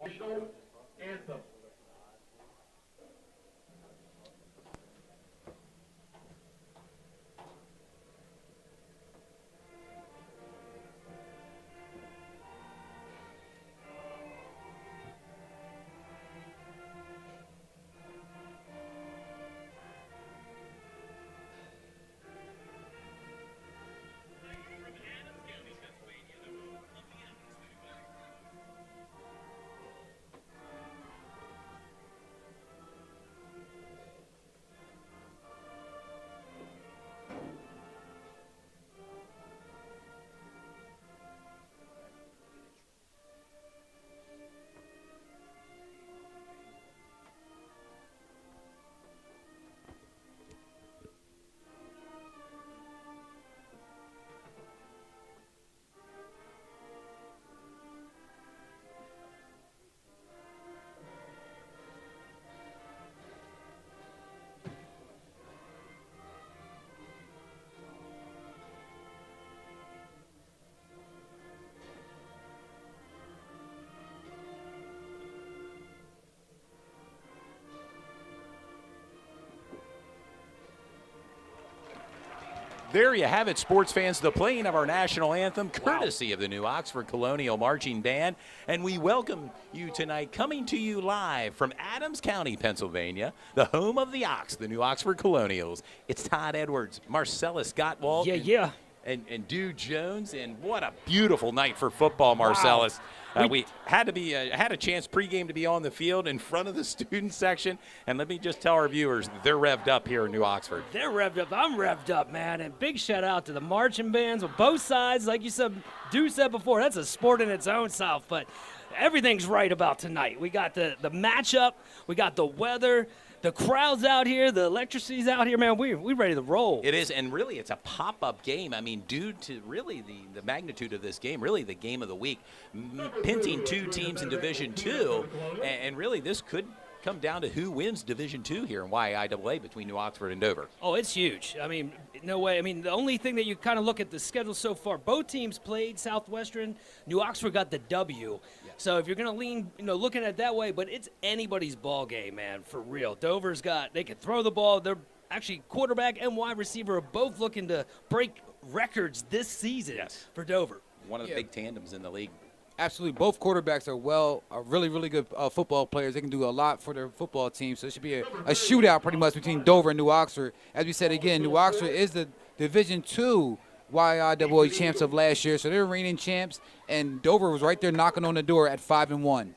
Anthem. There you have it, sports fans, the playing of our national anthem, courtesy of the New Oxford Colonial Marching Band. And we welcome you tonight, coming to you live from Adams County, Pennsylvania, the home of the Ox, the New Oxford Colonials. It's Todd Edwards, Marcellus Gottwald, and Dude Jones. And what a beautiful night for football, Marcellus. We had a chance pregame to be on the field in front of the student section, and let me just tell our viewers, they're revved up here in New Oxford. They're revved up. I'm revved up, man. And big shout out to the marching bands with both sides. Like you said, Dude said before, that's a sport in its own self. But everything's right about tonight. We got the matchup, we got the weather. The crowd's out here, the electricity's out here, man. We're ready to roll. It is, and really it's a pop-up game. I mean, due to really the magnitude of this game, really the game of the week, pinting two teams in Division II, and really this could come down to who wins Division II here in YIAA between New Oxford and Dover. Oh, it's huge. I mean, no way. I mean, the only thing that you kind of look at the schedule so far, both teams played Southwestern. New Oxford got the W. Yeah. So if you're going to lean, looking at it that way, but it's anybody's ball game, man, for real. Dover's they can throw the ball. They're actually quarterback and wide receiver are both looking to break records this season for Dover. One of the big tandems in the league. Absolutely. Both quarterbacks are really, really good football players. They can do a lot for their football team. So it should be a shootout pretty much between Dover and New Oxford. As we said again, New Oxford is the Division II YIAA champs of last year. So they're reigning champs. And Dover was right there knocking on the door at 5-1.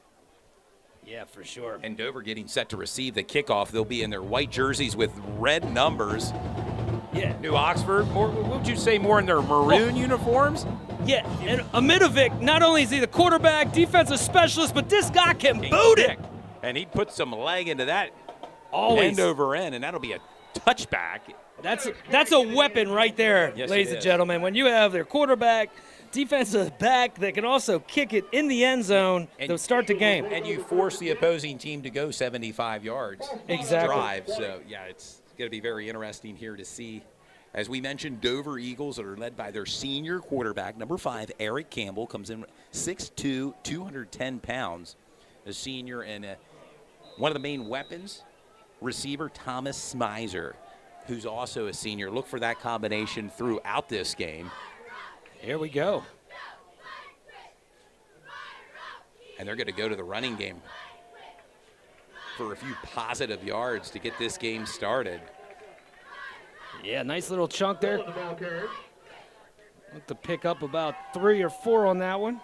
Yeah, for sure. And Dover getting set to receive the kickoff. They'll be in their white jerseys with red numbers. Yeah. New Oxford, would you say more in their maroon uniforms? Yeah, and Amidovic, not only is he the quarterback, defensive specialist, but this guy can boot it. And he put some leg into that always end over end, and that'll be a touchback. That's a weapon right there, ladies and gentlemen. When you have their quarterback, defensive back that can also kick it in the end zone to start the game. And you force the opposing team to go 75 yards each drive. So, yeah, it's going to be very interesting here to see. As we mentioned, Dover Eagles are led by their senior quarterback, number 5, Eric Campbell, comes in 6'2", 210 pounds, a senior, and one of the main weapons, receiver Thomas Smizer, who's also a senior. Look for that combination throughout this game. Here we go. And they're going to go to the running game for a few positive yards to get this game started. Yeah, nice little chunk there. Look to pick up about 3 or 4 on that one.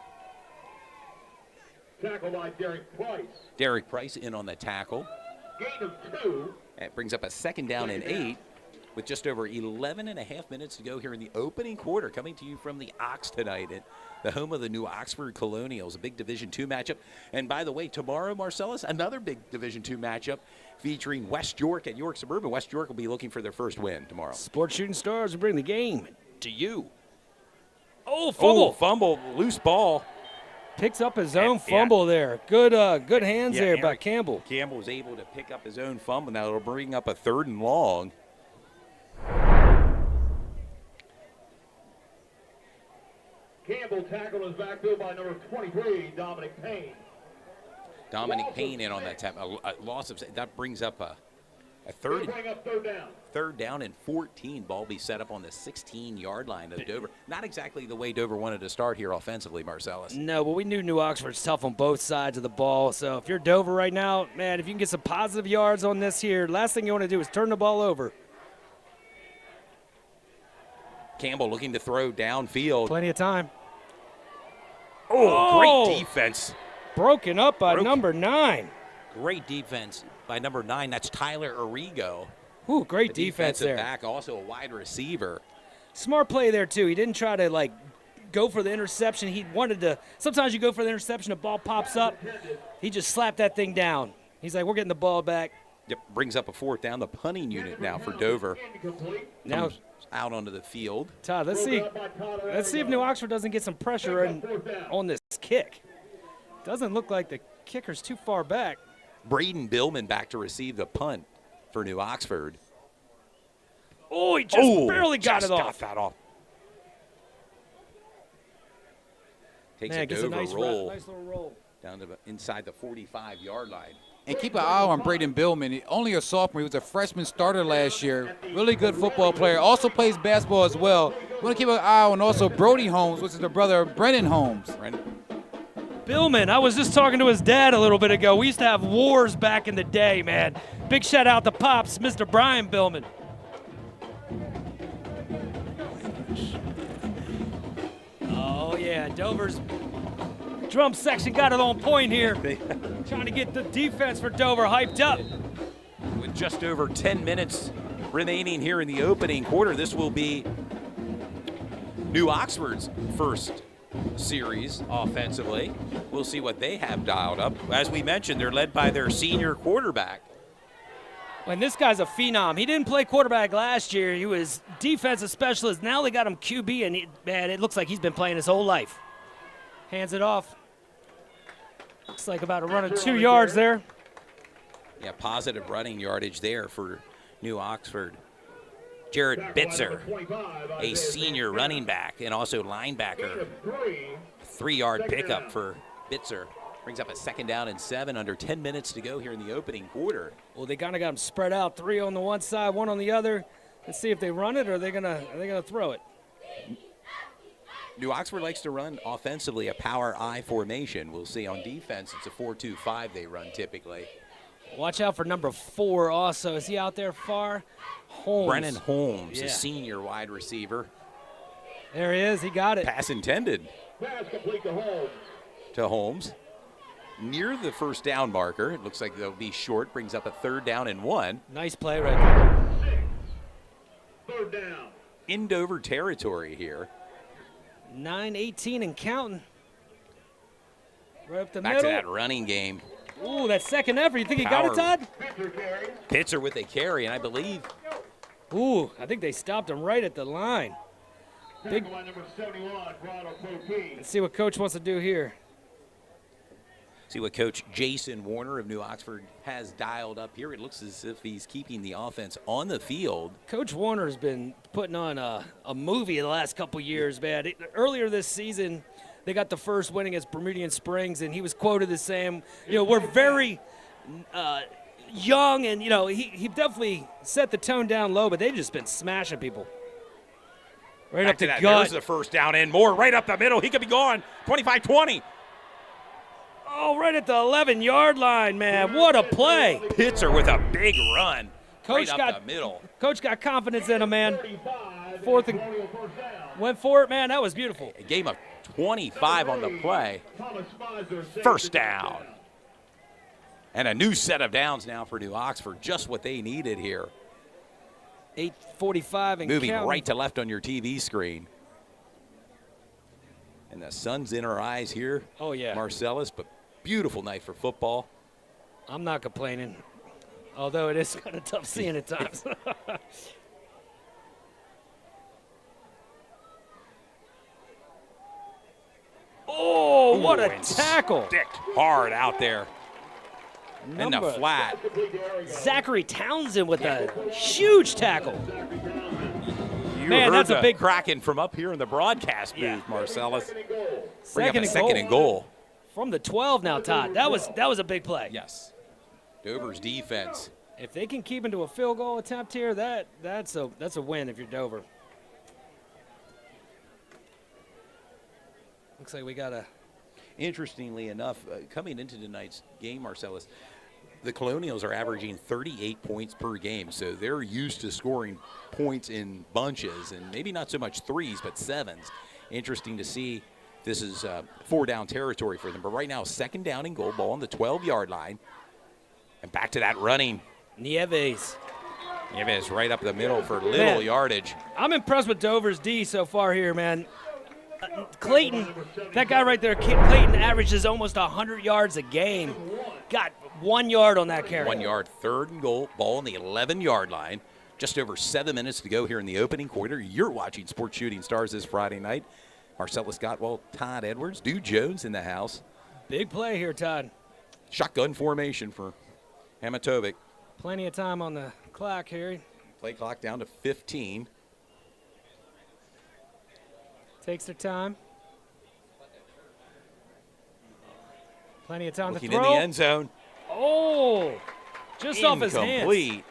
Tackle by Derek Price. Derek Price in on the tackle. Gain of 2. It brings up a 2nd down and 8 with just over 11 and a half minutes to go here in the opening quarter. Coming to you from the Ox tonight at the home of the New Oxford Colonials, a big Division II matchup. And by the way, tomorrow, Marcellus, another big Division II matchup featuring West York at York Suburban. West York will be looking for their first win tomorrow. Sports Shooting Stars will bring the game to you. Oh, fumble. Oh, fumble, loose ball. Picks up his own fumble there. Good hands there by Campbell. Campbell was able to pick up his own fumble. Now it'll bring up a 3rd and long. Campbell tackled his backfield by number 23, Dominic Payne. Dominic Payne in on that tap. A loss of that brings up a Bring up third down. third down and 14. Ball be set up on the 16-yard line of Dover. Not exactly the way Dover wanted to start here offensively, Marcellus. No, but we knew New Oxford's tough on both sides of the ball. So if you're Dover right now, man, if you can get some positive yards on this here, last thing you want to do is turn the ball over. Campbell looking to throw downfield. Plenty of time. Oh, great defense. Broken up by number 9. Great defense by number 9. That's Tyler Arrigo. Ooh, great The defense defensive there. back, also a wide receiver. Smart play there, too. He didn't try to, like, go for the interception. He wanted to – sometimes you go for the interception, the ball pops up. He just slapped that thing down. He's like, we're getting the ball back. Yep, brings up a fourth down. The punting unit now for Dover. Now, Comes out onto the field. Todd, let's see if New Oxford doesn't get some pressure on this kick. Doesn't look like the kicker's too far back. Braden Billman back to receive the punt for New Oxford. Oh, he just barely got it off. Got that off. Takes Man, a gets Dover nice roll little roll. down to inside the 45-yard line. And keep an eye on Braden Billman. Only a sophomore. He was a freshman starter last year. Really good football player. Also plays basketball as well. We want to keep an eye on also Brody Holmes, which is the brother of Brennan Holmes. Billman, I was just talking to his dad a little bit ago. We used to have wars back in the day, man. Big shout out to Pops, Mr. Brian Billman. Oh, yeah, Dover's drum section got it on point here. Trying to get the defense for Dover hyped up. With just over 10 minutes remaining here in the opening quarter, this will be New Oxford's first series offensively. We'll see what they have dialed up. As we mentioned, they're led by their senior quarterback. And this guy's a phenom. He didn't play quarterback last year. He was defensive specialist. Now they got him QB, and man, it looks like he's been playing his whole life. Hands it off. Looks like about a run of 2 yards there. Yeah, positive running yardage there for New Oxford. Jared Bitzer, a senior running back and also linebacker. 3-yard pickup for Bitzer. Brings up a 2nd down and 7, under 10 minutes to go here in the opening quarter. Well, they kind of got them spread out, 3 on the one side, 1 on the other. Let's see if they run it or are they gonna throw it. New Oxford likes to run offensively a power I formation. We'll see on defense, it's a 4-2-5 they run typically. Watch out for number 4 also. Is he out there far? Holmes. Brennan Holmes, Yeah. a senior wide receiver. There he is. He got it. Pass intended Pass complete to Holmes. to Holmes. Near the first down marker. It looks like they'll be short. Brings up a 3rd down and 1. Nice play right there. 3rd down. In Dover territory here. 9-18 and counting. Right up the Back middle. to that running game. Ooh, that second effort. You think he got it, Power. Todd? Pitzer with a carry, and I believe Ooh, I think they stopped him right at the line. Big. Line number 71, Grotto Poteet. Let's see what Coach wants to do here. see what Coach Jason Warner of New Oxford has dialed up here. It looks as if he's keeping the offense on the field. Coach Warner's been putting on a movie the last couple years, man. Earlier this season, they got the first win against Bermudian Springs, and he was quoted as saying, we're very young, and, he definitely set the tone down low, but they've just been smashing people. Right Back up the to that. gut. There's the first down and more. Right up the middle. He could be gone. 25-20. Oh, right at the 11-yard line, man. What a play. Pitzer with a big run. Coach right up the middle. Coach got confidence in him, man. 4th and went for it, man. That was beautiful. A game of 25 on the play. First down. And a new set of downs now for New Oxford. Just what they needed here. 8:45 and moving counting. right to left on your TV screen. And the sun's in our eyes here. Oh, yeah. Marcellus, but beautiful night for football. I'm not complaining, although it is kind of tough seeing at times. Oh, what a and tackle. Sticked hard out there in the flat. Zachary Townsend with a huge tackle. You Man, heard that's a the big- cracking from up here in the broadcast booth, Yeah. Marcellus. Bring up a and second and goal. From the 12 now, Todd. That was a big play. Yes. Dover's defense. If they can keep into a field goal attempt here, that's a win if you're Dover. Looks like we got a. Interestingly enough, coming into tonight's game, Marcellus, the Colonials are averaging 38 points per game, so they're used to scoring points in bunches, and maybe not so much threes, but sevens. Interesting to see. This is 4-down territory for them, but right now, 2nd down and goal, ball on the 12-yard line, and back to that running. Nieves right up the middle for little yardage. I'm impressed with Dover's D so far here, man. Clayton, that guy right there, Clayton averages almost 100 yards a game. Got 1 yard on that carry. 1 yard, 3rd and goal, ball on the 11-yard line. Just over 7 minutes to go here in the opening quarter. You're watching Sports Shooting Stars this Friday night. Marcellus Gottwald, Todd Edwards, Dude Jones in the house. Big play here, Todd. Shotgun formation for Hamatovic. Plenty of time on the clock here. Play clock down to 15. Takes their time. Plenty of time Looking to throw. in the end zone. Oh, just off his hands. Incomplete.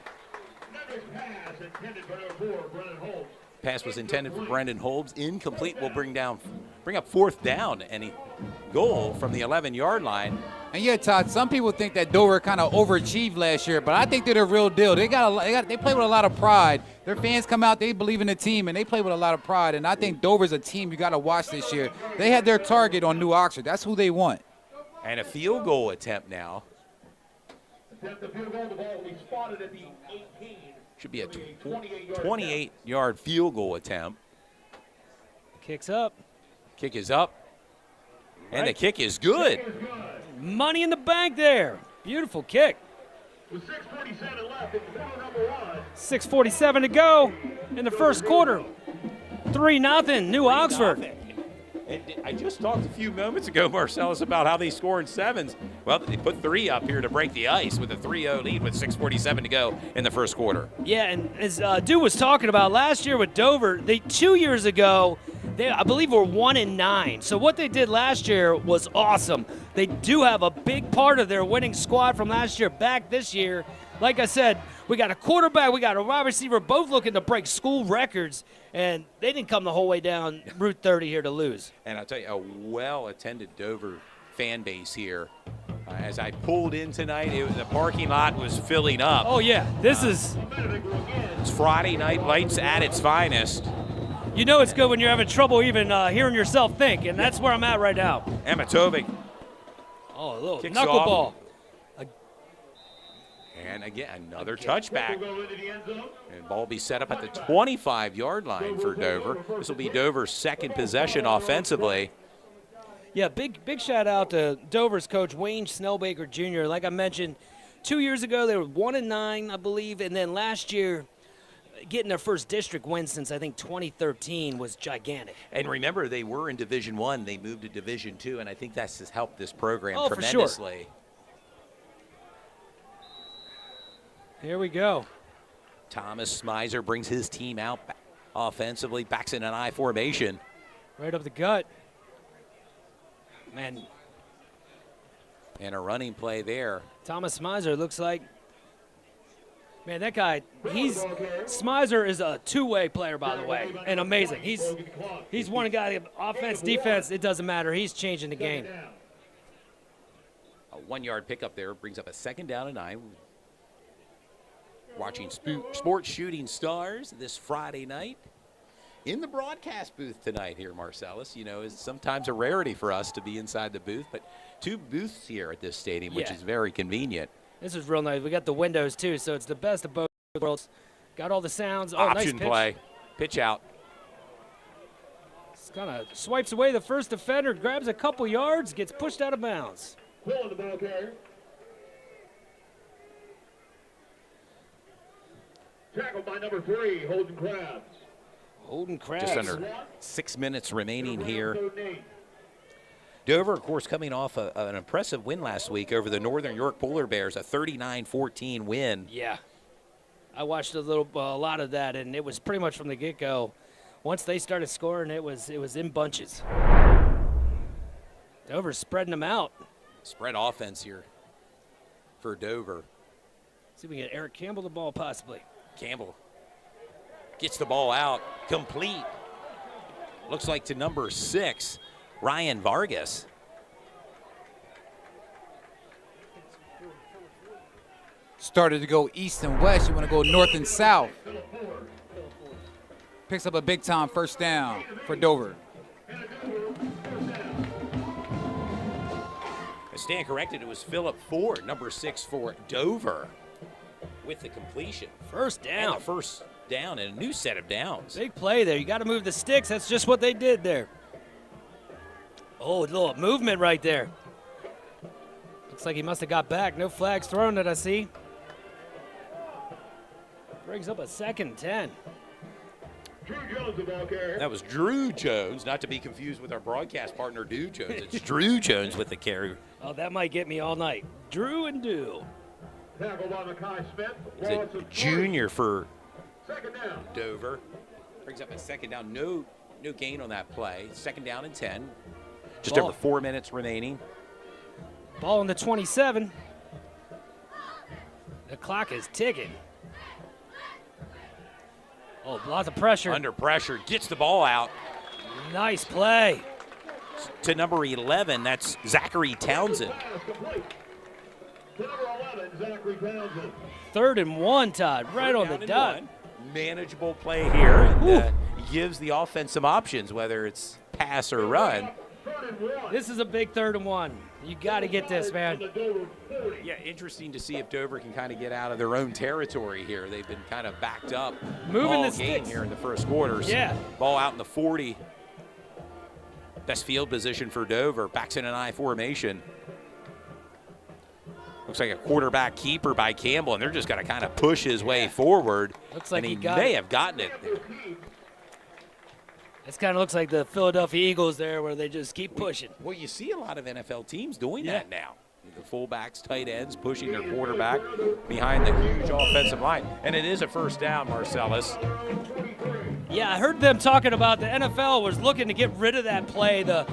Pass intended for Brennan Holmes. Pass was intended for Brendan Holmes. Incomplete will bring up 4th down. Any goal from the 11-yard line. And yeah, Todd, some people think that Dover kind of overachieved last year, but I think they're the real deal. They play with a lot of pride. Their fans come out, they believe in the team, and they play with a lot of pride. And I think Dover's a team you got to watch this year. They had their target on New Oxford. That's who they want. And a field goal attempt now. Attempt the field goal. The ball will be spotted at the 18. Should be a 28-yard field goal attempt. Kicks up. Kick is up. And the kick is good. Money in the bank there. Beautiful kick. With 6:47 left in quarter number 1. 6:47 to go in the first quarter. 3-0, New Oxford. I just talked a few moments ago, Marcellus, about how they score in sevens. Well, they put 3 up here to break the ice with a 3-0 lead with 6:47 to go in the first quarter. Yeah, and as Dew was talking about last year with Dover, 2 years ago, they, I believe, were 1-9. So what they did last year was awesome. They do have a big part of their winning squad from last year back this year. Like I said, we got a quarterback, we got a wide receiver, both looking to break school records, and they didn't come the whole way down Route 30 here to lose. And I'll tell you, a well-attended Dover fan base here. As I pulled in tonight, the parking lot was filling up. Oh, yeah, this is... It's Friday night, lights at its finest. You know it's good when you're having trouble even hearing yourself think, and that's where I'm at right now. Amatovic. Oh, a little Kicks knuckleball. off. And again, another touchback. And ball will be set up at the 25-yard line for Dover. This will be Dover's second possession offensively. Yeah, big shout out to Dover's coach, Wayne Snellbaker Jr. Like I mentioned, 2 years ago they were 1-9, I believe, and then last year getting their first district win since I think 2013 was gigantic. And remember, they were in Division I. They moved to Division II, and I think that's just helped this program tremendously. For sure. Here we go. Thomas Smizer brings his team out offensively, backs in an I formation. Right up the gut. Man. And a running play there. Thomas Smizer looks like, man, that guy, Smizer is a two-way player, by the way, and amazing. He's one guy, offense, defense, it doesn't matter. He's changing the game. A 1-yard pickup there brings up a 2nd down and 9. Watching Sports Shooting Stars this Friday night in the broadcast booth tonight here, Marcellus. You know, it's sometimes a rarity for us to be inside the booth, but 2 booths here at this stadium, which is very convenient. This is real nice. We got the windows, too, so it's the best of both worlds. Got all the sounds. Oh, Option nice pitch. play. Pitch out. Kind of swipes away the first defender, grabs a couple yards, gets pushed out of bounds. Pulling the ball carrier. Tackled by number 3, Holden Krabs. Holden Krabs. Just under 6 minutes remaining here. Dover, of course, coming off an impressive win last week over the Northern York Polar Bears, a 39-14 win. Yeah. I watched a lot of that, and it was pretty much from the get-go. Once they started scoring, it was in bunches. Dover's spreading them out. Spread offense here for Dover. See if we can get Eric Campbell the ball possibly. Campbell gets the ball out, complete. Looks like to number 6, Ryan Vargas. Started to go east and west. You want to go north and south. Picks up a big-time first down for Dover. I stand corrected, it was Phillip Ford, number 6 for Dover, with the completion. First down. And the first down and a new set of downs. Big play there. You got to move the sticks. That's just what they did there. Oh, a little movement right there. Looks like he must have got back. No flags thrown that I see. Brings up a 2nd and 10. Drew Jones, the ball carrier. That was Drew Jones, not to be confused with our broadcast partner, Dew Jones. It's Drew Jones with the carry. Oh, that might get me all night. Drew and Dew. Tackle by Mekhi Smith. He's a junior for 2nd down. Dover. Brings up a 2nd down. No gain on that play. 2nd down and 10. Just Ball. over 4 minutes remaining. Ball on the 27. The clock is ticking. Oh, lots of pressure. Under pressure, gets the ball out Nice play. to number 11. That's Zachary Townsend. Pass complete. To number 11, Zachary Townsend. 3rd and 1, Todd. Right on the Down and dot. one. Manageable play here, and gives the offense some options, whether it's pass or run. 3rd and 1. This is a big 3rd and 1. You got to get this, man. To the Dover 40. Yeah, interesting to see if Dover can kind of get out of their own territory here. They've been kind of backed up Moving all the game sticks. here in the first quarters. Yeah. Ball out in the 40. Best field position for Dover. Backs in an I formation. Looks like a quarterback keeper by Campbell, and they're just going to kind of push his way forward. Looks like and he he got may it. have gotten it. This kind of looks like the Philadelphia Eagles there where they just keep pushing. Well, you see a lot of NFL teams doing Yeah. that now. The fullbacks, tight ends, pushing their quarterback behind the huge offensive line. And it is a first down, Marcellus. Yeah, I heard them talking about the NFL was looking to get rid of that play, the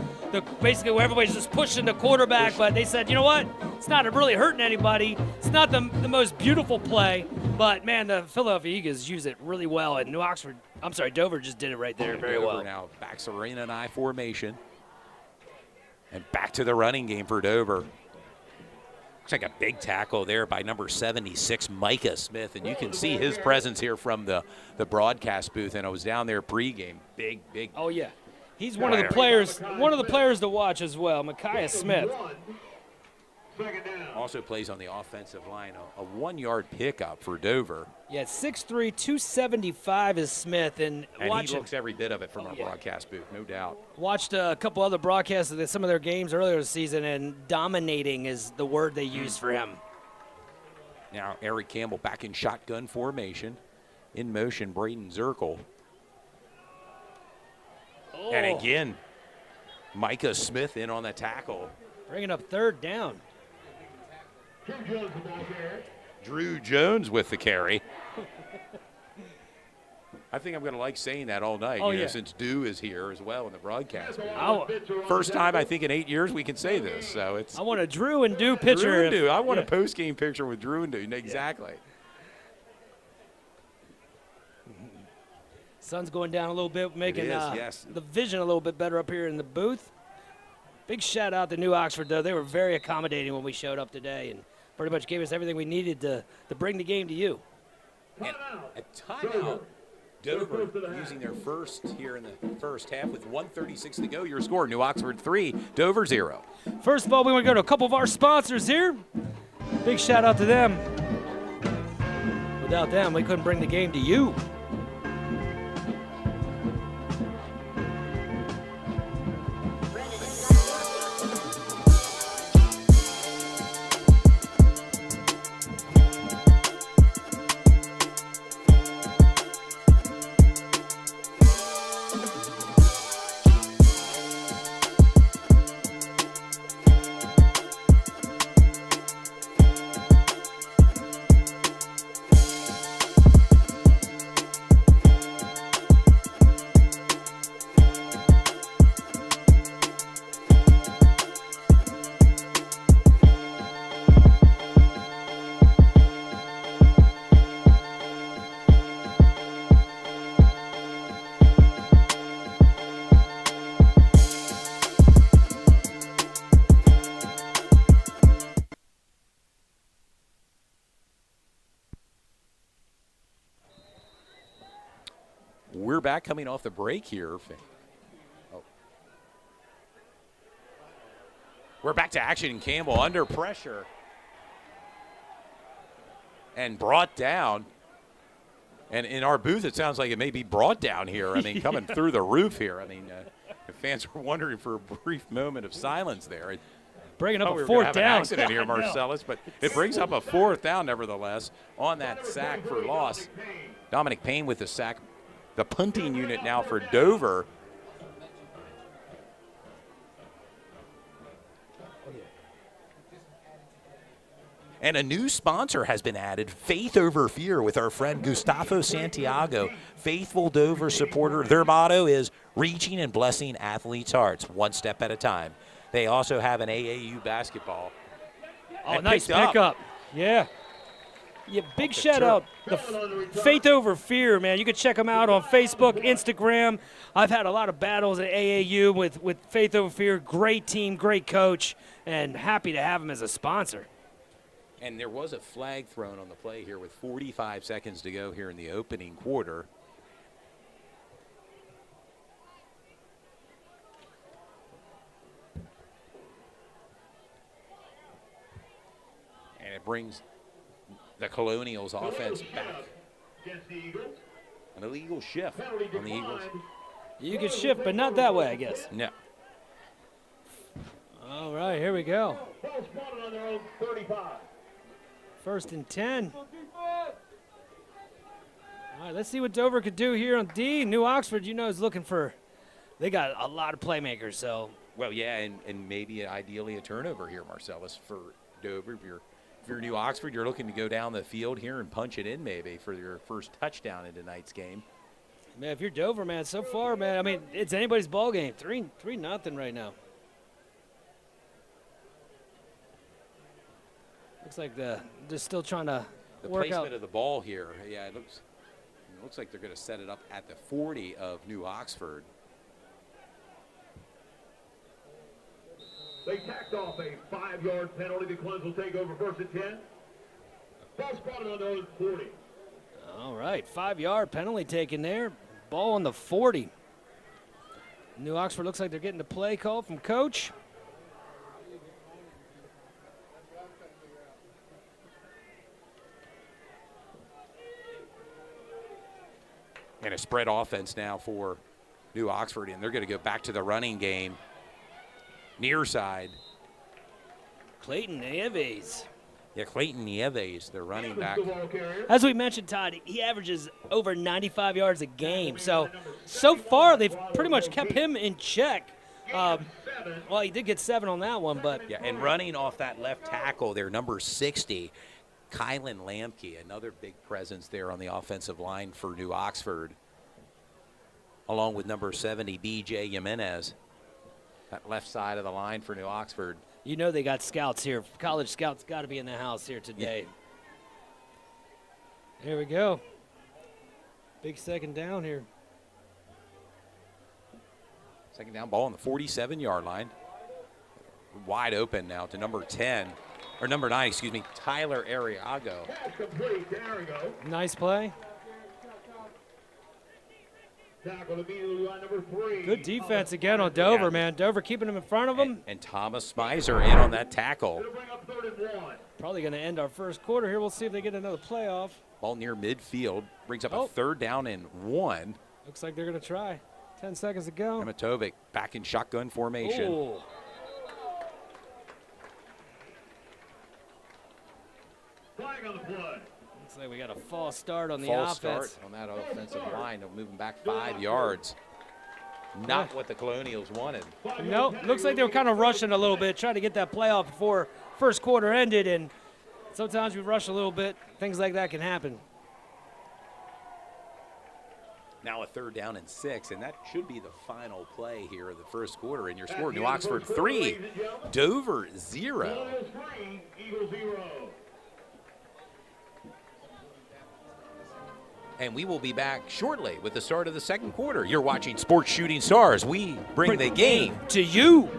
basically where everybody's just pushing the quarterback, but they said, you know what? It's not really hurting anybody. It's not the most beautiful play, but man, the Philadelphia Eagles use it really well, and Dover just did it right there very Dover well. now backs are in an I formation. And back to the running game for Dover. Looks like a big tackle there by number 76, Micah Smith. And you can see his presence here from the broadcast booth. And I was down there pregame. Big. Oh yeah, he's one of the players to watch as well, Micaiah Smith. 2nd down. Also plays on the offensive line. A 1-yard pickup for Dover. Yeah, 6'3", 275 is Smith, and And watch he looks every bit of it from our yeah. broadcast booth, no doubt. Watched a couple other broadcasts of some of their games earlier this season, and dominating is the word they use for him. Now Eric Campbell back in shotgun formation. In motion, Braden Zirkle. Oh, And again, Micah Smith in on the tackle. bringing up 3rd down. Drew Jones, the ball carrier. Drew Jones with the carry. I think I'm going to like saying that all night, Oh, yeah. since Dew is here as well in the broadcast. I, First time I think in 8 years we can say this, so it's I want a Drew and Dew Drew picture. and Dew. I want yeah. a post-game picture with Drew and Dew. Exactly. Sun's going down a little bit, making is, yes. the vision a little bit better up here in the booth. Big shout out to New Oxford, though. They were very accommodating when we showed up today and pretty much gave us everything we needed to bring the game to you. And a timeout. Dover using their first here in the first half with 1:36 to go. Your score, New Oxford 3, Dover 0. First of all, we want to go to a couple of our sponsors here. Big shout out to them. Without them, we couldn't bring the game to you. quarterback coming off the break here. Oh. We're back to action. Campbell under pressure and brought down. And in our booth, it sounds like it may be brought down here. I mean, coming through the roof here. I mean, the fans were wondering for a brief moment of silence there. Bringing up we a were gonna fourth have down. an accident here, Marcellus, but it brings up a fourth down, nevertheless, on that sack for loss. Dominic Payne with the sack. The punting unit now for Dover. And a new sponsor has been added, Faith Over Fear, with our friend Gustavo Santiago, faithful Dover supporter. Their motto is reaching and blessing athletes' hearts, one step at a time. They also have an AAU basketball. Oh, nice pickup. Yeah. Yeah, big shout out to Faith Over Fear, man. You can check them out on Facebook, Instagram. I've had a lot of battles at AAU with Faith Over Fear. Great team, great coach, and happy to have them as a sponsor. And there was a flag thrown on the play here with 45 seconds to go here in the opening quarter. And it brings the Colonials offense back. An illegal shift on the Eagles. You can shift, but not that way, I guess. No. All right, here we go. First and 10. All right, let's see what Dover could do here on D. New Oxford, you know, is looking for – they got a lot of playmakers, so. Well, yeah, and maybe ideally a turnover here, Marcellus, for Dover. If you're New Oxford, you're looking to go down the field here and punch it in maybe for your first touchdown in tonight's game. Man, if you're Dover, man, so far, man, I mean, it's anybody's ball game. 3-0 right now. Looks like they're still trying to work placement out. of the ball here. Yeah, it looks like they're going to set it up at the 40 of New Oxford. They tacked off a 5-yard penalty. The Clems will take over first and 10. Ball spotted on their own 40. All right, 5-yard penalty taken there. Ball on the 40. New Oxford looks like they're getting the play call from coach. And a spread offense now for New Oxford, and they're going to go back to the running game. Near side. Clayton Nieves. Yeah, Clayton Nieves, their running back. As we mentioned, Todd, he averages over 95 yards a game. So far, they've pretty much kept him in check. Well, he did get 7 on that one, but. Yeah, and running off that left tackle, their number 60, Kylan Lamke, another big presence there on the offensive line for New Oxford, along with number 70, B.J. Jimenez. That left side of the line for New Oxford. You know they got scouts here. College scouts got to be in the house here today. Yeah. Here we go. Big second down here. Second down ball on the 47-yard line. Wide open now to number 10. Or number 9, excuse me, Tyler Arriago. Nice play. Good defense again on Dover, Yeah. man. Dover keeping him in front of him. And Thomas Miser in on that tackle. Probably going to end our first quarter here. We'll see if they get another playoff. Ball near midfield. Brings up a third down and 1. Looks like they're going to try. 10 seconds to go. Nematovic back in shotgun formation. Ooh. Flag on the play. Looks like we got a false start on the False offense. start on that offensive line. They're moving back 5 yards. Not what the Colonials wanted. Nope. Looks like they were kind of rushing a little bit, trying to get that playoff before first quarter ended. And sometimes we rush a little bit. Things like that can happen. Now a third down and 6, and that should be the final play here of the first quarter. And your score, New Oxford 3, Dover 0. Eagles 0. And we will be back shortly with the start of the second quarter. You're watching Sports Shooting Stars. We bring the game to you.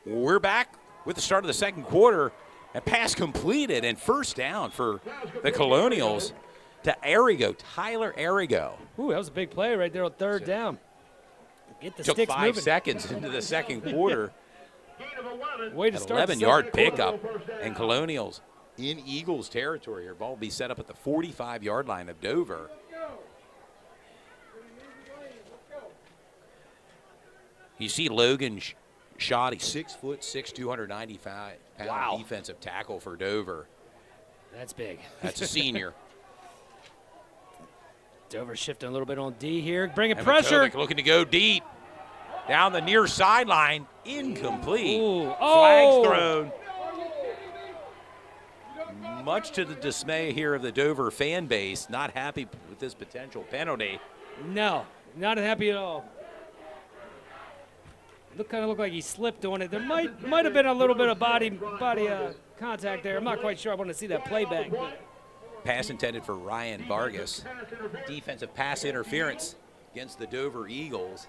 We're back with the start of the second quarter. And pass completed and first down for the Colonials to Arrigo, Tyler Arrigo. Ooh, that was a big play right there on third down. Get the Took sticks 5 moving. seconds into the second quarter. Way to start. 11-yard pickup, and Colonials in Eagles territory. Our ball will be set up at the 45-yard line of Dover. You see Logan Shoddy, 6'6", 295-pound defensive tackle for Dover. That's big. That's a senior. Dover shifting a little bit on D here, bringing And pressure. Matovic looking to go deep. Down the near sideline, incomplete. Ooh. Flags thrown. Much to the dismay here of the Dover fan base, not happy with this potential penalty. No, not happy at all. Kind of looked like he slipped on it. There might have been a little bit of body contact there. I'm not quite sure. I want to see that playback. Pass intended for Ryan Vargas. Defensive pass interference against the Dover Eagles.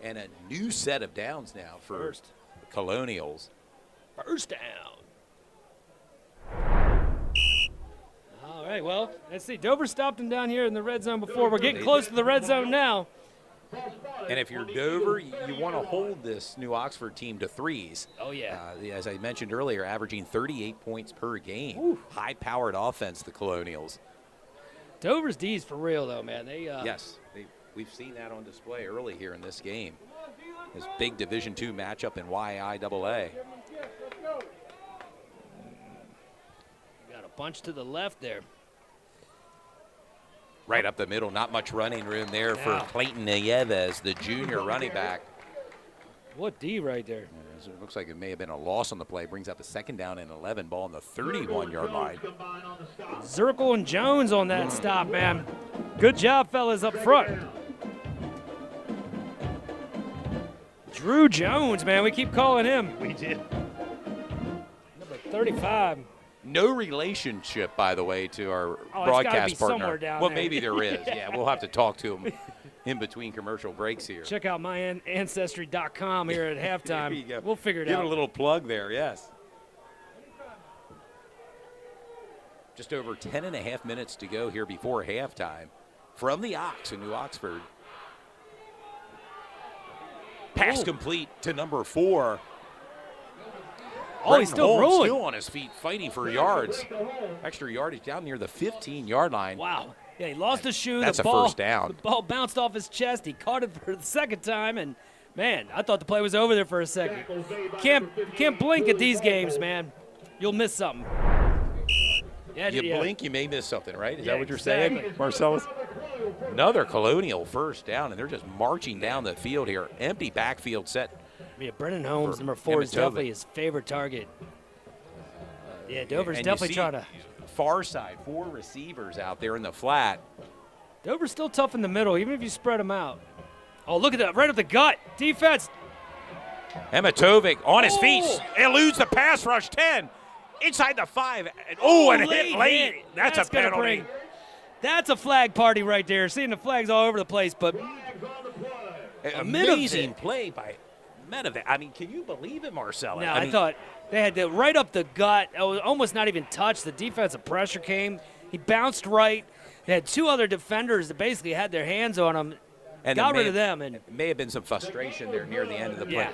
And a new set of downs now for the Colonials. First down. All right, well, let's see. Dover stopped him down here in the red zone before. We're getting close to the red zone now. And if you're Dover, you want to hold this New Oxford team to threes. Oh, yeah. As I mentioned earlier, averaging 38 points per game. High-powered offense, the Colonials. Dover's D's for real, though, man. Yes, we've seen that on display early here in this game. This big Division II matchup in YIAA. Got a bunch to the left there. Right up the middle, not much running room there for Clayton Nieves, the junior running back. What D right there? Yeah, it looks like it may have been a loss on the play. Brings up a second down and 11, ball on the 31-yard line. Zirkle and Jones on that stop, man. Good job, fellas, up front. Drew Jones, man, we keep calling him. We did. Number 35. No relationship, by the way, to our Oh, broadcast it's gotta be partner. somewhere down Well, there. maybe there is. Yeah, we'll have to talk to him in between commercial breaks here. Check out myancestry.com here at halftime. There you go. We'll figure it Give out. it a little plug there, yes. Just over 10 and a half minutes to go here before halftime from the Ox in New Oxford. Pass complete to number 4. Oh, he's still rolling. Still on his feet, fighting for yards. Extra yardage down near the 15-yard line. Wow. Yeah, he lost his shoe. That's the a ball, first down. The ball bounced off his chest. He caught it for the second time, and, man, I thought the play was over there for a second. Can't blink at these games, man. You'll miss something. Yeah, You blink, you may miss something, right? Is Yeah, that what you're exactly. saying, Marcellus? Another Colonial first down, and they're just marching down the field here. Empty backfield set. Yeah, Brennan Holmes, For number 4, is Matovic. definitely his favorite target. Yeah, Dover's And definitely you see trying to. Far side, 4 receivers out there in the flat. Dover's still tough in the middle, even if you spread them out. Oh, look at that, right up the gut. Defense. Matovic on his feet, eludes the pass rush, 10. Inside the 5. And a hit late. That's a gonna penalty. That's a flag party right there. Seeing the flags all over the place, but Amazing play by Metovic. I mean, can you believe it, Marcellus? no, I I mean, thought they had to right up the gut. It was almost not even touched. The defensive pressure came. He bounced right. They had 2 other defenders that basically had their hands on him. and Got there rid of them. And may have been some frustration there near the end of the play.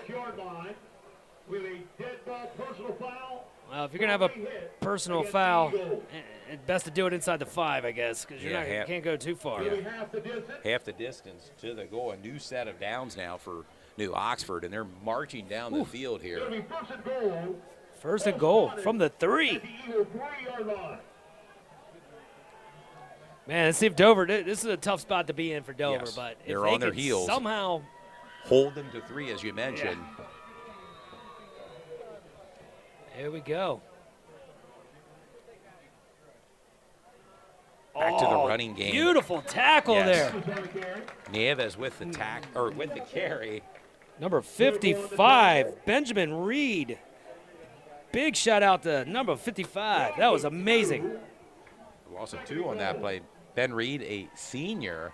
well, if you're gonna have a personal foul, it's best to do it inside the 5, I guess, because you can't go too far. Half the distance to the goal. A new set of downs now for New Oxford, and they're marching down the field here. First and goal from the 3. Man, let's see if Dover. This is a tough spot to be in for Dover, Yes, but if they're they on their could heels. somehow. Hold them to 3, as you mentioned. Here we go. Back to the running game. Beautiful tackle Yes. there. Nieves with the with the carry. Number 55, Benjamin Reed. Big shout out to number 55. That was amazing. Loss of 2 on that play. Ben Reed, a senior.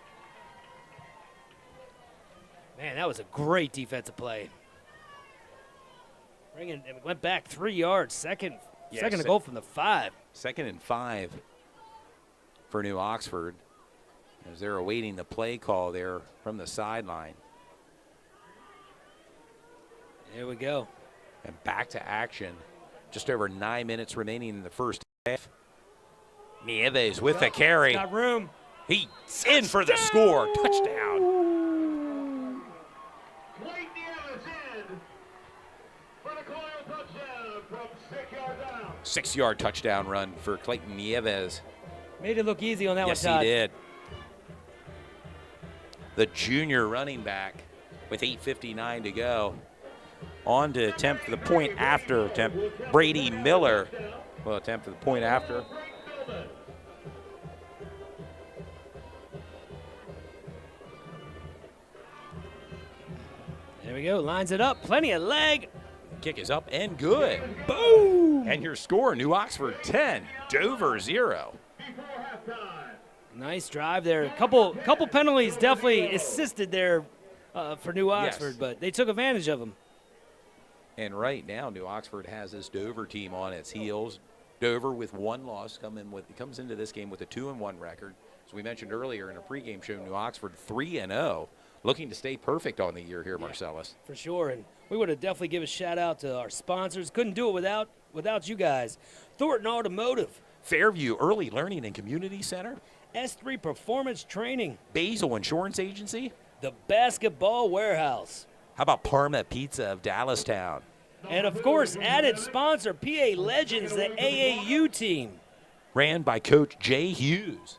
Man, that was a great defensive play. It went back 3 yards. Second to goal from the 5. 2nd and 5 for New Oxford as they're awaiting the play call there from the sideline. There we go. And back to action. Just over 9 minutes remaining in the first half. Nieves with the carry. Got room. He's in for the score. Touchdown. Clayton Nieves in for the Colonial touchdown from 6 yards out. 6-yard touchdown run for Clayton Nieves. Made it look easy on that Yes, one, Todd. he did. The junior running back with 8:59 to go. On to attempt the point after attempt. Brady Miller will attempt the point after. There we go. Lines it up. Plenty of leg. Kick is up and good. Boom! And your score, New Oxford 10, Dover 0. Nice drive there. Couple penalties definitely assisted there for New Oxford, Yes. but they took advantage of them. And right now, New Oxford has this Dover team on its heels. Dover with 1 loss comes into this game with a 2-1 record. As we mentioned earlier in a pregame show, New Oxford 3-0, looking to stay perfect on the year here, Marcellus. For sure, and we would have definitely give a shout out to our sponsors. Couldn't do it without you guys. Thornton Automotive, Fairview Early Learning and Community Center, S3 Performance Training, Basil Insurance Agency. the Basketball Warehouse, How about Parma Pizza of Dallastown? and of course, added sponsor PA Legends, the AAU team. Ran by Coach Jay Hughes.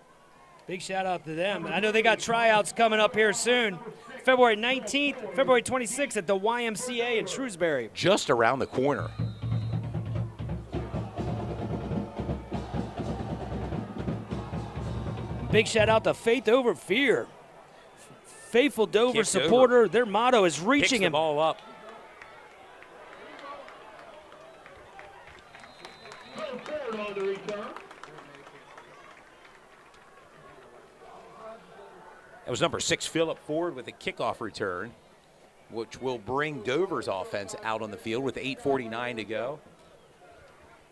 Big shout out to them. I know they got tryouts coming up here soon. February 19th, February 26th at the YMCA in Shrewsbury. Just around the corner. Big shout out to Faith Over Fear. Faithful Dover Kicked supporter. over. Their motto is Picks reaching the him. ball up. Forward on the return. That was number 6, Phillip Ford, with a kickoff return, which will bring Dover's offense out on the field with 8:49 to go.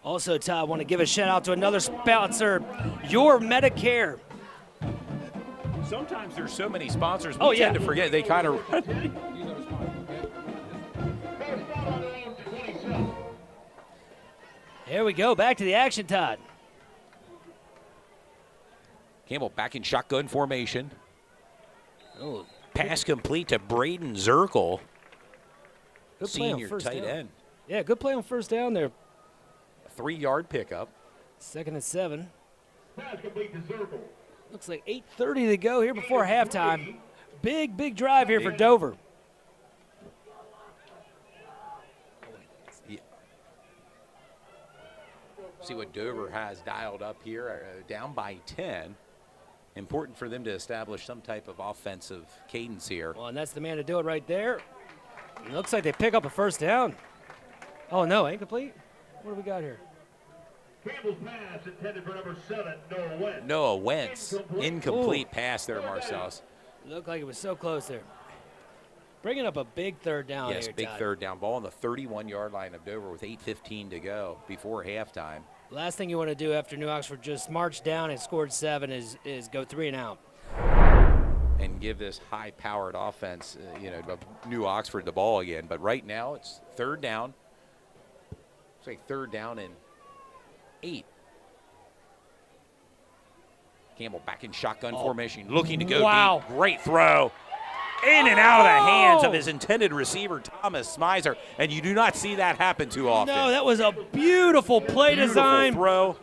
Also, Todd, I want to give a shout out to another sponsor, Your Medicare. Sometimes there's so many sponsors, we Oh, yeah. tend to forget. They kind of First down on their own 27. There we go. Back to the action, Todd. Campbell back in shotgun formation. Oh, Pass complete to Braden Zirkle, good play on senior first tight down. end. Yeah, good play on first down there. A 3-yard pickup. 2nd and 7. Pass complete to Zirkle. Looks like 8:30 to go here before halftime. Big drive here for Dover. Yeah. See what Dover has dialed up here, down by 10. Important for them to establish some type of offensive cadence here. Well, and that's the man to do it right there. It looks like they pick up a first down. Oh, no, incomplete? What do we got here? Campbell's pass intended for number 7, Noah Wentz. Noah Wentz, incomplete Ooh. pass there, Marcellus. Looked like it was so close there. Bringing up a big third down Yes, here, big Todd. third down ball on the 31-yard line of Dover with 8:15 to go before halftime. Last thing you want to do after New Oxford just marched down and scored 7 is go 3 and out. And give this high-powered offense, of New Oxford the ball again. But right now it's third down. It's like third down and 8. Campbell back in shotgun formation, looking to go Wow. deep. Great throw. In and out of the hands of his intended receiver, Thomas Smizer. And you do not see that happen too often. No, that was a beautiful play Beautiful design throw.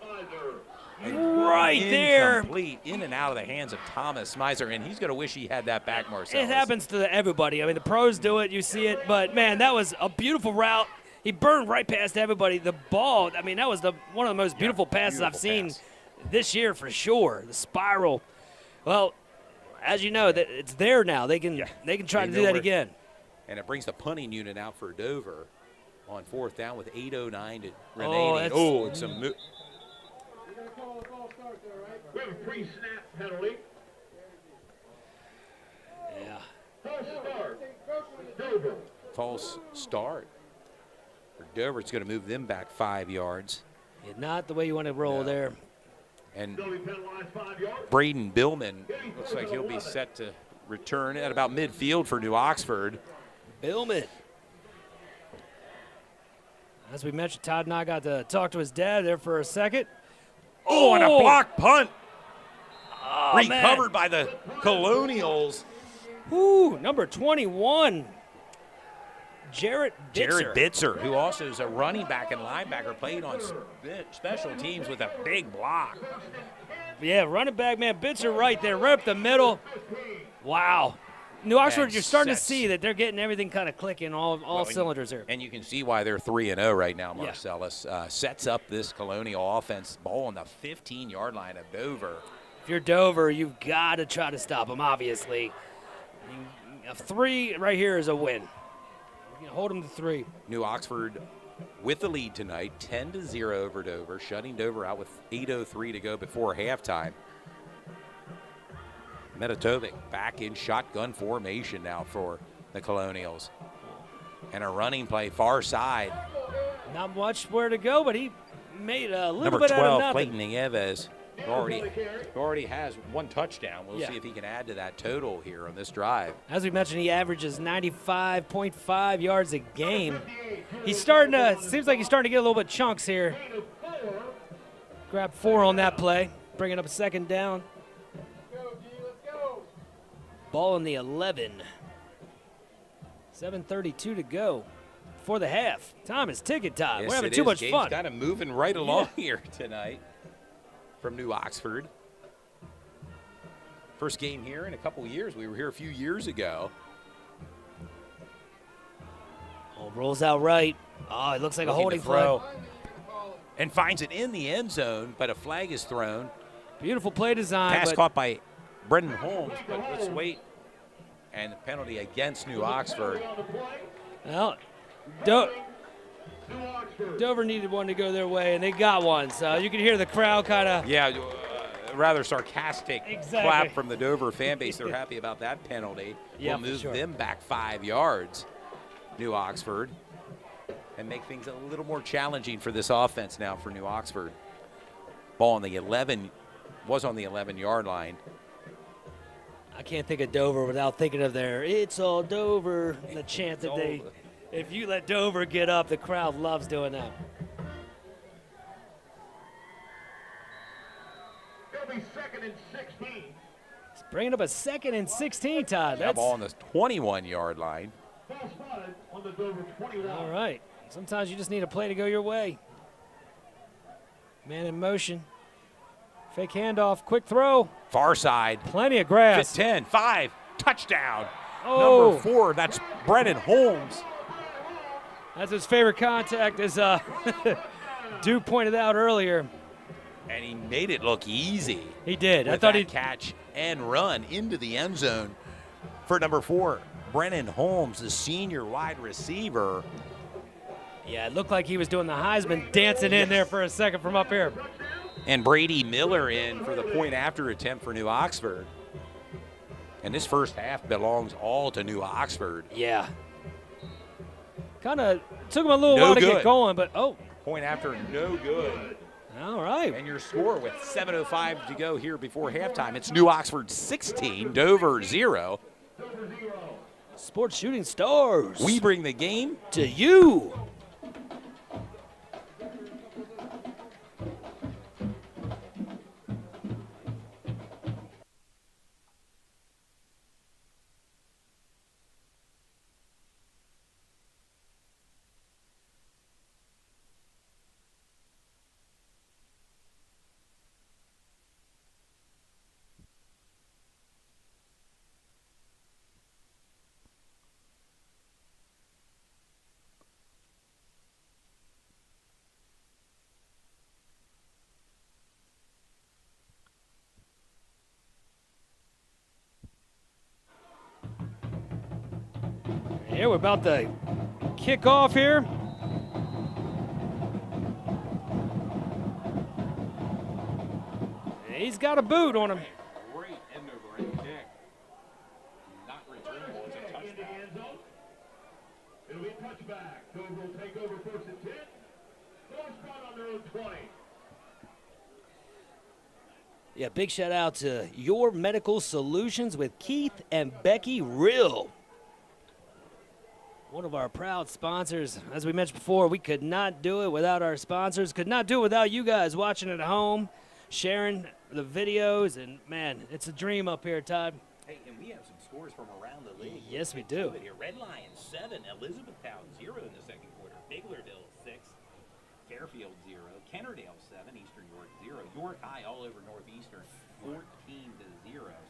right there. Incomplete, in and out of the hands of Thomas Smizer, and he's going to wish he had that back, Marcellus. It happens to everybody. I mean, the pros do it, you see it, but man, that was a beautiful route. He burned right past everybody. The ball, I mean, that was one of the most beautiful passes I've seen pass. this year for sure. The spiral. Well, as you know, that it's there now. They can try They to know do that where- again. And it brings the punting unit out for Dover on fourth down with 8:09 to remaining. that's- Oh, it's a move. We have a pre-snap penalty. Yeah. First start. false start. For Dover, it's going to move them back 5 yards. Yeah, not the way you want to roll there. And Braden Billman looks like he'll be set to return at about midfield for New Oxford. Billman. As we mentioned, Todd and I got to talk to his dad there for a second. Oh, and a block punt. Oh, Recovered by the Colonials. Ooh, number 21, Jarrett Bitzer. Jared Bitzer, who also is a running back and linebacker, played on special teams with a big block. Yeah, running back, man, Bitzer right there, right up the middle. Wow. New Oxford, And you're starting to sets. see that they're getting everything kind of clicking, all cylinders here. And you can see why they're 3-0 right now, Marcellus. Sets up this Colonial offense, ball on the 15-yard line of Dover. If you're Dover, you've got to try to stop them, obviously. A 3 right here is a win. You can hold them to 3. New Oxford with the lead tonight, 10-0 over Dover, shutting Dover out with 8:03 to go before halftime. Medatovic back in shotgun formation now for the Colonials. And a running play far side. Not much where to go, but he made a little Number bit out of 12, nothing. Clayton Nieves, who already has 1 touchdown. We'll see if he can add to that total here on this drive. As we mentioned, he averages 95.5 yards a game. He's starting to, seems like he's starting to get a little bit chunks here. Grab 4 on that play, bringing up a second down. Ball in the 11. 7:32 to go for the half. Time is ticket time. Yes, We're having it too is. much Game's fun. kind of moving right along here tonight from New Oxford. First game here in a couple years. We were here a few years ago. Oh, rolls out right. Oh, it looks like a Looking to holding throw. flag. And finds it in the end zone, but a flag is thrown. Beautiful play design. Pass but caught by Brendan Holmes, but let's wait. And the penalty against New Oxford. Well, Dover needed one to go their way, and they got one. So you can hear the crowd kind of. Yeah, rather sarcastic Exactly. clap from the Dover fan base. They're happy about that penalty. Yeah, Will for move sure. them back 5 yards, New Oxford, and make things a little more challenging for this offense now for New Oxford. Ball on the 11, was on the 11-yard line. I can't think of Dover without thinking of their "It's all Dover," the chant that they. If you let Dover get up, the crowd loves doing that. It'll be 2nd and 16. It's bringing up a 2nd and 16, Todd. That ball on the 21-yard line. Ball spotted on the Dover 21. All right. Sometimes you just need a play to go your way. Man in motion. Fake handoff, quick throw. Far side. Plenty of grass. 10, 5, touchdown. Oh. Number 4, that's Brennan Holmes. That's his favorite contact, as Duke pointed out earlier. And he made it look easy. He did. With I thought that he'd catch and run into the end zone for number 4, Brennan Holmes, the senior wide receiver. Yeah, it looked like he was doing the Heisman, dancing in there for a second from up here. And Brady Miller in for the point after attempt for New Oxford. And this first half belongs all to New Oxford. Yeah. Kind of took him a little No while to good. get going, but Point after, no good. all right. And your score with 7:05 to go here before halftime. It's New Oxford 16, Dover 0. Sports Shooting Stars. We bring the game to you. Yeah, we're about to kick off here. He's got a boot on him. Great end over end kick. Not returnable. It's a touchdown. It'll be touchback. Dover will take over first and 10. Ball spot on their own 20. Yeah, big shout out to Your Medical Solutions with Keith and Becky Rill. One of our proud sponsors. As we mentioned before, we could not do it without our sponsors, could not do it without you guys watching at home, sharing the videos, and man, it's a dream up here, Todd. Hey, and we have some scores from around the league. Yes, we do. Here. Red Lions 7, Elizabethtown 0 in the second quarter. Biglerville 6, Fairfield 0, Kennerdale 7, Eastern York 0, York High all over Northeastern 14-0,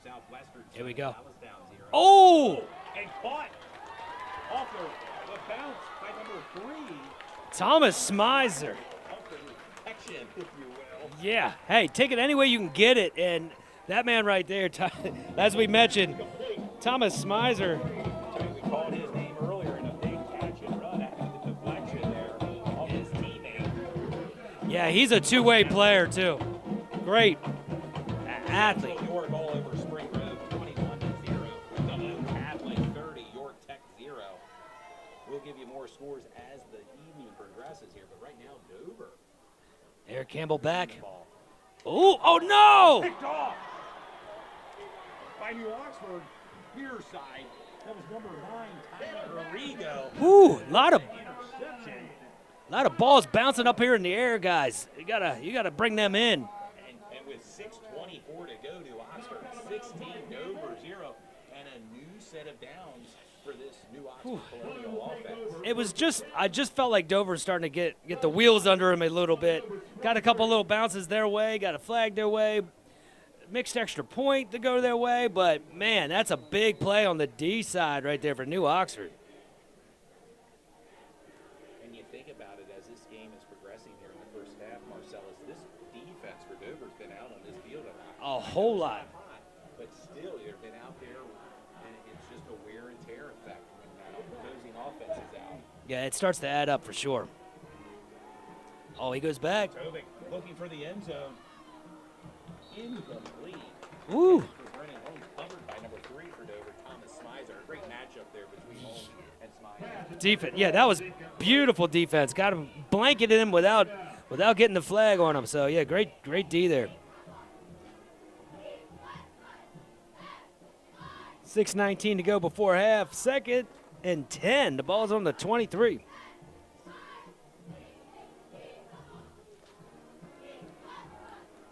Southwestern 7, Here we go. Dallastown 0. Oh! And caught off the bounce by number 3. Thomas Smizer. Off the protection, if you will. Yeah. Hey, take it any way you can get it. And that man right there, as we mentioned, Thomas Smizer. We called his name earlier in a big catch and run after the deflection there of his teammate. Yeah, he's a two-way player, too. Great athlete. York all over Spring Road, 21-0. Duluth Catholic 30, York Tech 0. We'll give you more scores as the evening progresses here, but right now Dover. Eric Campbell back. Oh no! Picked off by New Oxford, near side. That was number 9, Tyler Arrigo. Ooh, a lot of balls bouncing up here in the air, guys. You gotta bring them in. And with 6:24 to go, New Oxford 16, Dover 0, and a new set of downs for this New Oxford Colonial offense. I just felt like Dover was starting to get the wheels under him a little bit. Got a couple little bounces their way, got a flag their way, mixed extra point to go their way, but man, that's a big play on the D side right there for New Oxford. And you think about it as this game is progressing here in the first half, Marcellus, this defense for Dover's been out on this field A whole lot. But still, they've been out there, and it's just a wear and tear effect when that opposing offense is out. Yeah, it starts to add up for sure. Oh, he goes back. Tovic looking for the end zone. Incomplete. Ooh. For Brennan Holmes, covered by number 3 for Dover, Thomas Smizer. A great matchup there between Holmes and Smizer. Defense. Yeah, that was beautiful defense. Got him blanketed him without getting the flag on him. So yeah, great D there. 6:19 to go before half. 2nd and 10. The ball's on the 23.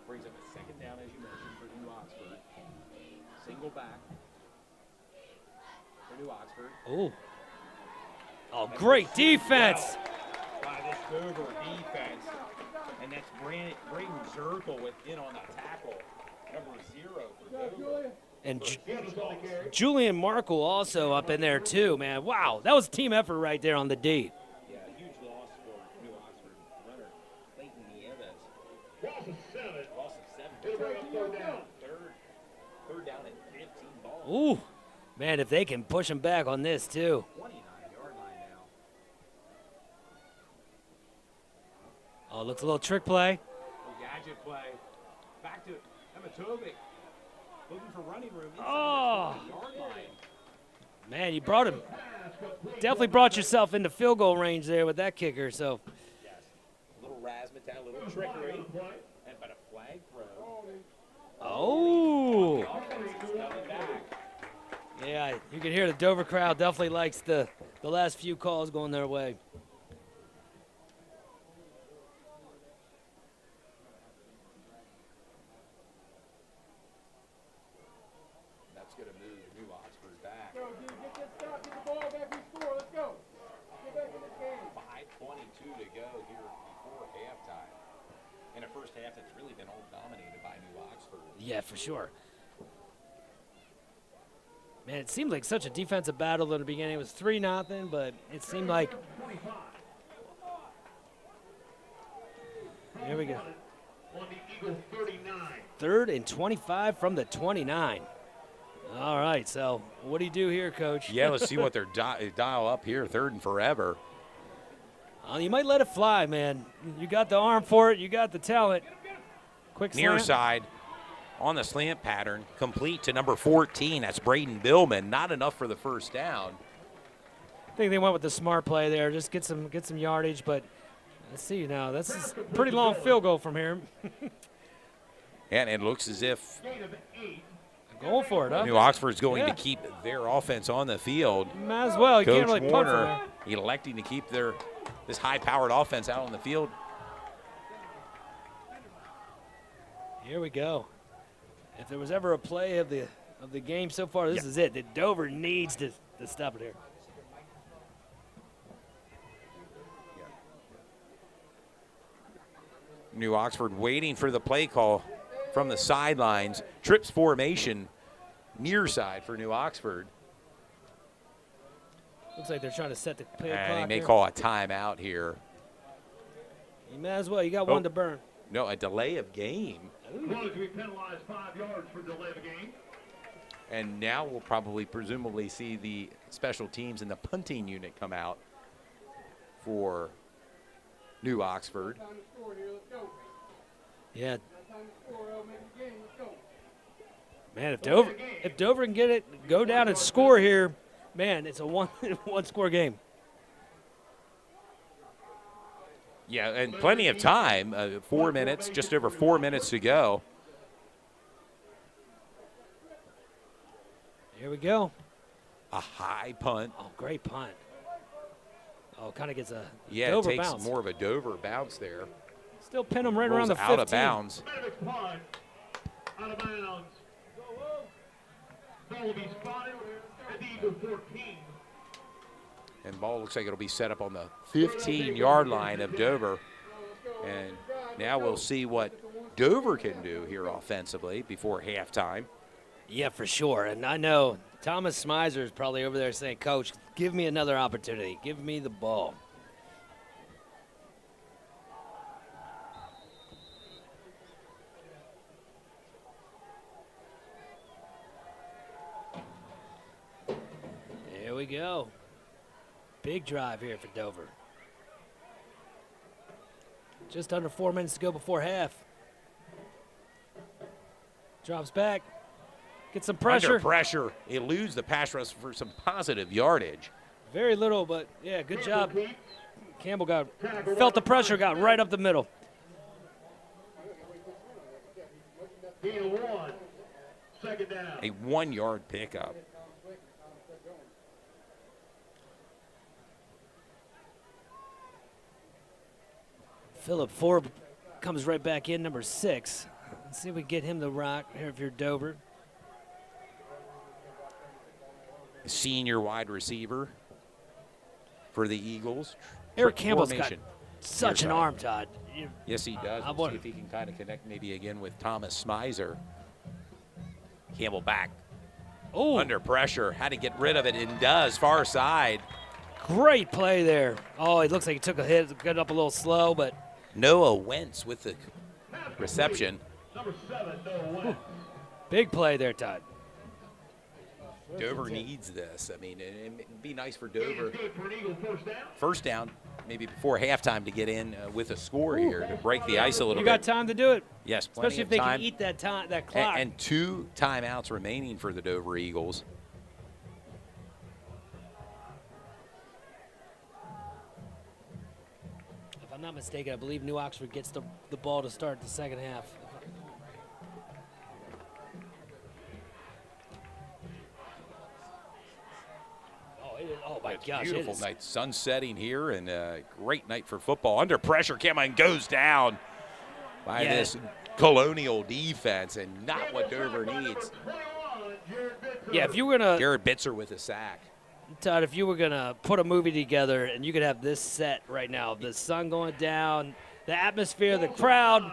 Brings up a second down, as you mentioned, for New Oxford. Single back for New Oxford. Oh. Oh, great defense. By this Dover defense. And that's Braden Zirkle with in on the tackle. Number 0 for Dover. And Julian Markle also up in there too, man. Wow, that was a team effort right there on the D. Yeah, huge loss for New Oxford runner Clayton Nieves. Loss of 7. Loss of 7. It'll bring up third down. Third down at 15 balls. Ooh, man, if they can push him back on this too. 29-yard line now. Oh, looks a little trick play. Gadget play. Back to Amatovic. Looking for running room. Oh. The 20-yard line. Man, you definitely brought yourself into field goal range there with that kicker. So. Yes. A little razzmatazz, a little trickery, but a flag throw. Oh. The offense is coming back. Yeah, you can hear the Dover crowd definitely likes the last few calls going their way. That's going to move New Oxford back. Go, dude, get that stop, get the ball back, we score, let's go. Get back in this game. 5:22 to go here before halftime. In a first half that's really been all dominated by New Oxford. Yeah, for sure. Man, it seemed like such a defensive battle in the beginning. It was 3-0, but it seemed like. Here we go. On the Eagle 39. 3rd and 25 from the 29. All right, so what do you do here, Coach? Yeah, let's see what they're dial up here. 3rd and forever. You might let it fly, man. You got the arm for it. You got the talent. Quick Near slant. side on the slant pattern, complete to number 14. That's Braden Billman. Not enough for the first down. think they went with the smart play there. Just get some yardage. But let's see now. This is a pretty long field goal from here. And it looks as if Going for it, huh? New Oxford's going to keep their offense on the field. Might as well. You Coach can't really punt from Warner there. electing to keep this high-powered offense out on the field. Here we go. If there was ever a play of the game so far, this is it. That Dover needs to stop it here. New Oxford waiting for the play call from the sidelines. Trips formation near side for New Oxford. Looks like they're trying to set the play And clock he may here. call a timeout here. You might as well. You got one to burn. No, a delay of game. Going to be penalized 5 yards for delay of a game. And now we'll probably presumably see the special teams and the punting unit come out for New Oxford. Time to score here. Let's go. Yeah, Time to score. Make the game. Let's go. man. If Dover can get it, go down and score here, man, it's a one-score game. Yeah, and plenty of time. 4 minutes, just over 4 minutes to go. Here we go. A high punt. Oh, great punt. Oh, kind of gets a Yeah, Dover it takes bounce. more of a Dover bounce there. Still pin them right around Rolls the out 15. of bounds. Benedict's punt. Out of bounds. Ball will be spotted at the Eagle 14. And ball looks like it'll be set up on the 15-yard line of Dover. And now we'll see what Dover can do here offensively before halftime. Yeah, for sure. And I know Thomas Smizer is probably over there saying, Coach, give me another opportunity. Give me the ball. There we go. Big drive here for Dover. Just under 4 minutes to go before half. Drops back. Get some pressure. Under pressure, eludes the pass rush for some positive yardage. Very little, but yeah, good job. Campbell felt the pressure, got right up the middle. Gain of 1. Second down. A 1-yard pickup. Philip Ford comes right back in, number 6. Let's see if we get him the rock here if you're Dover. Senior wide receiver for the Eagles. Eric Trick Campbell's got formation. such an Near side. arm, Todd. Yes, he does. I We'll wonder- see if he can kind of connect maybe again with Thomas Smizer. Campbell back. Oh, Under pressure. Had to get rid of it and does. Far side. great play there. Oh, it looks like he took a hit, got up a little slow, but Noah Wentz with the reception. Number 7, Noah Wentz. big play there, Todd. Dover needs this. I mean, it'd be nice for Gain Dover. is good for an Eagle first down. First down, maybe before halftime to get in with a score here to break the ice a little You bit. got time to do it, Yes, plenty especially if of they time. can eat that time, that clock. And 2 timeouts remaining for the Dover Eagles. If I'm not mistaken, I believe New Oxford gets the ball to start the second half. Oh my gosh. it Beautiful is- night. Sun setting here and a great night for football. Under pressure, Cameron goes down by Yeah. this Colonial defense and not what Dover needs. 21, Jared Bitzer. Yeah, if you were gonna, Jared Bitzer with a sack. Todd, if you were gonna put a movie together and you could have this set right now, the sun going down, the atmosphere, the crowd,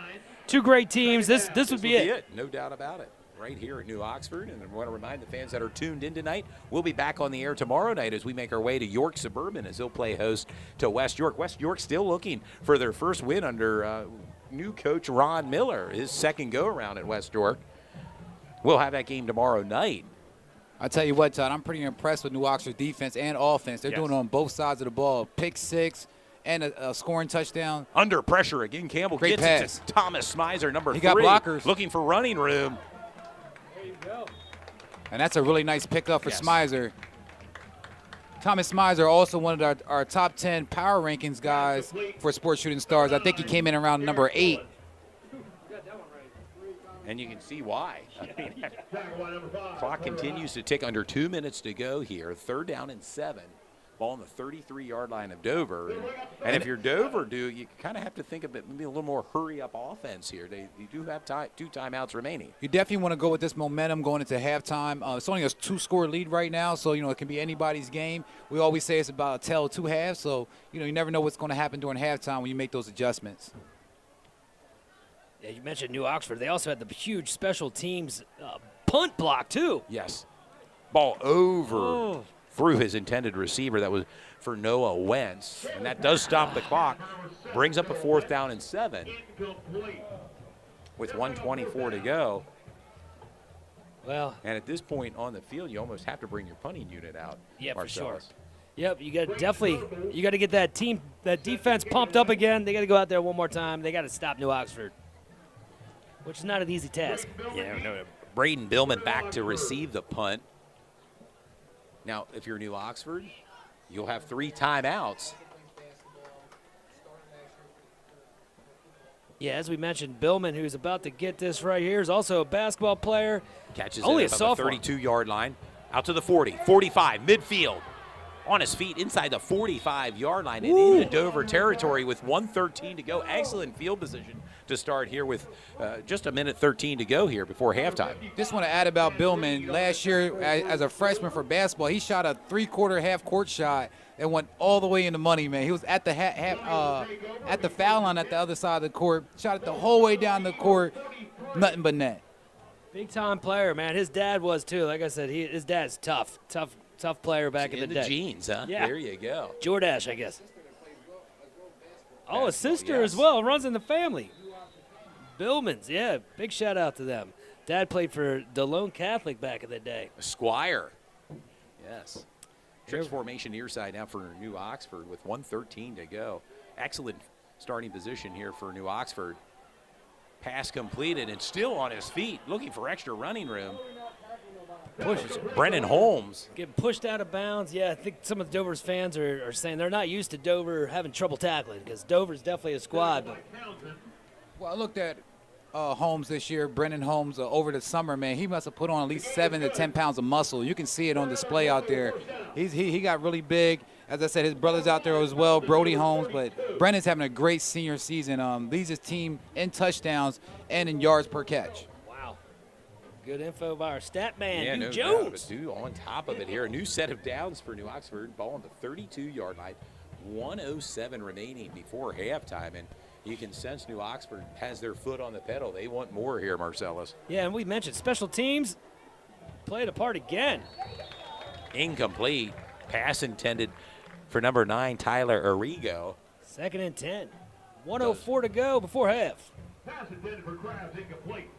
two great teams, this would be it. No doubt about it. Right here at New Oxford. And I want to remind the fans that are tuned in tonight, we'll be back on the air tomorrow night as we make our way to York Suburban as they'll play host to West York. West York still looking for their first win under new coach Ron Miller, his second go-around at West York. We'll have that game tomorrow night. I tell you what, Todd, I'm pretty impressed with New Oxford's defense and offense. They're Yes. doing it on both sides of the ball. Pick 6 and a scoring touchdown. Under pressure again, Campbell Great gets pass. it to Thomas Smizer, number He 3. got blockers. Looking for running room. And that's a really nice pickup for Yes. Smizer. Thomas Miser, also one of our top 10 power rankings guys for Sports Shooting Stars. I think he came in around number 8. And you can see why. I mean, clock continues to tick. Under 2 minutes to go here. 3rd down and 7. Ball on the 33-yard line of Dover. And if you're Dover, you kind of have to think of it maybe a little more hurry-up offense here. You do have 2 timeouts remaining. You definitely want to go with this momentum going into halftime. It's only a 2-score lead right now, so, it can be anybody's game. We always say it's about a tale of 2 halves, so, you never know what's going to happen during halftime when you make those adjustments. Yeah, you mentioned New Oxford. They also had the huge special teams punt block, too. Yes. Ball over through his intended receiver. That was for Noah Wentz. And that does stop the clock. Brings up a 4th down and 7 with 1:24 to go. Well, and at this point on the field, you almost have to bring your punting unit out. Yeah, Marcellus. for sure. Yep, you got to get that defense pumped up again. They got to go out there one more time. They got to stop New Oxford, which is not an easy task. Yeah, no, Braden Billman back to receive the punt. Now, if you're New Oxford, you'll have 3 timeouts. Yeah, as we mentioned, Billman, who's about to get this right here, is also a basketball player. Catches only it a up sophomore. the 32-yard line, out to the 40, 45, midfield. On his feet inside the 45-yard line and into Dover territory with 1:13 to go. Excellent field position to start here with just a minute 13 to go here before halftime. Just want to add about Billman. Last year, as a freshman for basketball, he shot a 3/4 half-court shot and went all the way in the money, man. He was at the at the foul line at the other side of the court, shot it the whole way down the court, nothing but net. Big-time player, man. His dad was, too. Like I said, his dad's tough player back in the day. Jeans, huh? Yeah. There you go. Jordache, I guess. Oh, a sister as well. Runs in the family. Billmans, yeah. Big shout-out to them. Dad played for DeLone Catholic back in the day. Squire. Yes. Trips formation near side now for New Oxford with 1:13 to go. Excellent starting position here for New Oxford. Pass completed and still on his feet, looking for extra running room. Pushes Brennan Holmes. Getting pushed out of bounds. Yeah, I think some of Dover's fans are saying they're not used to Dover having trouble tackling because Dover's definitely a squad. But Well, I looked at Holmes this year, Brennan Holmes, over the summer, man. He must have put on at least 7 to 10 pounds of muscle. You can see it on display out there. He got really big. As I said, his brother's out there as well, Brody Holmes. But Brennan's having a great senior season. Leads his team in touchdowns and in yards per catch. wow. Good info by our stat man, Yeah, Duke no Jones. doubt. Dude, on top of it here, a new set of downs for New Oxford. Ball on the 32-yard line. 1:07 remaining before halftime. And you can sense New Oxford has their foot on the pedal. They want more here, Marcellus. Yeah, and we mentioned special teams played a part again. Incomplete. Pass intended for number 9, Tyler Arrigo. 2nd and 10. 1:04 to go before half. Pass intended for Krabs, incomplete.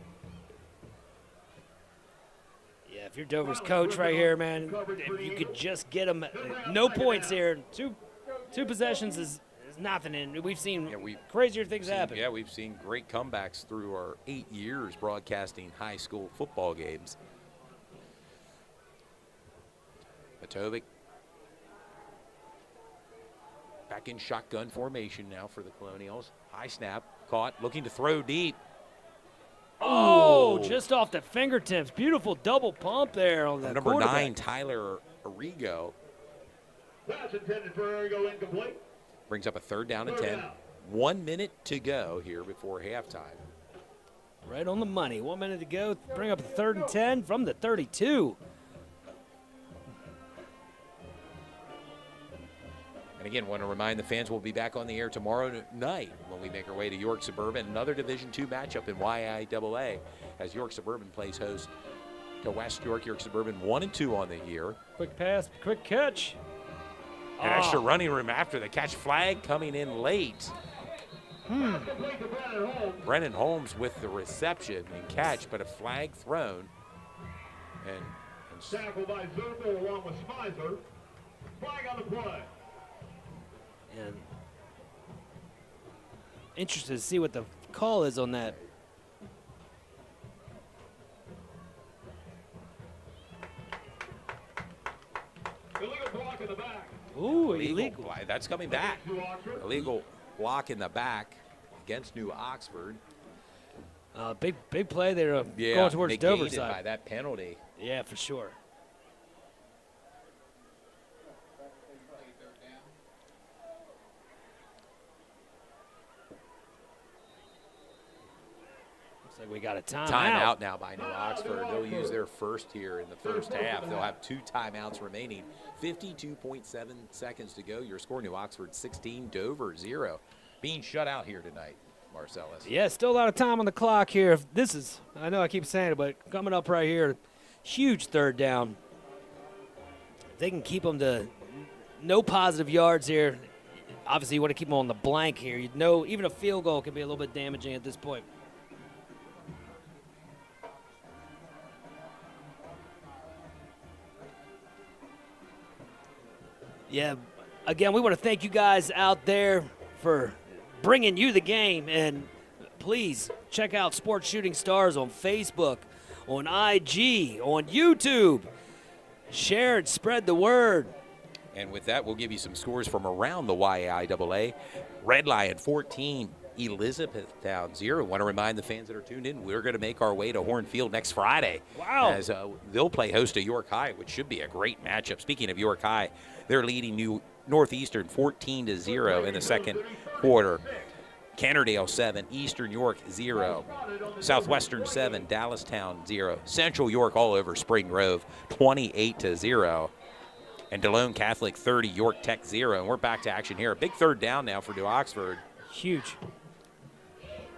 Yeah, if you're Dover's coach right here, man, if you could just get them, no points here. Two possessions is nothing, and we've seen crazier things happen. Yeah, we've seen great comebacks through our 8 years broadcasting high school football games. Matovic back in shotgun formation now for the Colonials. High snap, caught, looking to throw deep. Oh, just off the fingertips. Beautiful double pump there on the Number 9, Tyler Arrigo. Pass intended for Arrigo, incomplete. Brings up a 3rd down and 10. 1 minute to go here before halftime. Right on the money. 1 minute to go. Bring up a 3rd and 10 from the 32. And again, want to remind the fans we'll be back on the air tomorrow night when we make our way to York Suburban. Another Division II matchup in YIAA as York Suburban plays host to West York. York Suburban 1-2 on the year. Quick pass, quick catch. An extra running room after the catch. Flag coming in late. Brennan Holmes with the reception and catch, but a flag thrown. And Tackle by Zerbo along with Spicer. Flag on the play. And interested to see what the call is on that. Illegal block in the Ooh, illegal. Play. That's coming back. Illegal block in the back against New Oxford. Big play there going towards Dover's side. By that penalty. Yeah, for sure. Looks like we got a timeout. Timeout now by New Oxford. They'll use their first here in the first half. They'll have 2 timeouts remaining. 52.7 seconds to go. Your score, New Oxford 16, Dover 0. Being shut out here tonight, Marcellus. Yeah, still a lot of time on the clock here. If this is, I know I keep saying it, but coming up right here, huge third down. If they can keep them to no positive yards here, obviously you want to keep them on the blank here. You know, even a field goal can be a little bit damaging at this point. Yeah, again, we want to thank you guys out there for bringing you the game. And please check out Sports Shooting Stars on Facebook, on IG, on YouTube. Share and spread the word. And with that, we'll give you some scores from around the YIAA. Red Lion 14, Elizabethtown 0. Want to remind the fans that are tuned in, we're going to make our way to Hornfield next Friday. Wow. As they'll play host to York High, which should be a great matchup. Speaking of York High, they're leading Northeastern 14-0 in the second quarter. Cannerdale 7, Eastern York 0, Southwestern 7, Dallastown 0, Central York all over Spring Grove 28-0, and Delone Catholic 30, York Tech 0. And we're back to action here. A big third down now for New Oxford. Huge.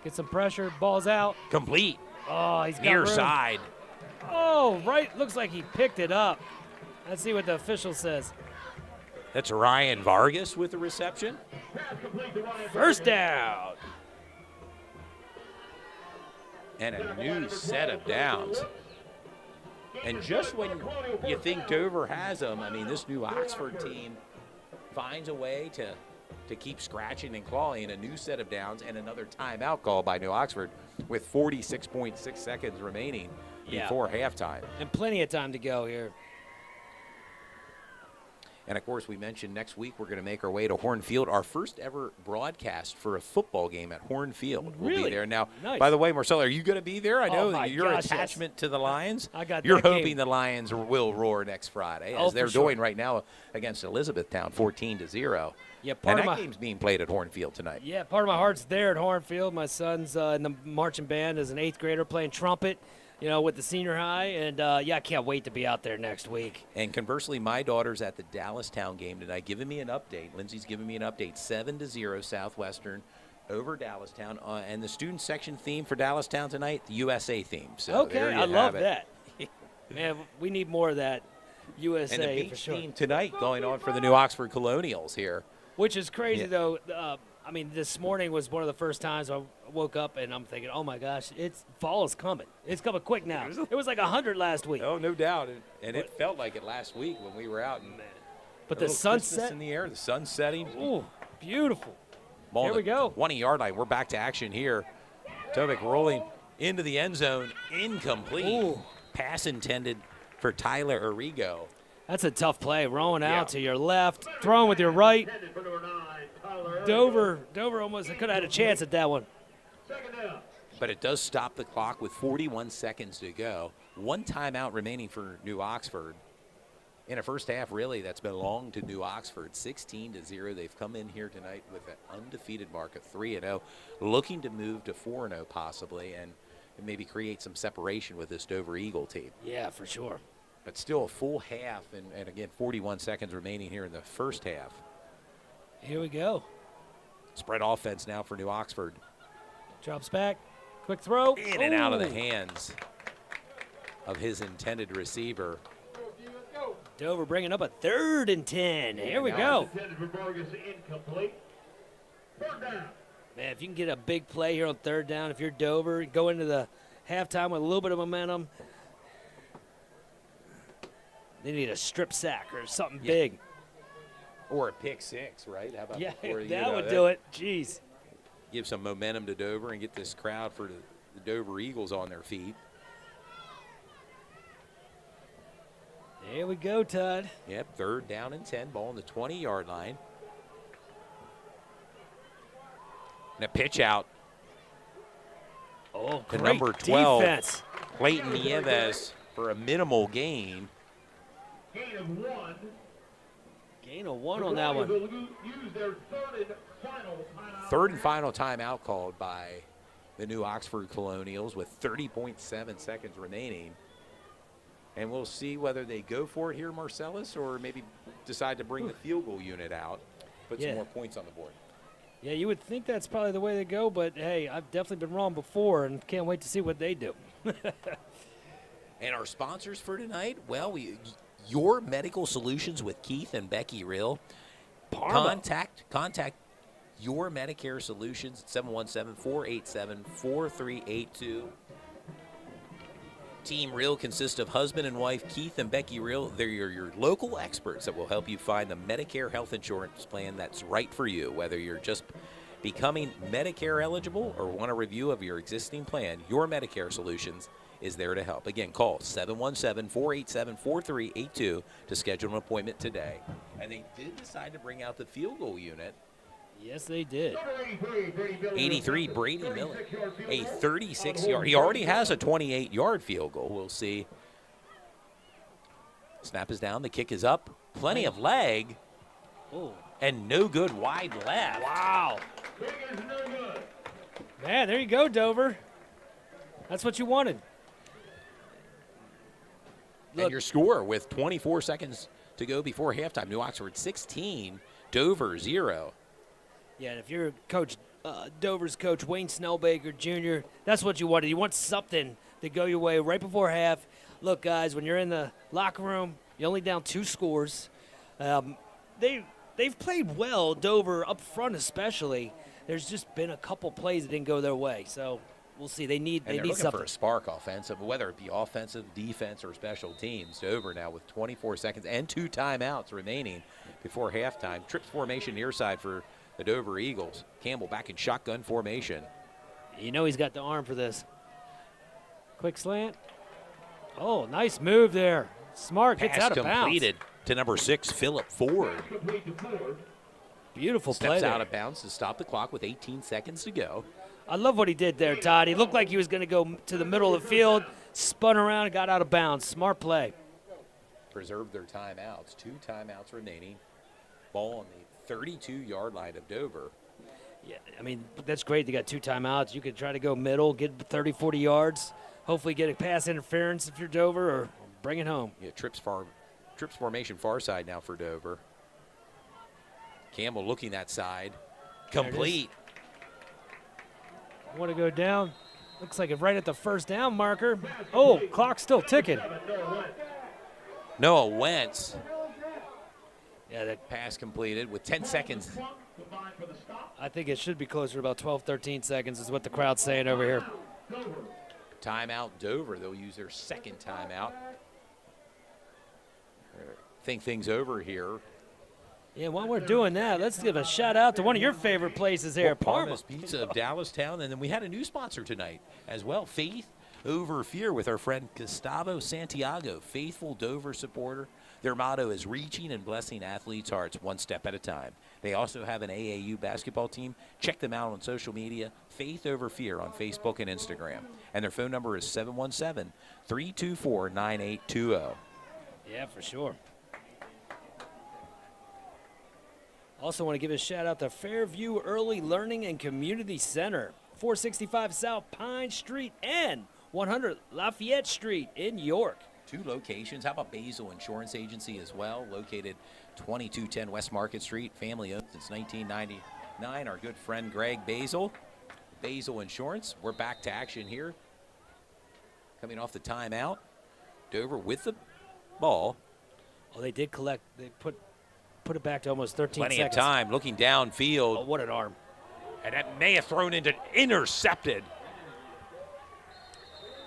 Get some pressure. Ball's out. Complete. Oh, he's got Near room. side. Oh, right. Looks like he picked it up. Let's see what the official says. That's Ryan Vargas with the reception. First down. And a new set of downs. And just when you think Dover has them, I mean, this New Oxford team finds a way to keep scratching and clawing. A new set of downs and another timeout call by New Oxford with 46.6 seconds remaining before halftime. And plenty of time to go here. And, of course, we mentioned next week we're going to make our way to Hornfield. Our first ever broadcast for a football game at Hornfield will be there. Now, nice. By the way, Marcelo, are you going to be there? I know your gosh, attachment to the Lions. I got You're that game. hoping the Lions will roar next Friday, as they're doing right now against Elizabethtown, 14-0. Yeah, and that game's being played at Hornfield tonight. Yeah, part of my heart's there at Hornfield. My son's in the marching band as an 8th grader playing trumpet, with the senior high. And, I can't wait to be out there next week. And conversely, my daughter's at the Dallastown game tonight, giving me an update. Lindsay's giving me an update, 7-0 Southwestern over Dallastown. And the student section theme for Dallastown tonight, the USA theme. So okay, I love that. Man, we need more of that USA and the beach for sure. theme tonight going on for the New Oxford Colonials here. Which is crazy, though. This morning was one of the first times I woke up and I'm thinking, oh, my gosh, fall is coming. It's coming quick now. It was like 100 last week. Oh, no doubt. And it felt like it last week when we were out. But the sunset in the air, the sun setting. Ooh, beautiful. Ball Here we go. 20-yard line. We're back to action here. Tovic rolling into the end zone. Incomplete. Ooh. Pass intended for Tyler Arrigo. That's a tough play. Rolling out to your left, throwing with your right. Dover almost could have had a chance at that one. But it does stop the clock with 41 seconds to go. One timeout remaining for New Oxford. In a first half, really, that's belonged to New Oxford. 16-0. They've come in here tonight with an undefeated mark of 3-0, looking to move to 4-0 possibly, and maybe create some separation with this Dover Eagle team. Yeah, for sure. But still a full half, and again, 41 seconds remaining here in the first half. Here we go. Spread offense now for New Oxford. Drops back. Quick throw. In and out of the hands of his intended receiver. Dover bringing up a 3rd and 10. Here we go. Man, if you can get a big play here on 3rd down, if you're Dover, go into the halftime with a little bit of momentum. They need a strip sack or something big. Or a pick 6, right? How about that would do it. Jeez. Give some momentum to Dover and get this crowd for the Dover Eagles on their feet. Here we go, Todd. Yep, 3rd down and 10, ball on the 20-yard line. And a pitch out Oh, to great number 12, defense. Clayton Nieves, for a minimal gain. Gain of 1. Gain of 1 on that one. Will use their 3rd and final timeout. 3rd and final timeout called by the New Oxford Colonials with 30.7 seconds remaining. And we'll see whether they go for it here, Marcellus, or maybe decide to bring the field goal unit out, put some more points on the board. Yeah, you would think that's probably the way to go, but hey, I've definitely been wrong before and can't wait to see what they do. And our sponsors for tonight, well, Your Medical Solutions with Keith and Becky Real. Contact Your Medicare Solutions at 717-487-4382. Team Real consists of husband and wife Keith and Becky Real. They're your local experts that will help you find the Medicare health insurance plan that's right for you. Whether you're just becoming Medicare eligible or want a review of your existing plan, Your Medicare Solutions is there to help. Again, call 717-487-4382 to schedule an appointment today. And they did decide to bring out the field goal unit. Yes, they did. 83, Brady Miller, a 36-yard. He already has a 28-yard field goal. We'll see. Snap is down. The kick is up. Plenty of leg. Oh. And no good wide left. Wow. Man, there you go, Dover. That's what you wanted. And your score with 24 seconds to go before halftime. New Oxford 16, Dover 0. Yeah, and if you're Coach Dover's coach, Wayne Snellbaker Jr., that's what you wanted. You want something to go your way right before half. Look, guys, when you're in the locker room, you're only down 2 scores. They've played well, Dover up front especially. There's just been a couple plays that didn't go their way, so we'll see. They need looking something for a spark offensive, whether it be offensive, defense, or special teams. Dover now with 24 seconds and 2 timeouts remaining before halftime. Trips formation near side for the Dover Eagles. Campbell back in shotgun formation. You know he's got the arm for this. Quick slant. Oh, nice move there. Smart gets Pass out of bounds. completed to number 6, Phillip Ford. Beautiful play Steps there. out of bounds to stop the clock with 18 seconds to go. I love what he did there, Todd. He looked like he was going to go to the middle of the field, spun around and got out of bounds. Smart play. Preserved their timeouts. 2 timeouts remaining. Ball on the 32-yard line of Dover. Yeah, I mean, that's great. They got 2 timeouts. You could try to go middle, get 30, 40 yards, hopefully get a pass interference if you're Dover, or bring it home. Yeah, trips formation far side now for Dover. Campbell looking that side. Complete. Want to go down. Looks like it right at the first down marker. Oh, clock's still ticking. Noah Wentz. Yeah, that Pass completed with 10 seconds. I think it should be closer to about 12, 13 seconds is what the crowd's saying over here. Timeout Dover. They'll use their second timeout. Think things over here. Yeah, while we're doing that, let's give a shout out to one of your favorite places here, Parma. Parma's Pizza of Dallastown. And then we had a new sponsor tonight as well, Faith Over Fear, with our friend Gustavo Santiago, faithful Dover supporter. Their motto is reaching and blessing athletes' hearts one step at a time. They also have an AAU basketball team. Check them out on social media, Faith Over Fear on Facebook and Instagram. And their phone number is 717-324-9820. Yeah, for sure. Also want to give a shout out to Fairview Early Learning and Community Center, 465 South Pine Street and 100 Lafayette Street in York. 2 locations. How about Basil Insurance Agency as well, located 2210 West Market Street, family owned since 1999. Our good friend Greg Basil, Basil Insurance. We're back to action here. Coming off the timeout. Dover with the ball. Oh, they did collect. They put it back to almost 13 Plenty seconds. of time looking downfield. Oh, what an arm. And that may have thrown into intercepted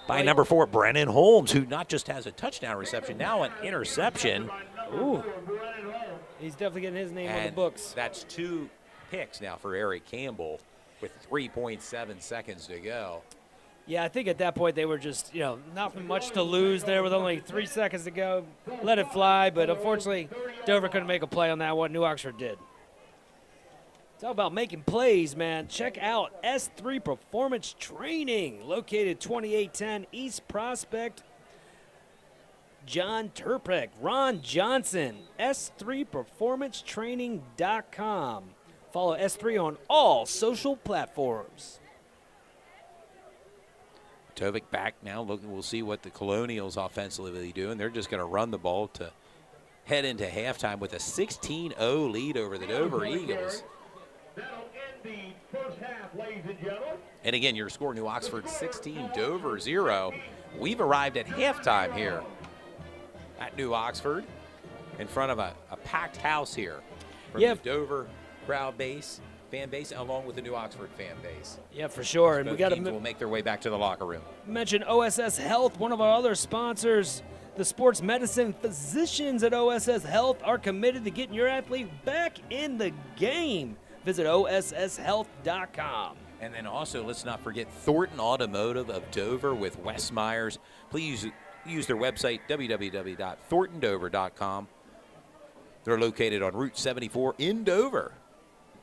by number 4, Brennan Holmes, who not just has a touchdown reception, now an interception. Ooh. He's definitely getting his name on the books. That's 2 picks now for Eric Campbell with 3.7 seconds to go. Yeah, I think at that point they were just, not much to lose there with only 3 seconds to go. Let it fly, but unfortunately, Dover couldn't make a play on that one. New Oxford did. It's all about making plays, man. Check out S3 Performance Training, located 2810 East Prospect. John Turpek, Ron Johnson, S3performancetraining.com. Follow S3 on all social platforms. Tovik back now. We'll see what the Colonials offensively do, and they're just going to run the ball to head into halftime with a 16-0 lead over the Dover Eagles. That'll end the first half, ladies and gentlemen. And again, your score, New Oxford 16, Dover 0. We've arrived at halftime here at New Oxford in front of a packed house here from the Dover crowd base. Fan base, along with the New Oxford fan base. Yeah, for sure. And Both we got teams will make their way back to the locker room. Mention OSS Health, one of our other sponsors. The sports medicine physicians at OSS Health are committed to getting your athlete back in the game. Visit OSSHealth.com. And then also, let's not forget Thornton Automotive of Dover with Wes Myers. Please use their website, www.thorntondover.com. They're located on Route 74 in Dover.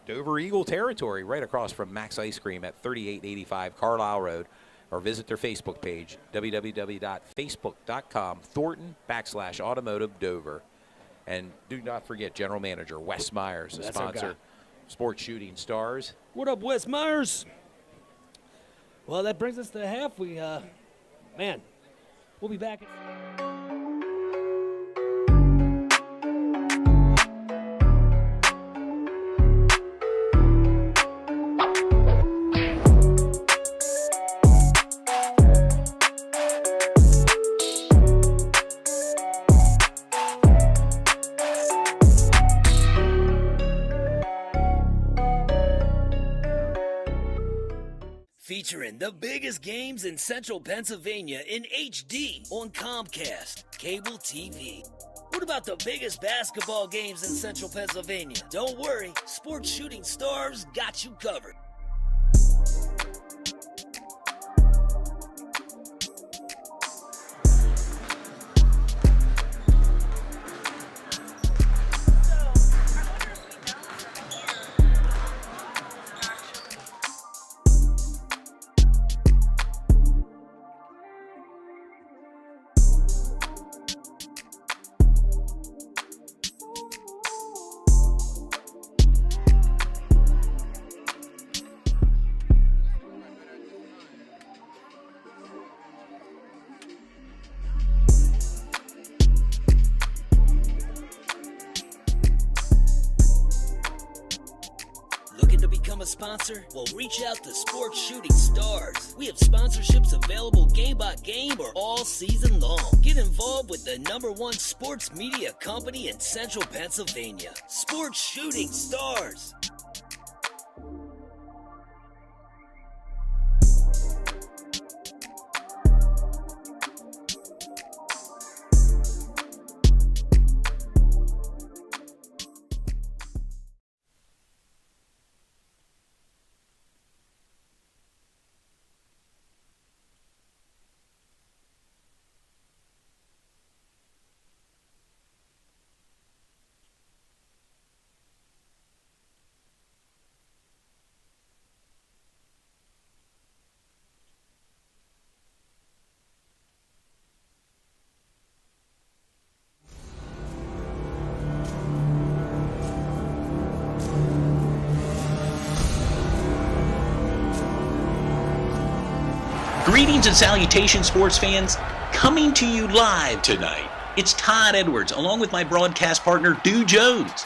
Dover Eagle territory, right across from Max Ice Cream at 3885 Carlisle Road, or visit their Facebook page, www.facebook.com, Thornton/Automotive Dover. And do not forget General Manager Wes Myers, the sponsor, Sports Shooting Stars. What up, Wes Myers? Well, that brings us to half. We'll be back. Featuring the biggest games in central Pennsylvania in HD on Comcast Cable TV. What about the biggest basketball games in central Pennsylvania? Don't worry, Sports Shooting Stars got you covered. A sponsor? Well, reach out to Sports Shooting Stars. We have sponsorships available game by game or all season long. Get involved with the #1 sports media company in central Pennsylvania, Sports Shooting Stars. Greetings and salutations, sports fans. Coming to you live tonight, it's Todd Edwards, along with my broadcast partner, Dew Jones.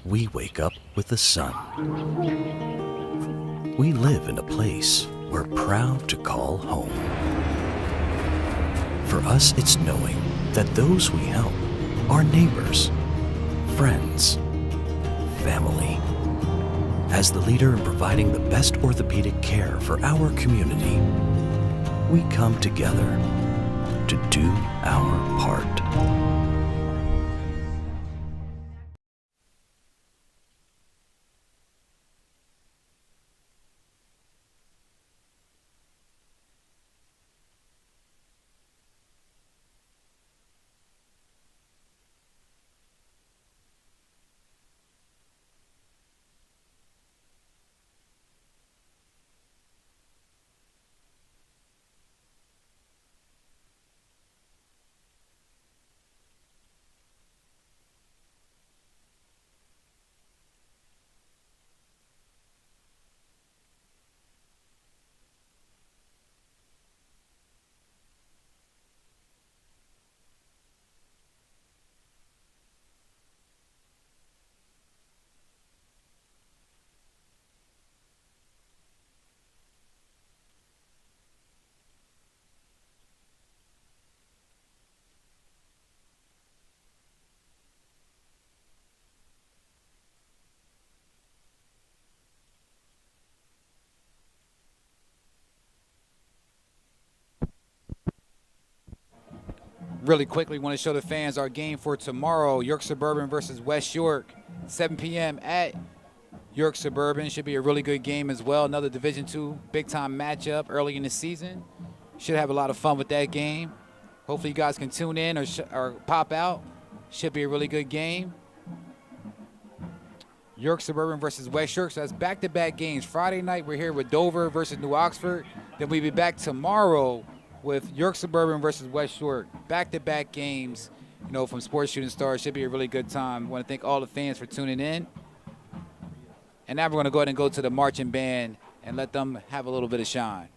we wake up with the sun. We live in a place we're proud to call home. For us, it's knowing that those we help are neighbors, friends, family. As the leader in providing the best orthopedic care for our community, we come together to do our part. Really quickly, want to show the fans our game for tomorrow. York Suburban versus West York, 7 p.m. at York Suburban. Should be a really good game as well. Another Division II big-time matchup early in the season. Should have a lot of fun with that game. Hopefully you guys can tune in or pop out. Should be a really good game. York Suburban versus West York. So that's back-to-back games. Friday night, we're here with Dover versus New Oxford. Then we'll be back tomorrow with York Suburban versus West York. Back-to-back games, you know, from Sports Shooting Stars. Should be a really good time. I want to thank all the fans for tuning in. And now we're going to go ahead and go to the marching band and let them have a little bit of shine.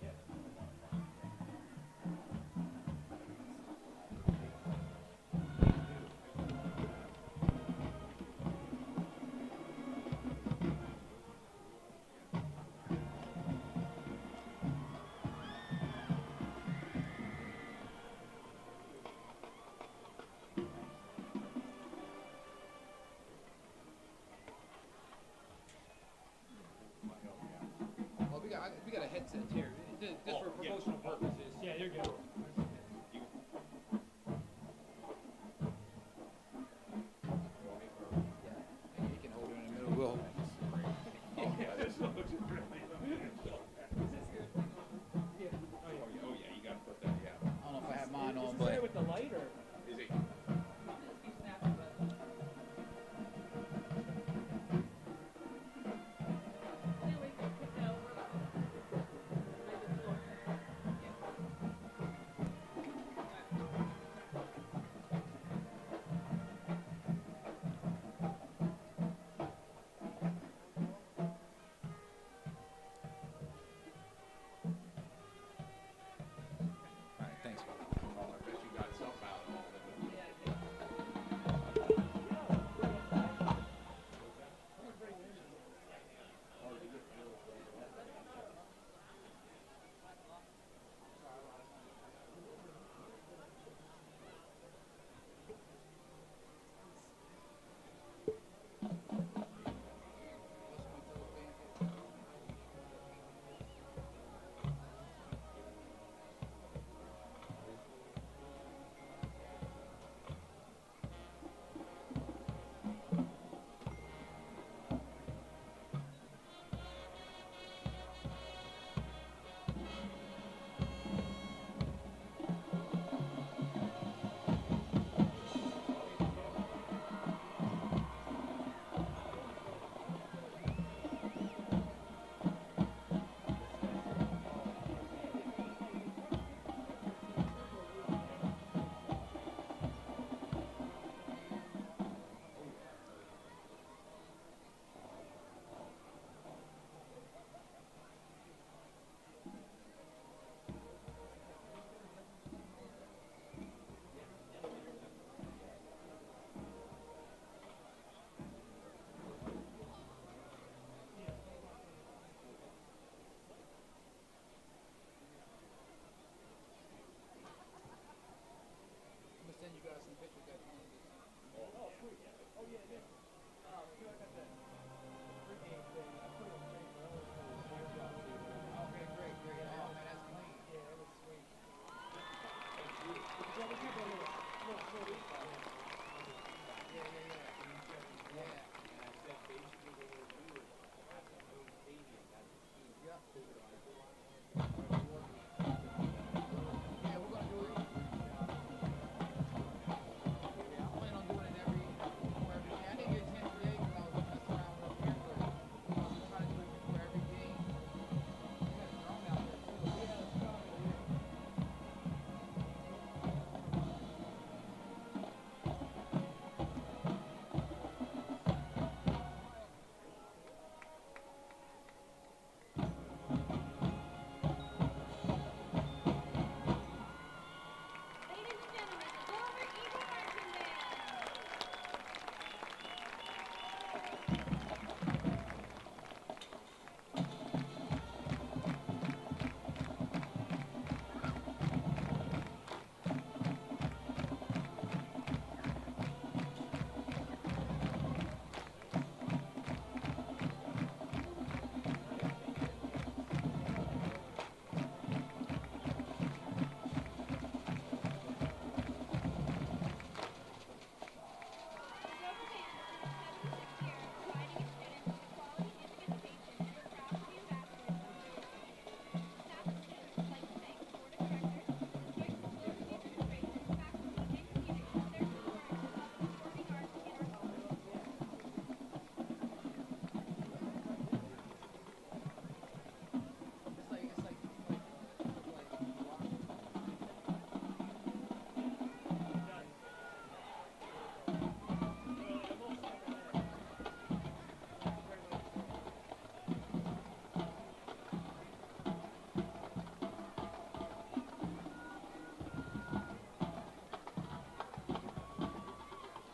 We got a headset here, just for promotional purposes. Yeah, you're good. You can hold it in the middle. We'll hold it. I don't know if I have mine on, but With the light or?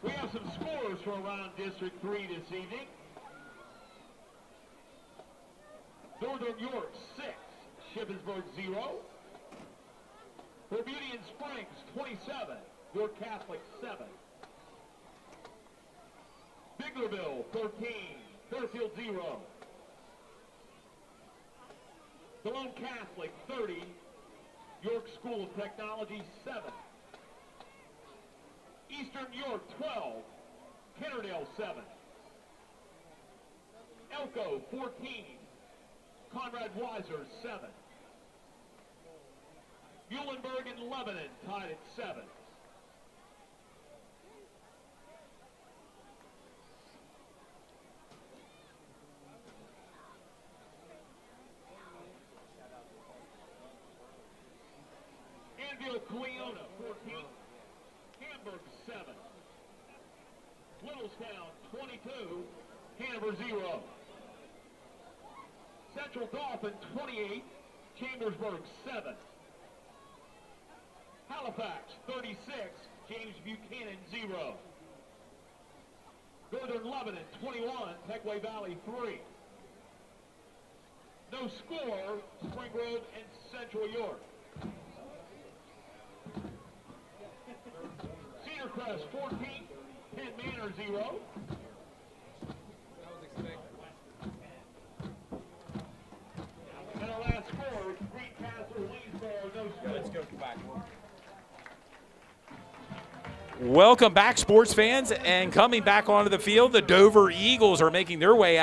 We have some scores for around District 3 this evening. Northern York 6, Shippensburg 0. For Beauty and Springs 27, York Catholic 7. Biglerville 13, Fairfield 0. Cologne Catholic 30, York School of Technology 7. Eastern York 12, Kennerdale 7. Elko 14, Conrad Weiser 7. Muhlenberg and Lebanon tied at 7. Anvil Cleona 14, Hamburg 7. Littlestown 22, Hanover 0. Central Dauphin 28, Chambersburg 7. Halifax 36, James Buchanan 0. Northern Lebanon 21, Peckway Valley 3. No score, Spring Grove and Central York. Cedar Crest 14, Penn Manor 0. And our last score, Greencastle, Leesboro, no score. Let's go back. Welcome back, sports fans, and coming back onto the field, the Dover Eagles are making their way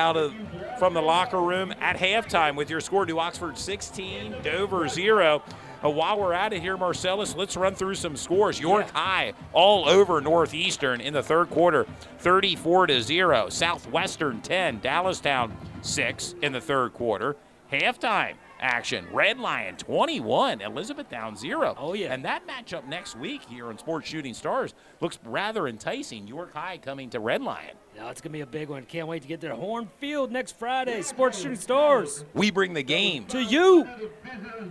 from the locker room at halftime with your score: New Oxford 16, Dover 0. While we're at it here, Marcellus, let's run through some scores. York High all over Northeastern in the third quarter, 34-0. Southwestern 10, Dallastown 6 in the third quarter. Halftime action, Red Lion 21, Elizabethtown 0. Oh, yeah. And that matchup next week here on Sports Shooting Stars looks rather enticing. York High coming to Red Lion. Now it's going to be a big one. Can't wait to get there. Horn Field next Friday. Sports Shooting Stars. We bring the game To you.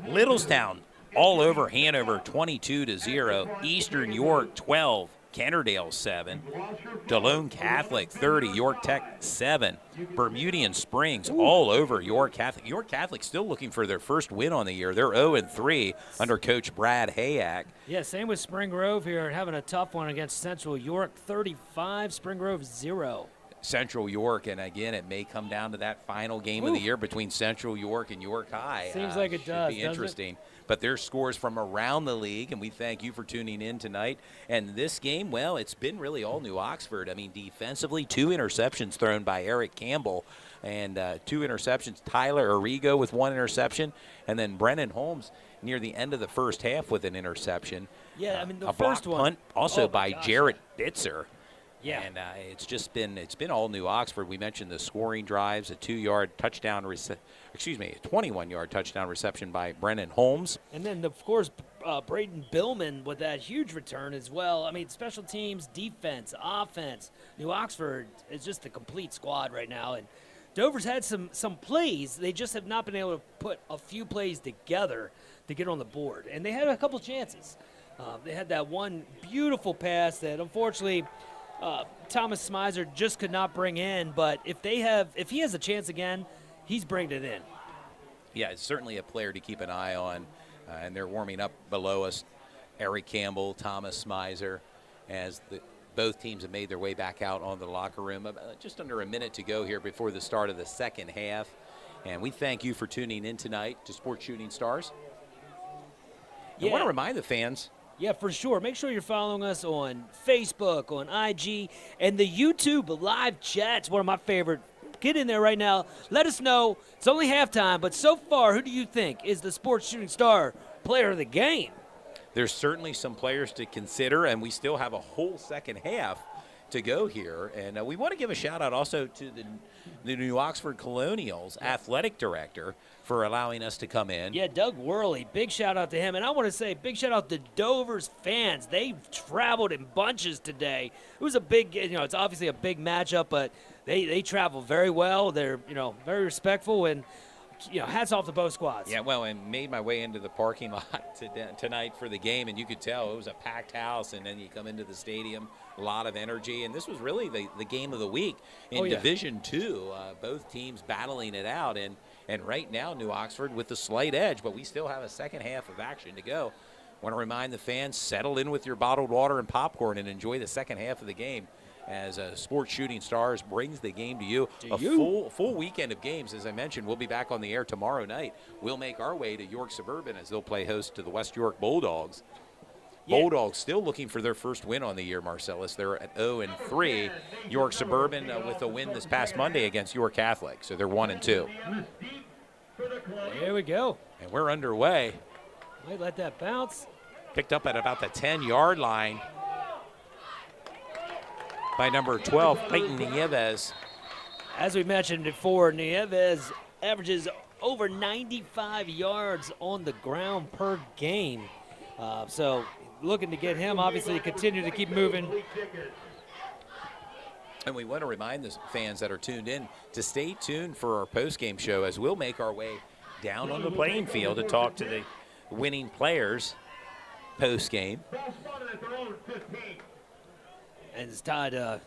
Littlestown all over Hanover 22-0. Eastern York 12, Cannerdale 7, Delone Catholic 30, York Tech 7, Bermudian Springs all over York Catholic. York Catholic still looking for their first win on the year. They're 0-3 under Coach Brad Hayak. Yeah, same with Spring Grove here, having a tough one against Central York, 35, Spring Grove 0. Central York, and again, it may come down to that final game of the year between Central York and York High. Seems like it does, Should be interesting. But there's scores from around the league, and we thank you for tuning in tonight. And this game, well, it's been really all New Oxford. I mean, defensively, 2 interceptions thrown by Eric Campbell, and 2 interceptions. Tyler Arrigo with 1 interception, and then Brennan Holmes near the end of the first half with an interception. Yeah, I mean, the a first block one. punt also by gosh. Jarrett Bitzer. Yeah. And it's been all New Oxford. We mentioned the scoring drives, a 2-yard touchdown, 21-yard touchdown reception by Brennan Holmes. And then, of course, Braden Billman with that huge return as well. I mean, special teams, defense, offense. New Oxford is just a complete squad right now. And Dover's had some plays. They just have not been able to put a few plays together to get on the board. And they had a couple chances. They had that one beautiful pass that, unfortunately, Thomas Smizer just could not bring in, but if he has a chance again, he's bringing it in. Yeah, it's certainly a player to keep an eye on, and they're warming up below us. Eric Campbell, Thomas Smizer, as both teams have made their way back out on the locker room. Just under a minute to go here before the start of the second half, and we thank you for tuning in tonight to Sports Shooting Stars. I want to remind the fans. Yeah, for sure. Make sure you're following us on Facebook, on IG, and the YouTube live chat's one of my favorite. Get in there right now. Let us know. It's only halftime, but so far, who do you think is the Sports Shooting Star player of the game? There's certainly some players to consider, and we still have a whole second half to go here. And we want to give a shout-out also to the New Oxford Colonials athletic director for allowing us to come in. Yeah, Doug Worley, big shout-out to him. And I want to say big shout-out to Dover's fans. They traveled in bunches today. It was a big, it's obviously a big matchup, but they travel very well. They're, very respectful, and hats off to both squads. Yeah, well, I made my way into the parking lot tonight for the game, and you could tell it was a packed house, and then you come into the stadium, a lot of energy, and this was really the game of the week in Division II. Both teams battling it out, and right now New Oxford with the slight edge, but we still have a second half of action to go. Want to remind the fans, settle in with your bottled water and popcorn and enjoy the second half of the game as Sports Shooting Stars brings the game to you. Full weekend of games. As I mentioned, we'll be back on the air tomorrow night. We'll make our way to York Suburban as they'll play host to the West York Bulldogs. Yeah. Bulldogs still looking for their first win on the year, Marcellus. They're at 0-3. York Suburban with a win this past Monday against York Catholic, so they're 1-2. There we go. And we're underway. Might let that bounce. Picked up at about the 10-yard line by number 12, Clayton Nieves. As we mentioned before, Nieves averages over 95 yards on the ground per game. So looking to get him, obviously, to continue to keep moving. And we want to remind the fans that are tuned in to stay tuned for our post-game show as we'll make our way down on the playing field to talk to the winning players post-game. And it's Todd,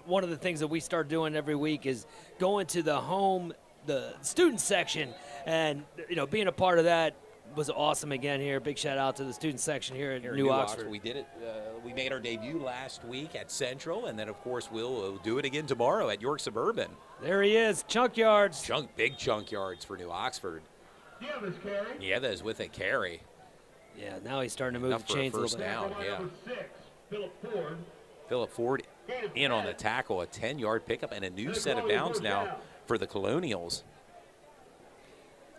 one of the things that we start doing every week is going to the student section, and being a part of that was awesome again here. Big shout out to the student section here at New Oxford. We did it. We made our debut last week at Central, and then of course we'll do it again tomorrow at York Suburban. There he is, chunk yards. Big chunk yards for New Oxford. Nieves with a carry. Yeah, now he's starting to move the chains a little bit. Down, yeah. Phillip Ford in on the tackle, a 10-yard pickup, and a new set of downs now for the Colonials.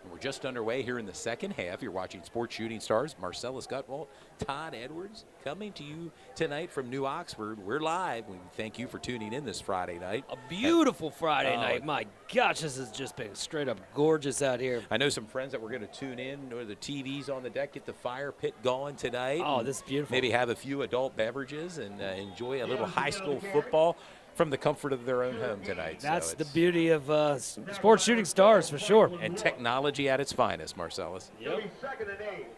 And we're just underway here in the second half. You're watching Sports Shooting Stars. Marcellus Gutwalt, Todd Edwards, coming to you tonight from New Oxford. We're live. We thank you for tuning in this Friday night. A beautiful Friday night. My gosh, this has just been straight up gorgeous out here. I know some friends that were going to tune in, or the TVs on the deck, get the fire pit going tonight. Oh, this is beautiful. Maybe have a few adult beverages and enjoy a little high school football from the comfort of their own home tonight. That's the beauty of Sports Shooting Stars, for sure. And technology at its finest, Marcellus. Yep.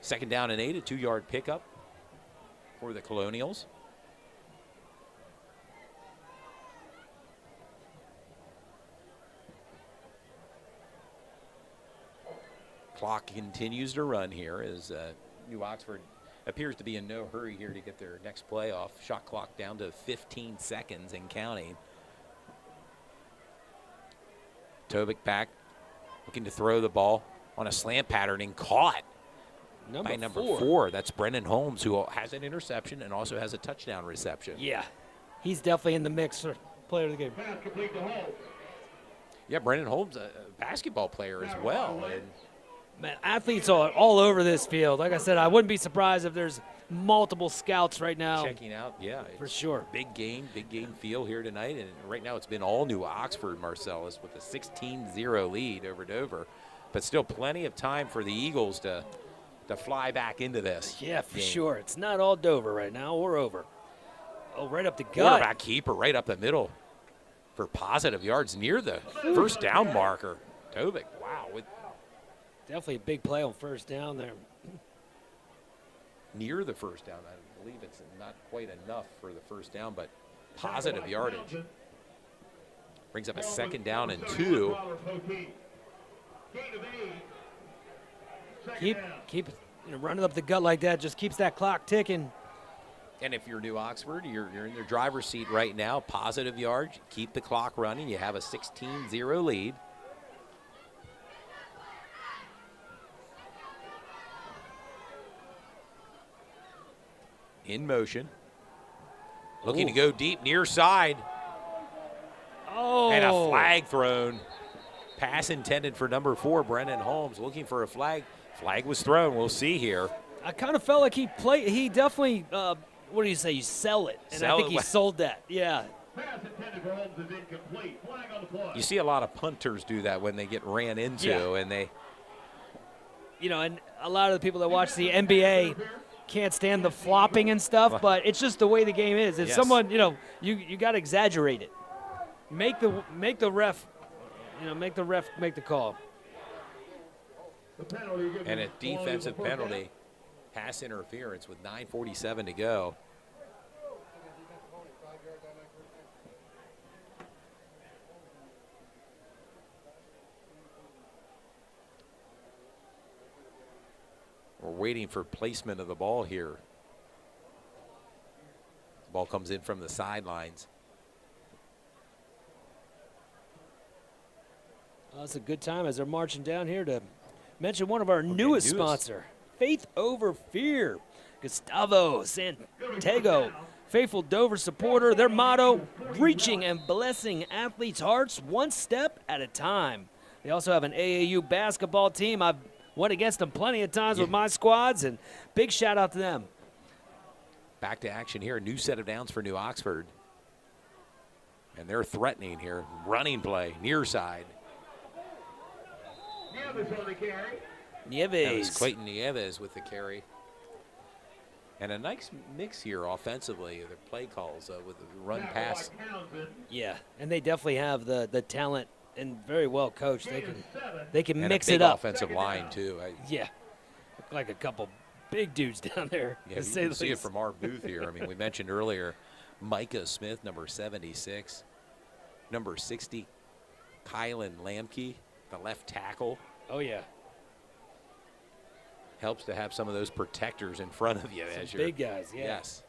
Second down and 8, a 2-yard pickup for the Colonials. Clock continues to run here as New Oxford appears to be in no hurry here to get their next play off. Shot clock down to 15 seconds and counting. Tobic back, looking to throw the ball on a slant pattern and caught by number four. That's Brendan Holmes, who has an interception and also has a touchdown reception. Yeah, he's definitely in the mix for player of the game. Pass complete to Holmes. Yeah, Brendan Holmes, a basketball player as well. And Man, athletes are all over this field. Like I said, I wouldn't be surprised if there's multiple scouts right now. checking out, yeah. For sure. Big game feel here tonight. And right now it's been all New Oxford, Marcellus, with a 16-0 lead over Dover. But still plenty of time for the Eagles to fly back into this. Yeah, for game. sure. It's not all Dover right now or over. Oh, right up the gut. Quarterback keeper right up the middle for positive yards near the first down marker. Tobic, wow. Definitely a big play on first down there. Near the first down. I believe it's not quite enough for the first down, but positive yardage. Brings up a 2nd down and 2. Keep running up the gut like that. Just keeps that clock ticking. And if you're New Oxford, you're in the driver's seat right now. Positive yards. Keep the clock running. You have a 16-0 lead. In motion. Looking to go deep near side. Oh. And a flag thrown. Pass intended for number 4, Brendan Holmes. Looking for a flag. Flag was thrown. We'll see here. I kind of felt like he definitely, what do you say, you sell it. And I think he sold that, yeah. Pass intended for Holmes is incomplete. Flag on the play. You see a lot of punters do that when they get ran into, and they. And a lot of the people that watch the NBA can't stand the flopping and stuff, but it's just the way the game is. If someone, you got to exaggerate it. Make the ref, make the call. And a defensive penalty, pass interference with 9:47 to go. We're waiting for placement of the ball here. The ball comes in from the sidelines. Well, it's a good time as they're marching down here to mention one of our newest sponsor, Faith Over Fear. Gustavo Santiago, faithful Dover supporter. Their motto, reaching and blessing athletes' hearts one step at a time. They also have an AAU basketball team. I've went against them plenty of times with my squads, and big shout out to them. Back to action here. A new set of downs for New Oxford. And they're threatening here. Running play, near side. Nieves on the carry. That was Clayton Nieves with the carry. And a nice mix here offensively. Their play calls with the run pass. Yeah, and they definitely have the talent and very well coached. They can and mix a big it up. Offensive line too. Yeah, look like a couple big dudes down there. Yeah, you can see it from our booth here. I mean, we mentioned earlier, Micah Smith, number 76, number 60, Kylan Lamke, the left tackle. Oh yeah. Helps to have some of those protectors in front of you as you're big guys. Yeah. Yes.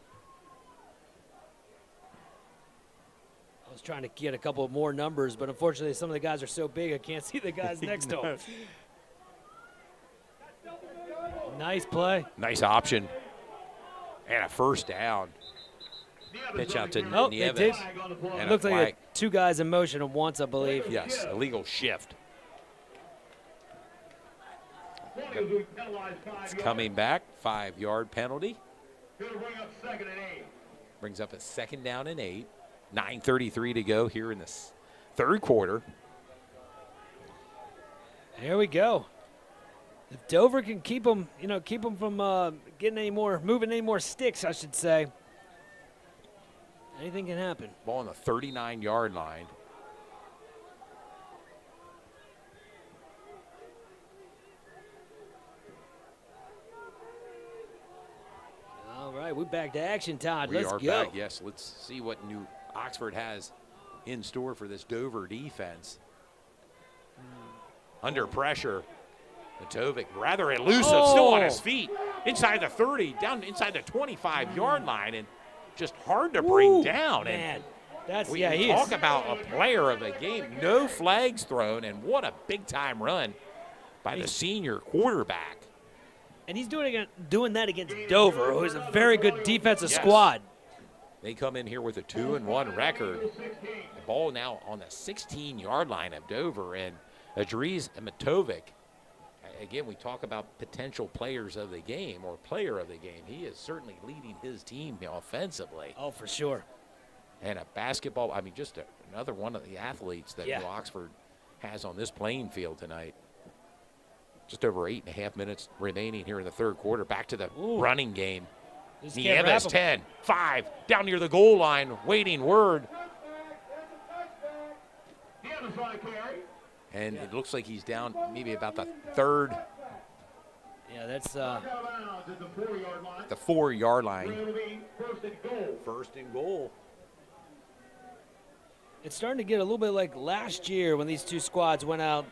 I was trying to get a couple more numbers, but unfortunately some of the guys are so big I can't see the guys next to them. Nice play. Nice option. And a first down. Pitch out to Nieves. It did. And it looked like two guys in motion at once, I believe. Yes, illegal shift. It's coming back. 5-yard penalty. Brings up a 2nd down and 8. 9:33 to go here in this third quarter. There we go. If Dover can keep them from getting moving any more sticks, I should say. Anything can happen. Ball on the 39-yard line. All right, we're back to action, Todd. Let's go. We are back, yes. Let's see what New Oxford has in store for this Dover defense. Under pressure. Matovic rather elusive, still on his feet, inside the 30, down inside the 25-yard line, and just hard to bring down. Man, And that's we he talk is. about a player of the game. No flags thrown, and what a big-time run by the senior quarterback. And he's doing that against Dover, who is a very good defensive Yes. squad. They come in here with a 2-1 record. The ball now on the 16-yard line of Dover, and Adriz Matovic. Again, we talk about potential players of the game or player of the game. He is certainly leading his team offensively. Oh, for sure. And a basketball, I mean, just another one of the athletes that New Oxford has on this playing field tonight. Just over 8.5 minutes remaining here in the third quarter. Back to the running game. Nieves 10, 5, down near the goal line, waiting word. And it looks like he's down maybe about the third. Yeah, that's the 4-yard line. First and goal. It's starting to get a little bit like last year when these two squads went out.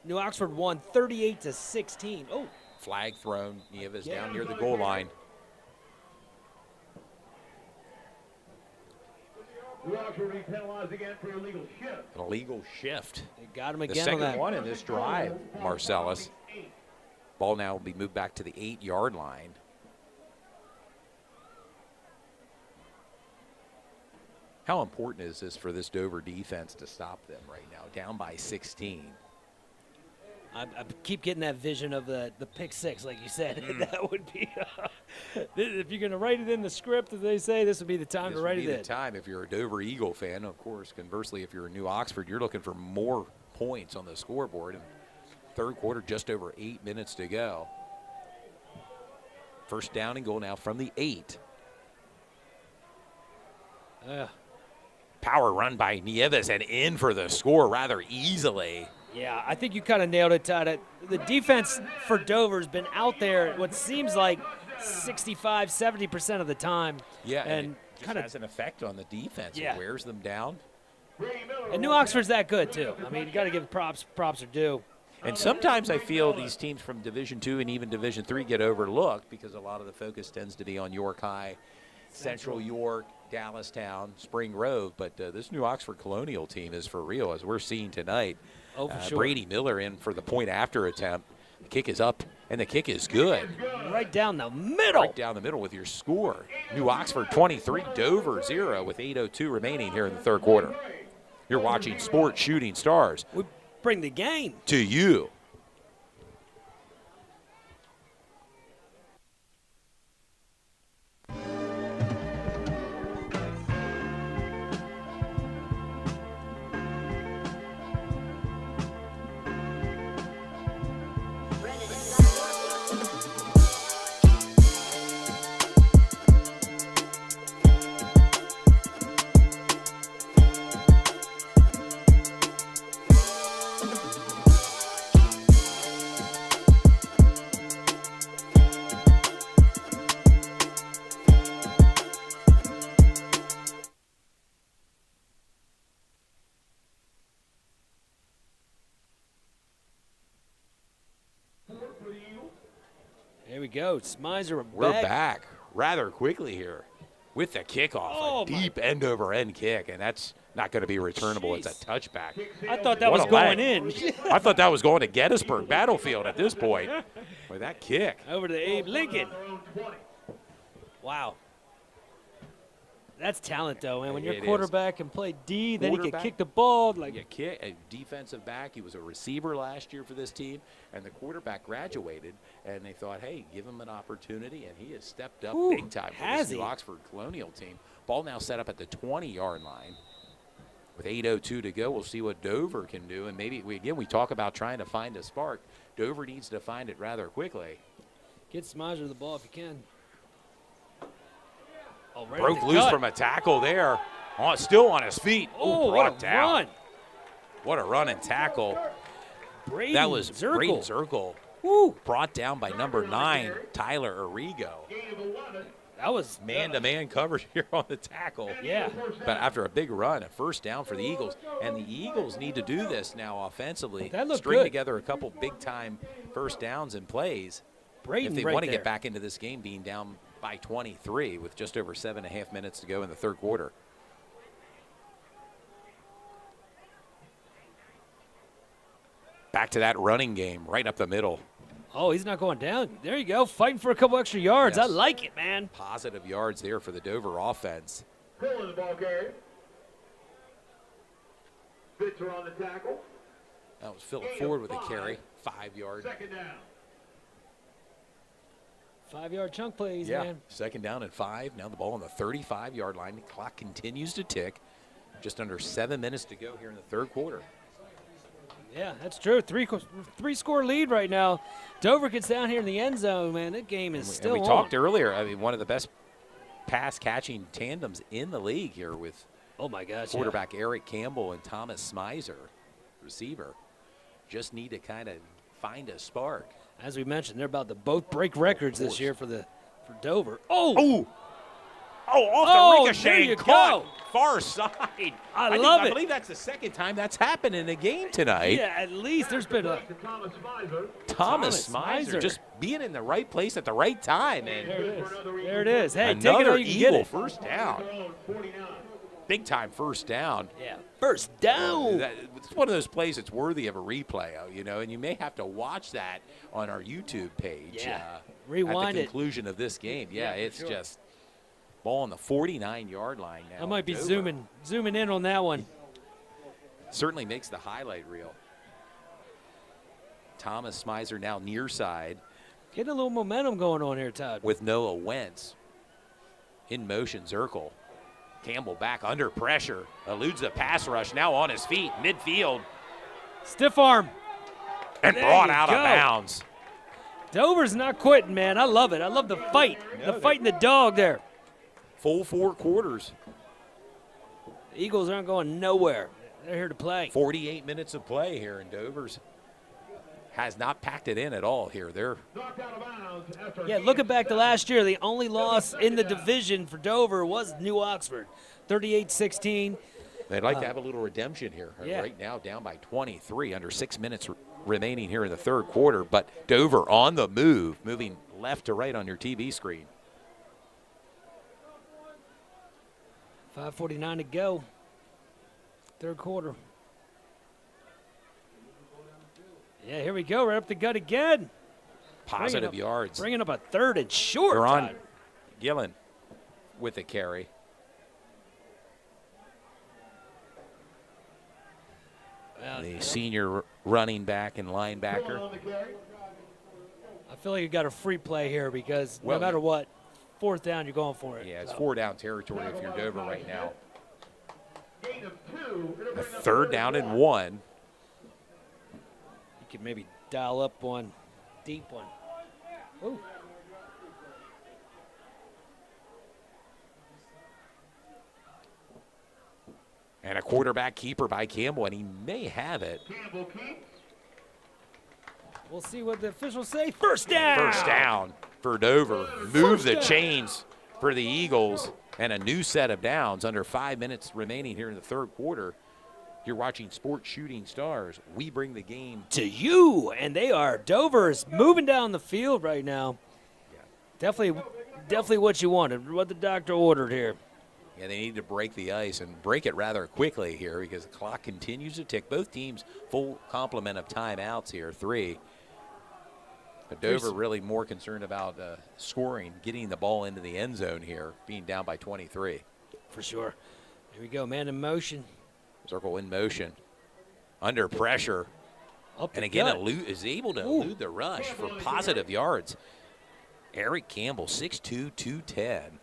New Oxford won 38-16. Oh. Flag thrown. Nieves down near the goal line. New Oxford will be penalized again for illegal shift. An illegal shift. They got him The again on second that. one in this drive, Marcellus. Ball now will be moved back to the 8-yard line. How important is this for this Dover defense to stop them right now, down by 16? I keep getting that vision of the pick six, like you said. That would be, if you're going to write it in the script, as they say, this would be the time to write it in. This would be the time if you're a Dover Eagle fan. Of course, conversely, if you're a New Oxford, you're looking for more points on the scoreboard. And third quarter, just over 8 minutes to go. First down and goal now from the 8. Power run by Nieves and in for the score rather easily. Yeah, I think you kind of nailed it, Todd. The defense for Dover has been out there what seems like 65, 70% of the time. Yeah, and it kind of has an effect on the defense. Yeah. It wears them down. And New Oxford's that good, too. I mean, you got to give props are due. And sometimes I feel these teams from Division II and even Division III get overlooked because a lot of the focus tends to be on York High, Central York, Dallastown, Spring Grove. But this New Oxford Colonial team is for real, as we're seeing tonight. Oh, for sure. Brady Miller in for the point after attempt. The kick is up, and the kick is good. Right down the middle. Right down the middle with your score. New Oxford 23, Dover 0 with 8:02 remaining here in the third quarter. You're watching Sports Shooting Stars. We bring the game to you. There we go. Smizer We're back rather quickly here with the kickoff. A deep end-over-end kick, and that's not going to be returnable. Jeez. It's a touchback. I thought that was going in. I thought that was going to Gettysburg Battlefield at this point. With that kick. Over to Abe Lincoln. Wow. That's talent, though, man. When your quarterback can play D, then he can kick the ball. Like a defensive back. He was a receiver last year for this team, and the quarterback graduated, and they thought, hey, give him an opportunity, and he has stepped up big time for this New Oxford Colonial team. Ball now set up at the 20-yard line. With 8:02 to go, we'll see what Dover can do, and maybe, we talk about trying to find a spark. Dover needs to find it rather quickly. Get Smizer the ball if you can. Oh, right broke loose from a tackle there. Still on his feet. Oh, brought down. Run. What a run and tackle. That was Braden Zirkle. Brought down by number 9, Tyler Arrigo. That was man-to-man coverage here on the tackle. Yeah. But after a big run, a first down for the Eagles. And the Eagles need to do this now offensively. That looked String good. together a couple big-time first downs and plays Braden if they right want to there. get back into this game being down by 23 with just over 7.5 minutes to go in the third quarter. Back to that running game right up the middle. Oh, he's not going down. There you go, fighting for a couple extra yards. Yes. I like it, man. Positive yards there for the Dover offense. Pulling the ball carrier. Spitzer on the tackle. That was Philip Ford with a carry, 5 yards. Second down. 5-yard chunk plays, Yeah, man. second down and 5. Now the ball on the 35-yard line. The clock continues to tick. Just under 7 minutes to go here in the third quarter. Yeah, that's true. Three-score lead right now. Dover gets down here in the end zone, man. That game is still and we on. talked earlier, I mean, one of the best pass-catching tandems in the league here with Oh, my gosh, quarterback Eric Campbell and Thomas Smizer, receiver. Just need to kind of find a spark. Yeah. As we mentioned, they're about to both break records this year for Dover. Oh! Oh, off Oh, the ricochet, there you caught go. far side. I love I it. believe that's the second time that's happened in a game tonight. Yeah, at least there's been a To Thomas Miser. Thomas Thomas Smizer Mizer. just being in the right place at the right time. And There it is. There it is. Hey, take it another how you can Eagle get it. first down. 49. Big time first down. Yeah, first down. It's one of those plays that's worthy of a replay, you know, and you may have to watch that on our YouTube page. Yeah. At Rewind the it. conclusion of this game. Yeah, for it's sure. just ball on the 49-yard line now. I might be Dover zooming in on that one. certainly makes the highlight reel. Thomas Smizer now near side Getting a little momentum going on here, Todd. with Noah Wentz. In motion, Zirkle. Campbell back under pressure. Eludes the pass rush. Now on his feet, midfield. Stiff arm. And There brought you out go. of bounds. Dover's not quitting, man. I love it. I love the fight. The fight and the dog there. Full 4 quarters. The Eagles aren't going nowhere. They're here to play. 48 minutes of play here, and Dover's has not packed it in at all here. They're Knocked out of bounds after Yeah, looking back to last year, the only loss in the division for Dover was New Oxford, 38-16. they'd like to have a little redemption here. yeah. Right now down by 23, under 6 minutes remaining here in the third quarter. But Dover on the move, moving left to right on your TV screen. 5:49 to go. Third quarter. Yeah, here we go. Right up the gut again. Positive yards. Bringing up a third and short. They're on Todd. Gillen with the carry. Well, The senior running back and linebacker. on the carry. I feel like you got a free play here because Well, no matter what, fourth down, you're going for it. Yeah, it's So, 4-down territory if you're Dover right now. Gain of 2. It'll A bring up third down and 1. you could maybe dial up one, deep one. Ooh. And a quarterback keeper by Campbell, and he may have it. Campbell keeps. We'll see what the officials say. First down. First down for Dover. Move the down. chains for the Eagles, and a new set of downs under 5 minutes remaining here in the third quarter. You're watching Sports Shooting Stars. We bring the game To you, and they are. Dover's moving down the field right now. Definitely what you wanted, what the doctor ordered here. Yeah, they need to break the ice and break it rather quickly here because the clock continues to tick. Both teams full complement of timeouts here, 3. But Dover really more concerned about scoring, getting the ball into the end zone here, being down by 23. For sure. Here we go, man in motion. Circle in motion, under pressure, Up the and again gut. is able to elude the rush for positive yards. Eric Campbell, 6'2", 210,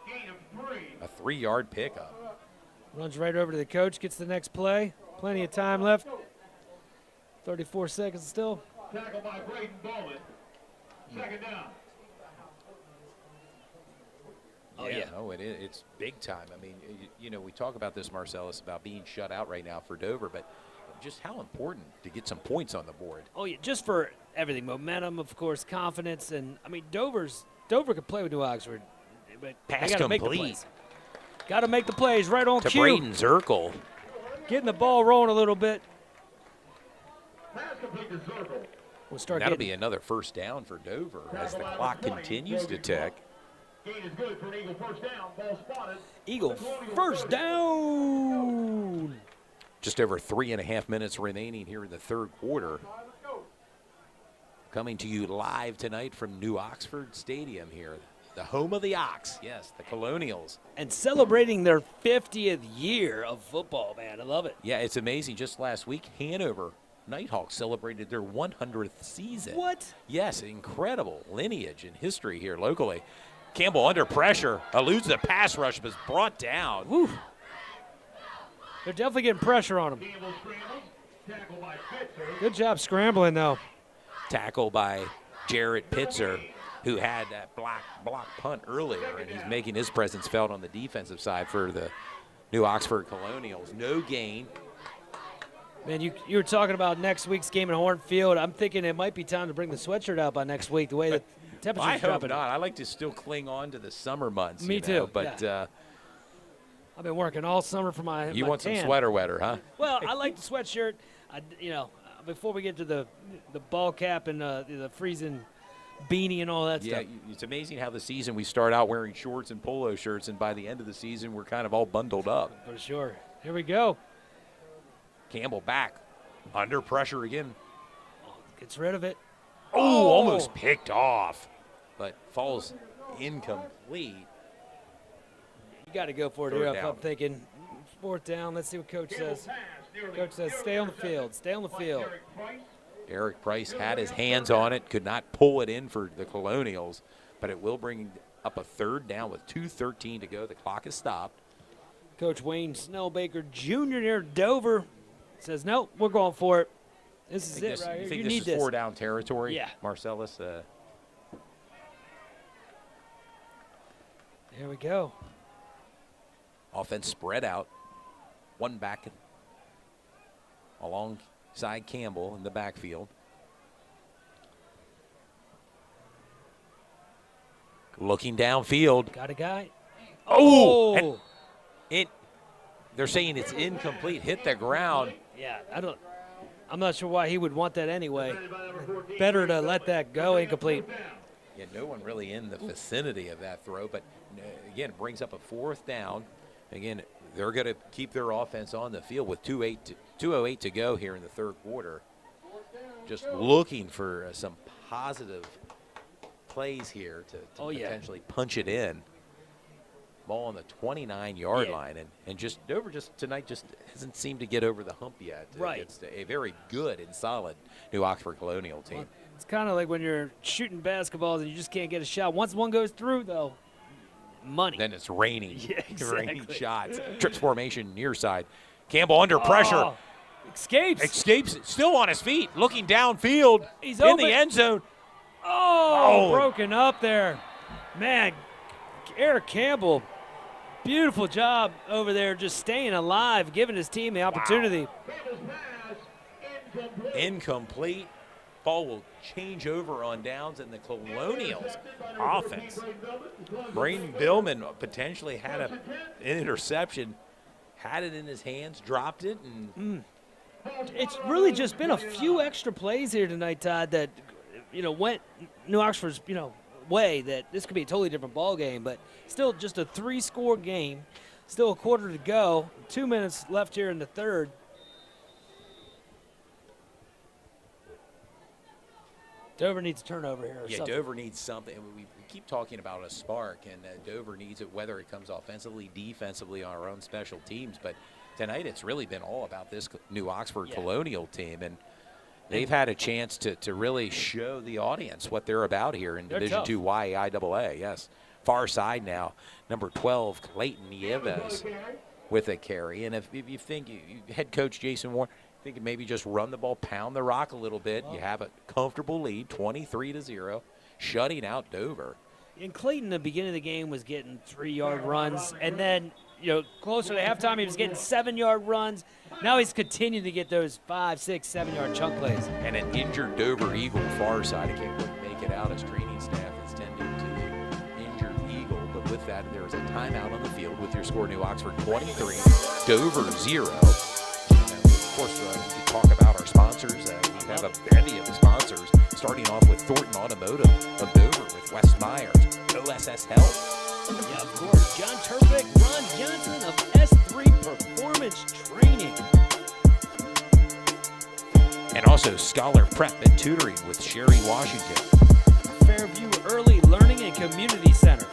Gain of 3. a 3-yard pickup. Runs right over to the coach, gets the next play. Plenty of time left. 34 seconds still. Tackle by Braden Bowman. Second down. Oh, yeah. No, it's big time. I mean, you know, we talk about this, Marcellus, about being shut out right now for Dover, but just how important to get some points on the board. Oh, yeah, just for everything. Momentum, of course, confidence. And, I mean, Dover could play with New Oxford. but Pass they got to make the complete. plays. Got to make the plays right on To cue. Braden Zirkle. Getting the ball rolling a little bit. Pass complete to Zirkle. We'll start That'll getting be another first down for Dover as the clock continues to tick. Gain is good for an Eagle first down. Ball spotted. Eagle first down. Just over 3.5 minutes remaining here in the third quarter. Coming to you live tonight from New Oxford Stadium here. The home of the Ox, yes, the Colonials. And celebrating their 50th year of football, man. I love it. Yeah, it's amazing. Just last week, Hanover Nighthawks celebrated their 100th season. What? Yes, incredible lineage and history here locally. Campbell under pressure, eludes the pass rush, but is brought down. Woo. They're definitely getting pressure on him. Campbell scrambles. Tackle by Pitzer. Good job scrambling, though. Tackle by Jarrett Pitzer, who had that block punt earlier, and he's making his presence felt on the defensive side for the New Oxford Colonials. No gain. Man, you were talking about next week's game in Hornfield. I'm thinking it might be time to bring the sweatshirt out by next week, the way the temperature's I hope dropping. not. I like to still cling on to the summer months. Me you know, too, But yeah. I've been working all summer for my you my want some tan. sweater weather, huh? Well, I like the sweatshirt. Before we get to the ball cap and the freezing beanie and all that Yeah, stuff. it's amazing how the season we start out wearing shorts and polo shirts, and by the end of the season we're kind of all bundled up. For sure. Here we go. Campbell back, under pressure again. Gets rid of it. Oh, almost picked off, but falls incomplete. You got to go for it Third here. down. I'm thinking fourth down. Let's see what Coach says. Coach says stay on the field. Stay on the field. Eric Price had his hands on it, could not pull it in for the Colonials, but it will bring up a third down with 2:13 to go. The clock is stopped. Coach Wayne Snellbaker Jr. near Dover says, nope, we're going for it. This is it right You here. think You this need is this. 4-down territory? Yeah. Marcellus. Here we go. Offense spread out. One back alongside Campbell in the backfield. Looking downfield. Got a guy. Oh! And they're saying it's incomplete. Hit the ground. Yeah, I'm not sure why he would want that anyway. Better to let that go incomplete. Yeah, no one really in the vicinity of that throw, but again, it brings up a fourth down. Again, they're going to keep their offense on the field with 2:08 to go here in the third quarter. Just looking for some positive plays here to potentially punch it in. Ball on the 29-yard line, and just Dover tonight hasn't seemed to get over the hump yet. Right. It's a very good and solid New Oxford Colonial team. Well, it's kind of like when you're shooting basketballs and you just can't get a shot. Once one goes through, though, money. Then it's raining. Yeah, exactly. Raining shots. Trips formation near side. Campbell under pressure. Escapes. Escapes. Still on his feet. Looking downfield. He's in open. the end zone. Oh, broken up there. Man, Eric Campbell, beautiful job over there just staying alive, giving his team the opportunity. Incomplete. Ball will change over on downs, and the Colonials offense. Braden Billman potentially had an interception, had it in his hands, dropped it, and It's really just been a few extra plays here tonight, Todd, that went New Oxford's way that this could be a totally different ball game, but still just a 3-score game, still a quarter to go, 2 minutes left here in the third. Dover needs a turnover here. Or yeah, something. Dover needs something. We keep talking about a spark, and Dover needs it, whether it comes offensively, defensively, on our own special teams. But tonight it's really been all about this New Oxford Colonial team, and they've had a chance to really show the audience what they're about here in Division tough. II YAIAA. Yes, far side now, number 12, Clayton Nieves with a carry. And if you think head coach Jason Warren, think maybe just run the ball, pound the rock a little bit. You have a comfortable lead, 23-0, shutting out Dover. And Clayton, the beginning of the game, was getting 3-yard runs, and then closer to halftime, he was getting 7-yard runs. Now he's continuing to get those 5, 6, 7-yard chunk plays. And an injured Dover Eagle far side. I can't quite make it out as training staff is tending to the injured Eagle, but with brief that there is a timeout on the field with your score: New Oxford 23, Dover 0. Of course, we can talk about our sponsors. We have a bevy of sponsors, starting off with Thornton Automotive of Dover, with West Myers, OSS Health. Yeah, of course. John Turpick, Ron Johnson of S3 Performance Training. And also Scholar Prep and Tutoring with Sherry Washington. Fairview Early Learning and Community Center.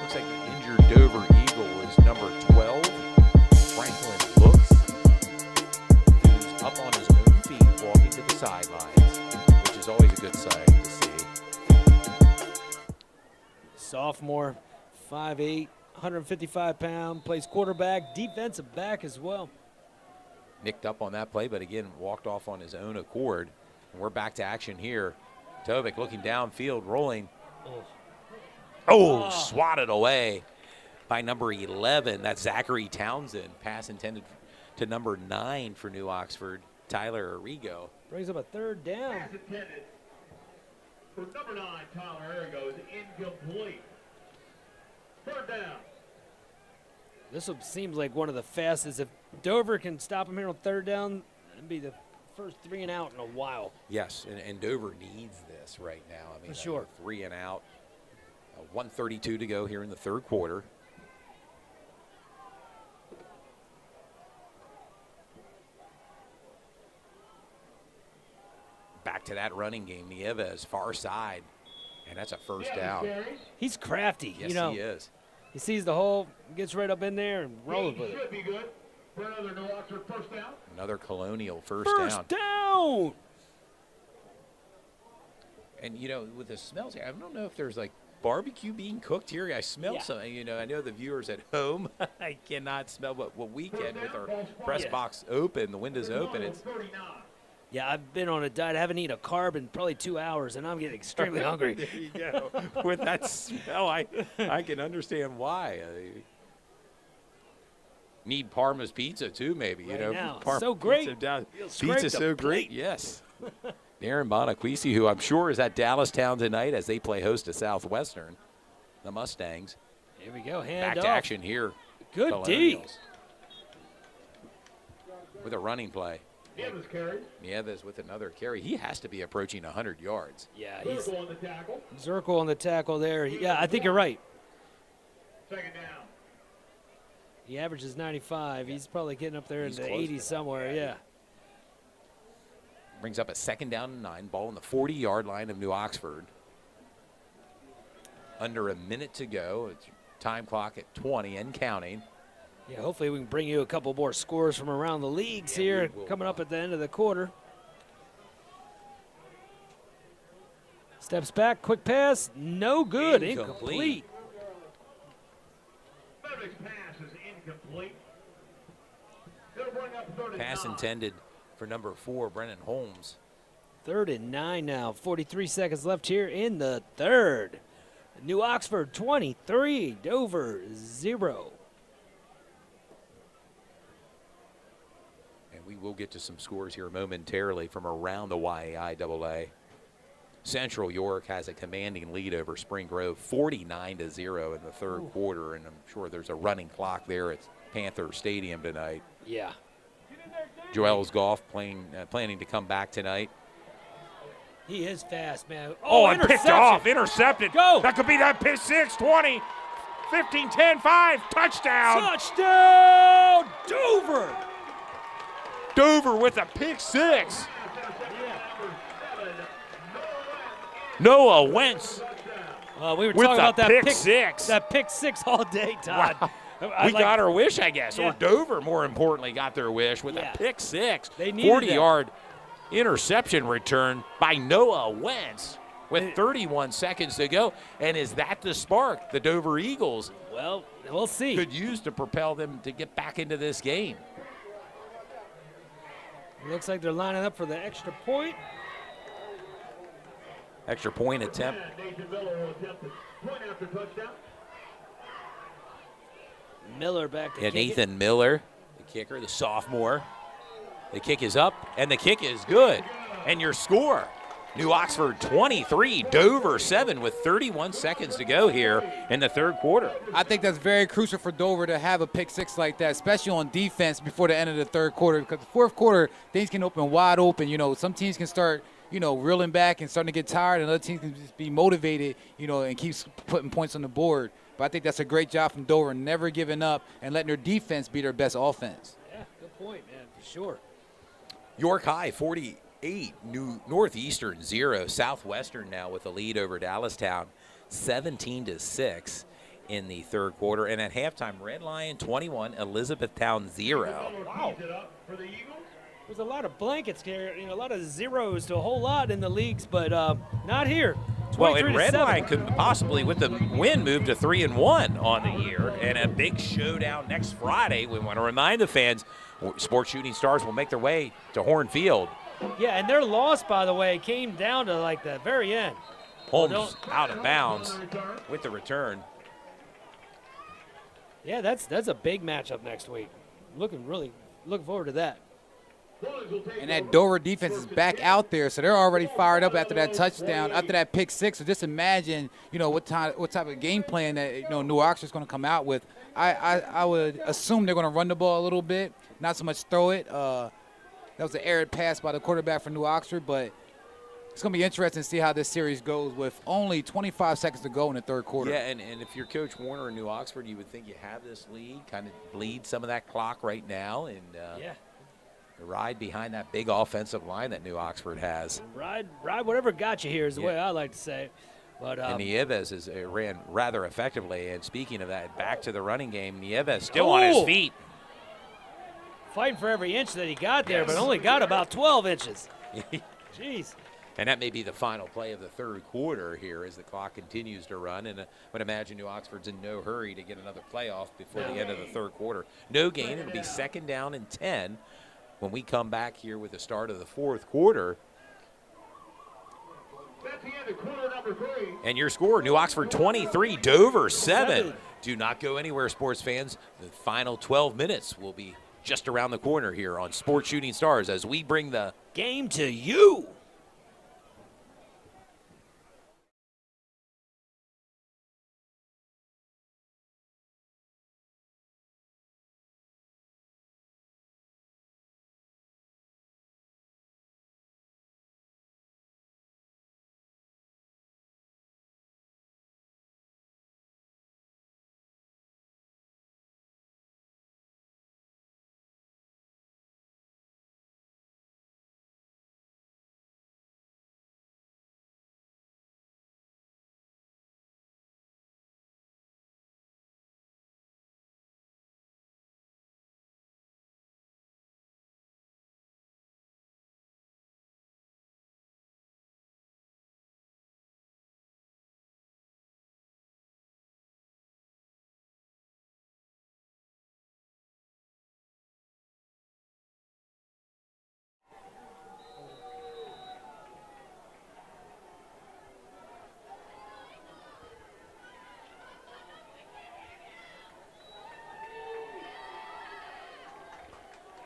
Looks like the injured Dover Eagle is number 12, Franklin Looks, who's up on his own feet walking to the sidelines, which is always a good sight to see. Sophomore, 5'8", 155-pound, plays quarterback, defensive back as well. Nicked up on that play, but again, walked off on his own accord. And we're back to action here. Tovik looking downfield, rolling. Oh, swatted away by number 11. That's Zachary Townsend. Pass intended to number 9 for New Oxford, Tyler Arrigo. Brings up a third down. Pass intended for number 9, Tyler Arrigo, is incomplete. Third down. This one seems like one of the fastest. If Dover can stop him here on third down, it'd be the first 3 and out in a while. Yes, and Dover needs this right now. I mean, For sure. 3 and out. 1:32 to go here in the third quarter. Back to that running game. Nieves, far side. And that's a first down. He's crafty. Yes, you know, he is. he sees the hole, gets right up in there and rolls with it. Should be good for another New Oxford first down. Another Colonial first First down. And, you know, with the smells here, I don't know if there's like barbecue being cooked here. I smell something. You know, I know the viewers at home, I cannot smell, but what we can with our press box open, the windows open, it's 39. Yeah, I've been on a diet. I haven't eaten a carb in probably 2 hours, and I'm getting extremely hungry. There you go. With that smell, I can understand why. Need Parma's pizza too, maybe. Right you know, now. Parma So great. Pizza down. You'll scrape Pizza's the so great. plate. Yes. Darren Bonaquisi, who I'm sure is at Dallastown tonight as they play host to Southwestern, the Mustangs. Here we go. Hand Back off. to action here. Good Colonials. With a running play. Nieves carries. Nieves with another carry. He has to be approaching 100 yards. Yeah, he's Zirkle on the tackle. Zirkle on the tackle there. Yeah, I think you're right. Second down. He averages 95. He's probably getting up there He's in the close to 80s that. somewhere. Yeah. Brings up a second down and 9. Ball on the 40-yard line of New Oxford. Under a minute to go. It's time clock at 20 and counting. Yeah, hopefully we can bring you a couple more scores from around the leagues here we will. coming up at the end of the quarter. Steps back, quick pass, no good, incomplete. Frederick's pass is incomplete. They'll bring up third and Pass 9. intended for number 4, Brennan Holmes. 3rd and 9 now, 43 seconds left here in the third. New Oxford 23, Dover 0. And we will get to some scores here momentarily from around the YAIAA. Central York has a commanding lead over Spring Grove, 49-0 in the third quarter, and I'm sure there's a running clock there at Panther Stadium tonight. Yeah. Joel's Golf planning to come back tonight. He is fast, man. Oh, and picked interception. off, intercepted. Go. That could be that pick 6, 20, 15, 10, 5, touchdown. Touchdown, Dover. Dover with a pick 6. Noah Wentz We were with talking about the that pick 6. That pick 6 all day, Todd. Wow. I We like- got our wish, I guess, Yeah. or Dover, more importantly, got their wish with Yeah. a pick 6. They needed that. 40-yard interception return by Noah Wentz with 31 seconds to go. And is that the spark the Dover Eagles Well, we'll see. could use to propel them to get back into this game? Looks like they're lining up for the extra point. Extra point attempt. Nathan Miller will attempt the point after touchdown. Miller back to Yeah, kick it. Nathan Miller, the kicker, the sophomore. The kick is up, and the kick is good. And your score, New Oxford 23, Dover 7 with 31 seconds to go here in the third quarter. I think that's very crucial for Dover to have a pick six like that, especially on defense before the end of the third quarter, because the fourth quarter, things can open wide open. You know, some teams can start, you know, reeling back and starting to get tired, and other teams can just be motivated, you know, and keep putting points on the board. But I think that's a great job from Dover, never giving up and letting their defense be their best offense. Yeah, good point, man, for sure. York High 48, Northeastern 0. Southwestern now with a lead over Dallastown 17-6 in the third quarter. And at halftime, Red Lion 21, Elizabethtown 0. Wow. There's a lot of blankets here, you know, a lot of zeros to a whole lot in the leagues, but not here. Well, and Red 23-7. Lion could possibly, with the win, move to 3-1 on the year, and a big showdown next Friday. We want to remind the fans, Sports Shooting Stars will make their way to Horn Field. Yeah, and their loss, by the way, came down to like the very end. Holmes out of bounds with the return. Yeah, that's a big matchup next week. Looking forward to that. And that Dover defense is back out there, so they're already fired up after that touchdown, after that pick six. So just imagine, you know, what type of game plan that, you know, New Oxford's going to come out with. I would assume they're going to run the ball a little bit, not so much throw it. That was an errant pass by the quarterback for New Oxford, but it's going to be interesting to see how this series goes with only 25 seconds to go in the third quarter. Yeah, and if you're Coach Warner in New Oxford, you would think you have this lead, kind of bleed some of that clock right now, and Yeah. ride behind that big offensive line that New Oxford has. Ride whatever got you here is the Yeah. way I like to say. But And Nieves ran rather effectively. And speaking of that, back to the running game, Nieves still on his feet. fighting for every inch that he got there, but only got about 12 inches. Jeez. And that may be the final play of the third quarter here as the clock continues to run. And I would imagine New Oxford's in no hurry to get another playoff before the end of the third quarter. No gain. It'll be 2nd down and 10 when we come back here with the start of the fourth quarter. That's the end of quarter number 3. And your score, New Oxford 23, Dover 7. Do not go anywhere, sports fans. The final 12 minutes will be just around the corner here on Sports Shooting Stars as we bring the Game to you.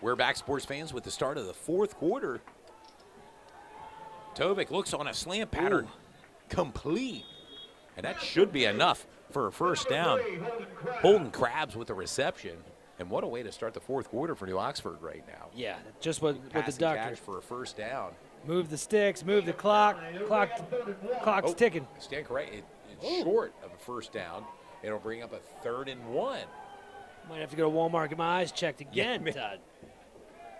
We're back, sports fans, with the start of the fourth quarter. Tovik looks on a slant pattern, complete. And that should be enough for a first down. Holden Krabs with the reception. And what a way to start the fourth quarter for New Oxford right now. Yeah, just what the Passing doctor. catch for a first down. Move the sticks, move the clock. Clock's ticking. Stand correct. It's short of a first down. It'll bring up a 3rd and 1. Might have to go to Walmart, get my eyes checked again, Yeah. Todd.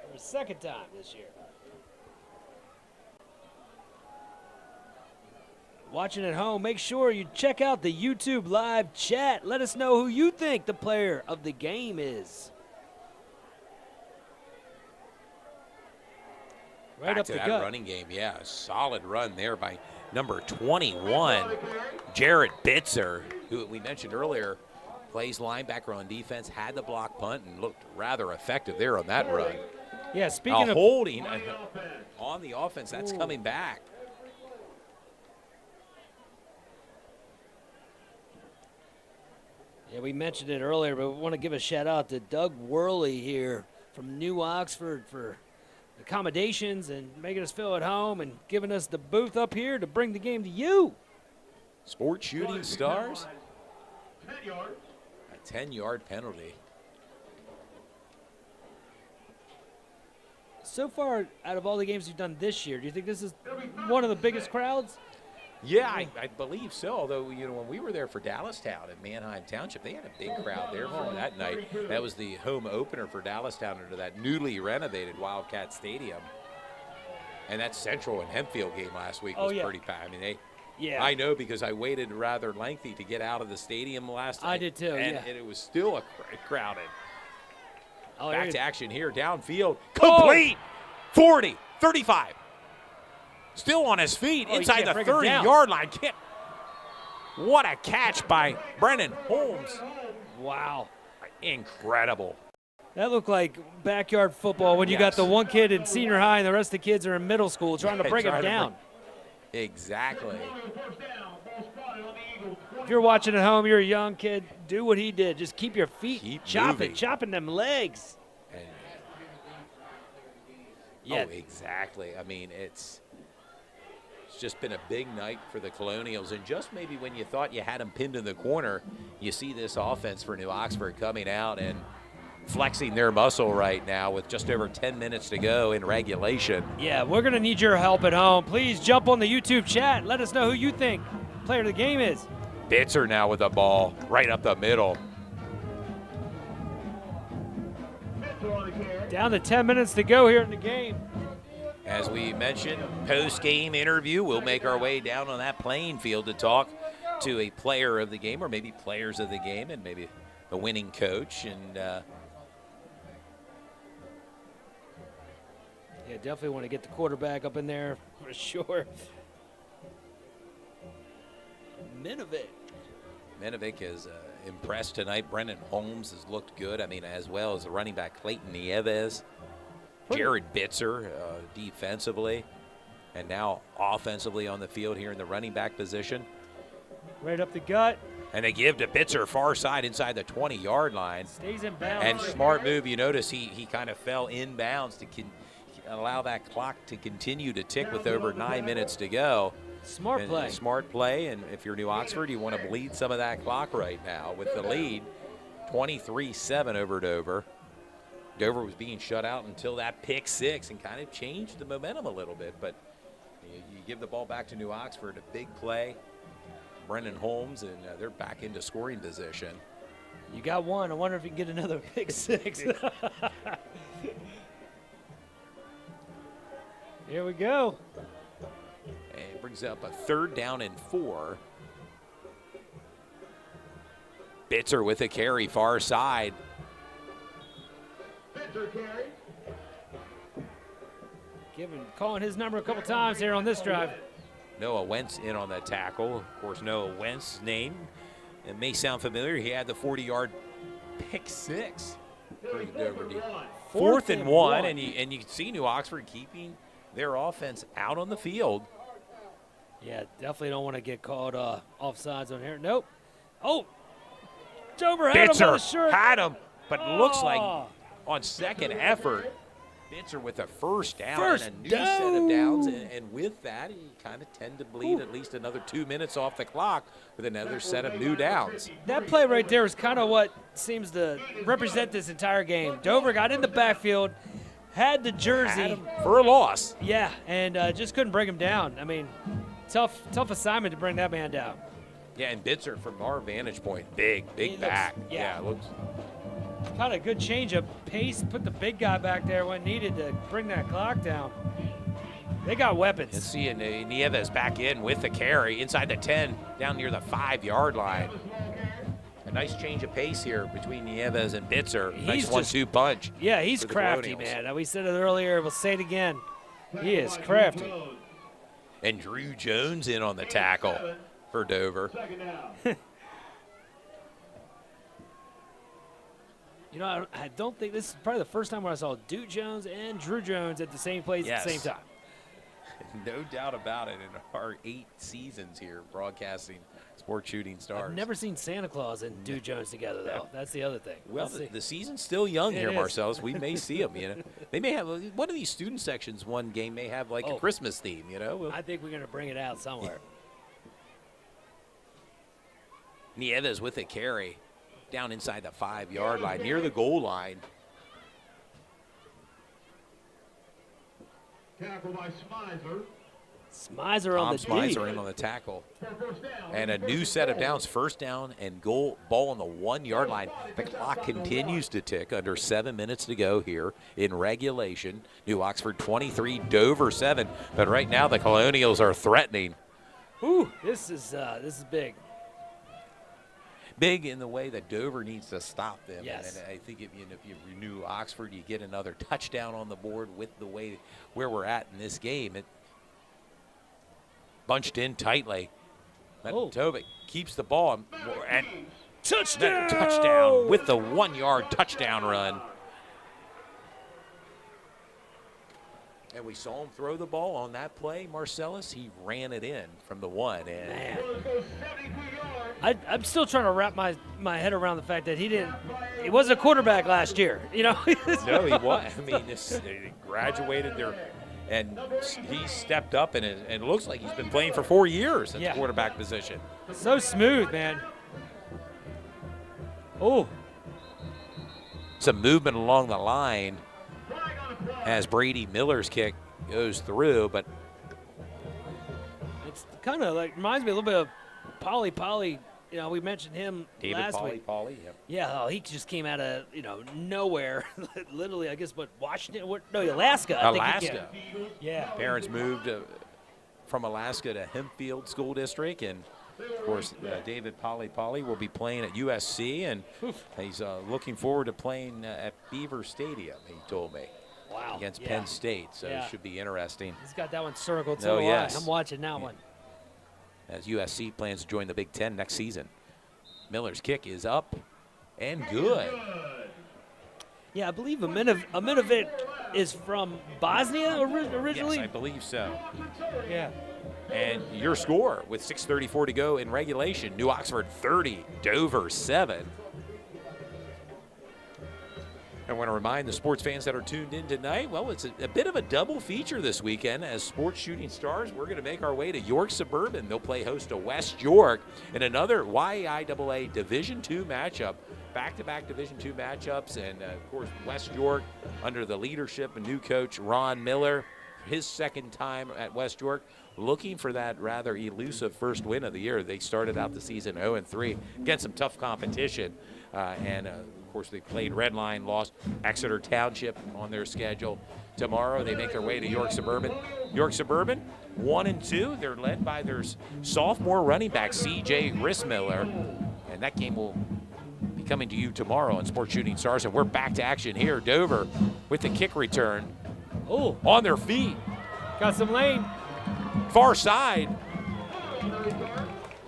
For the second time this year. Watching at home, make sure you check out the YouTube live chat. Let us know who you think the player of the game is. Right Back up to the that gut. running game, yeah, a solid run there by number 21, Jarrett Bitzer, who we mentioned earlier, plays linebacker on defense, had the block punt, and looked rather effective there on that run. Yeah, speaking of Holding on the offense, that's coming back. Yeah, we mentioned it earlier, but we want to give a shout out to Doug Worley here from New Oxford for accommodations and making us feel at home and giving us the booth up here to bring the game to you. Sport Shooting Stars, 10 yards. a 10-yard penalty. So far, out of all the games you've done this year, do you think this is one of the biggest crowds? Yeah, I believe so. Although, when we were there for Dallastown at Manheim Township, they had a big crowd there for that night. That was the home opener for Dallastown under that newly renovated Wildcat Stadium. And that Central and Hempfield game last week was pretty packed. I mean, I know because I waited rather lengthy to get out of the stadium last night. I did too, and it was still crowded. Oh, Back to action here, downfield, complete, 40, 35. Still on his feet, inside the 30-yard line. What a catch by Brennan Holmes. Wow. Incredible. That looked like backyard football when you got the one kid in senior high and the rest of the kids are in middle school trying to bring him down. Exactly. If you're watching at home, you're a young kid, do what he did. Just keep your feet chopping them legs. And, yeah. Oh, exactly. I mean, it's just been a big night for the Colonials. And just maybe when you thought you had them pinned in the corner, you see this offense for New Oxford coming out and flexing their muscle right now with just over 10 minutes to go in regulation. Yeah, we're going to need your help at home. Please jump on the YouTube chat. Let us know who you think player of the game is. Bitzer now with the ball right up the middle. Down to 10 minutes to go here in the game. As we mentioned, post-game interview, we'll make our way down on that playing field to talk to a player of the game, or maybe players of the game, and maybe the winning coach. And yeah, definitely want to get the quarterback up in there for sure. Minovic is impressed tonight. Brendan Holmes has looked good. I mean, as well as the running back Clayton Nieves. Jared Bitzer defensively, and now offensively on the field here in the running back position. Right up the gut. And they give to Bitzer far side inside the 20-yard line. Stays in bounds. And smart move. You notice he kind of fell inbounds to allow that clock to continue to tick with over 9 minutes to go. Smart play. Smart play, and if you're New Oxford, you want to bleed some of that clock right now with the lead, 23-7 over Dover. Dover was being shut out until that pick six and kind of changed the momentum a little bit. But you give the ball back to New Oxford, a big play. Brendan Holmes, and they're back into scoring position. You got one. I wonder if you can get another pick six. Here we go. And it brings up a 3rd down and 4. Bitzer with a carry far side. Calling his number a couple times here on this drive. Noah Wentz in on the tackle. Of course, Noah Wentz's name, it may sound familiar. He had the 40-yard pick six. Pretty Dover deep. 4th and 1, and you can see New Oxford keeping their offense out on the field. Yeah, definitely don't want to get called offsides on here. Nope. Oh, Dover had him on the shirt. Had him, but it looks like on second effort, Bitzer with a first down and a new set of downs, and with that, you kind of tend to bleed at least another 2 minutes off the clock with another set of new downs. That play right there is kind of what seems to represent this entire game. Dover got in the backfield, had the jersey. Had him for a loss. Yeah, and just couldn't bring him down. I mean, tough assignment to bring that man down. Yeah, and Bitzer, from our vantage point, big back. It looks kind of good change of pace. Put the big guy back there when needed to bring that clock down. They got weapons. And see Nieves back in with the carry inside the 10, down near the 5-yard line. A nice change of pace here between Nieves and Bitzer. Nice 1-2 punch. Yeah, he's crafty, man. We said it earlier. We'll say it again. He is crafty. And Drew Jones in on the tackle for Dover. You know, I don't think this is probably the first time where I saw Duke Jones and Drew Jones at the same place at the same time. No doubt about it. In our 8 seasons here broadcasting Sports Shooting Stars. I've never seen Santa Claus and Dude Jones together, though. That's the other thing. Well, Let's see. the season's still young here, is. Marcellus. We may see them, you know. They may have one of these student sections. One game may have like a Christmas theme, you know. I think we're going to bring it out somewhere. Nieves with a carry down inside the 5-yard line, near the goal line. Tackle by Smizer. Smizer on the Smizer D. in on the tackle. First down. And a new set of downs, first down and goal, ball on the 1-yard line. The clock continues to tick, under 7 minutes to go here in regulation. New Oxford 23, Dover 7. But right now the Colonials are threatening. Ooh, this is big. Big in the way that Dover needs to stop them. Yes. And I think if you renew Oxford, you get another touchdown on the board with the way where we're at in this game. It bunched in tightly. Tovic keeps the ball and touchdown with the 1-yard touchdown run. And we saw him throw the ball on that play, Marcellus. He ran it in from the 1. And I'm still trying to wrap my head around the fact that he wasn't a quarterback last year. You know. No, he was. I mean, he graduated there, and he stepped up, and it looks like he's been playing for 4 years at the quarterback position. So smooth, man. Oh. Some movement along the line as Brady Miller's kick goes through, but it's kind of like reminds me a little bit of Polly. You know, we mentioned him last week. Polly, yeah. He just came out of nowhere, literally. I guess Washington? Alaska. Alaska. Yeah. Parents moved from Alaska to Hempfield School District, and of course David Polly will be playing at USC, and he's looking forward to playing at Beaver Stadium. He told me. Wow. Against Penn State, so it should be interesting. He's got that one circled. Oh, yes. I'm watching that one. As USC plans to join the Big Ten next season. Miller's kick is up and good. Yeah, I believe Aminovic is from Bosnia originally. Yes, I believe so. Yeah. And your score with 6:34 to go in regulation: New Oxford 30, Dover 7. I want to remind the sports fans that are tuned in tonight, well, it's a bit of a double feature this weekend. As Sports Shooting Stars, we're going to make our way to York Suburban. They'll play host to West York in another YIAA Division II matchup. Back-to-back Division II matchups, and, of course, West York under the leadership of new coach Ron Miller, his second time at West York, looking for that rather elusive first win of the year. They started out the season 0-3 against some tough competition, of course, they played Redline, lost Exeter Township on their schedule. Tomorrow, they make their way to York Suburban. York Suburban, 1-2. They're led by their sophomore running back, C.J. Rissmiller. And that game will be coming to you tomorrow on Sports Shooting Stars. And we're back to action here. Dover with the kick return. Oh, on their feet. Got some lane. Far side.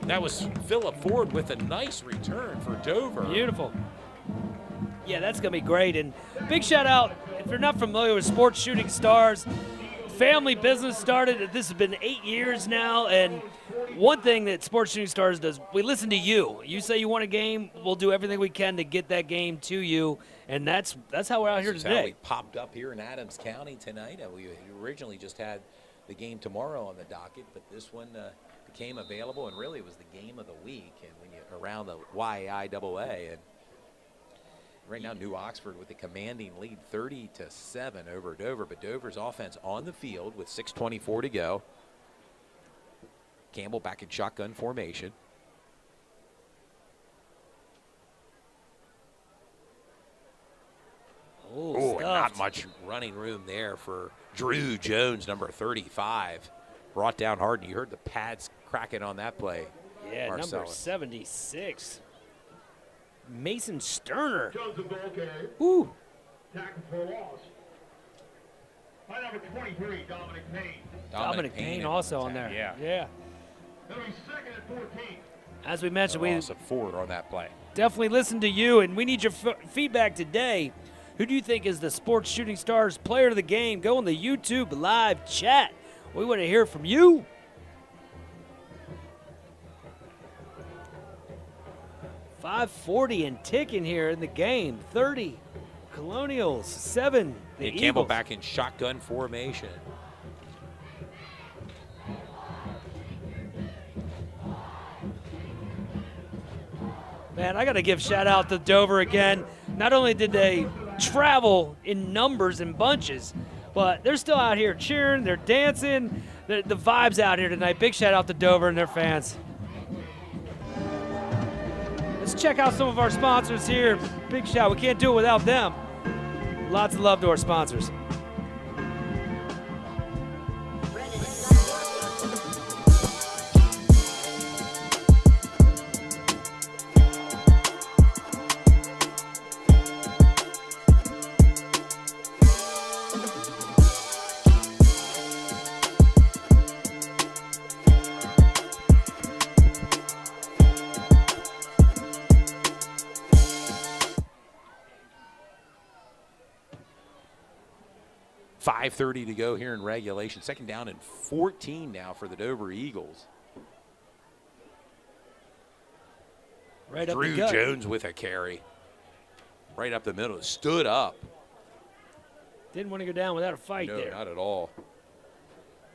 That was Phillip Ford with a nice return for Dover. Beautiful. Yeah, that's going to be great. And big shout out, if you're not familiar with Sports Shooting Stars, family business started. This has been 8 years now. And one thing that Sports Shooting Stars does, we listen to you. You say you want a game, we'll do everything we can to get that game to you. And that's how we're out here today. How we popped up here in Adams County tonight. We originally just had the game tomorrow on the docket, but this one became available, and really it was the game of the week. And when you around the YIAA, and right now New Oxford with a commanding lead, 30-7 over Dover. But Dover's offense on the field with 6:24 to go. Campbell back in shotgun formation. Oh, not much running room there for Drew Jones, number 35. Brought down hard, and you heard the pads cracking on that play. Yeah, Marcellus. number 76. Mason Sterner. Jones a goal carry. Ooh. Tackle for loss. By number 23, Dominic Payne. Dominic Payne also on there. Yeah. That'll be second and 14. As we mentioned, we loss of 4 on that play. definitely listen to you, and we need your feedback today. Who do you think is the Sports Shooting Stars player of the game? Go on the YouTube live chat. We want to hear from you. 5:40 and ticking here in the game. 30 Colonials, 7 the And Campbell Eagles. back in shotgun formation. Man, I got to give shout out to Dover again. Not only did they travel in numbers and bunches, but they're still out here cheering, they're dancing, the vibes out here tonight. Big shout out to Dover and their fans. Let's check out some of our sponsors here. Big shout, we can't do it without them. Lots of love to our sponsors. .5:30 to go here in regulation. Second down and 14 now for the Dover Eagles. Right up Drew the gut. Jones with a carry. Right up the middle. Stood up. Didn't want to go down without a fight No, there. not at all.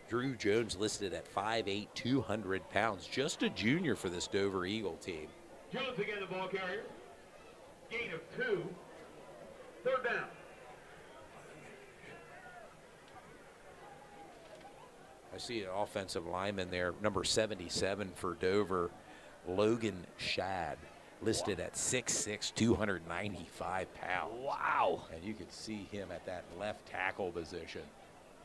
Drew Jones listed at 5'8", 200 pounds. Just a junior for this Dover Eagle team. Jones again, the ball carrier. Gain of 2. Third down. I see an offensive lineman there, number 77 for Dover, Logan Shad, listed at 6'6", 295 pounds. Wow. And you can see him at that left tackle position.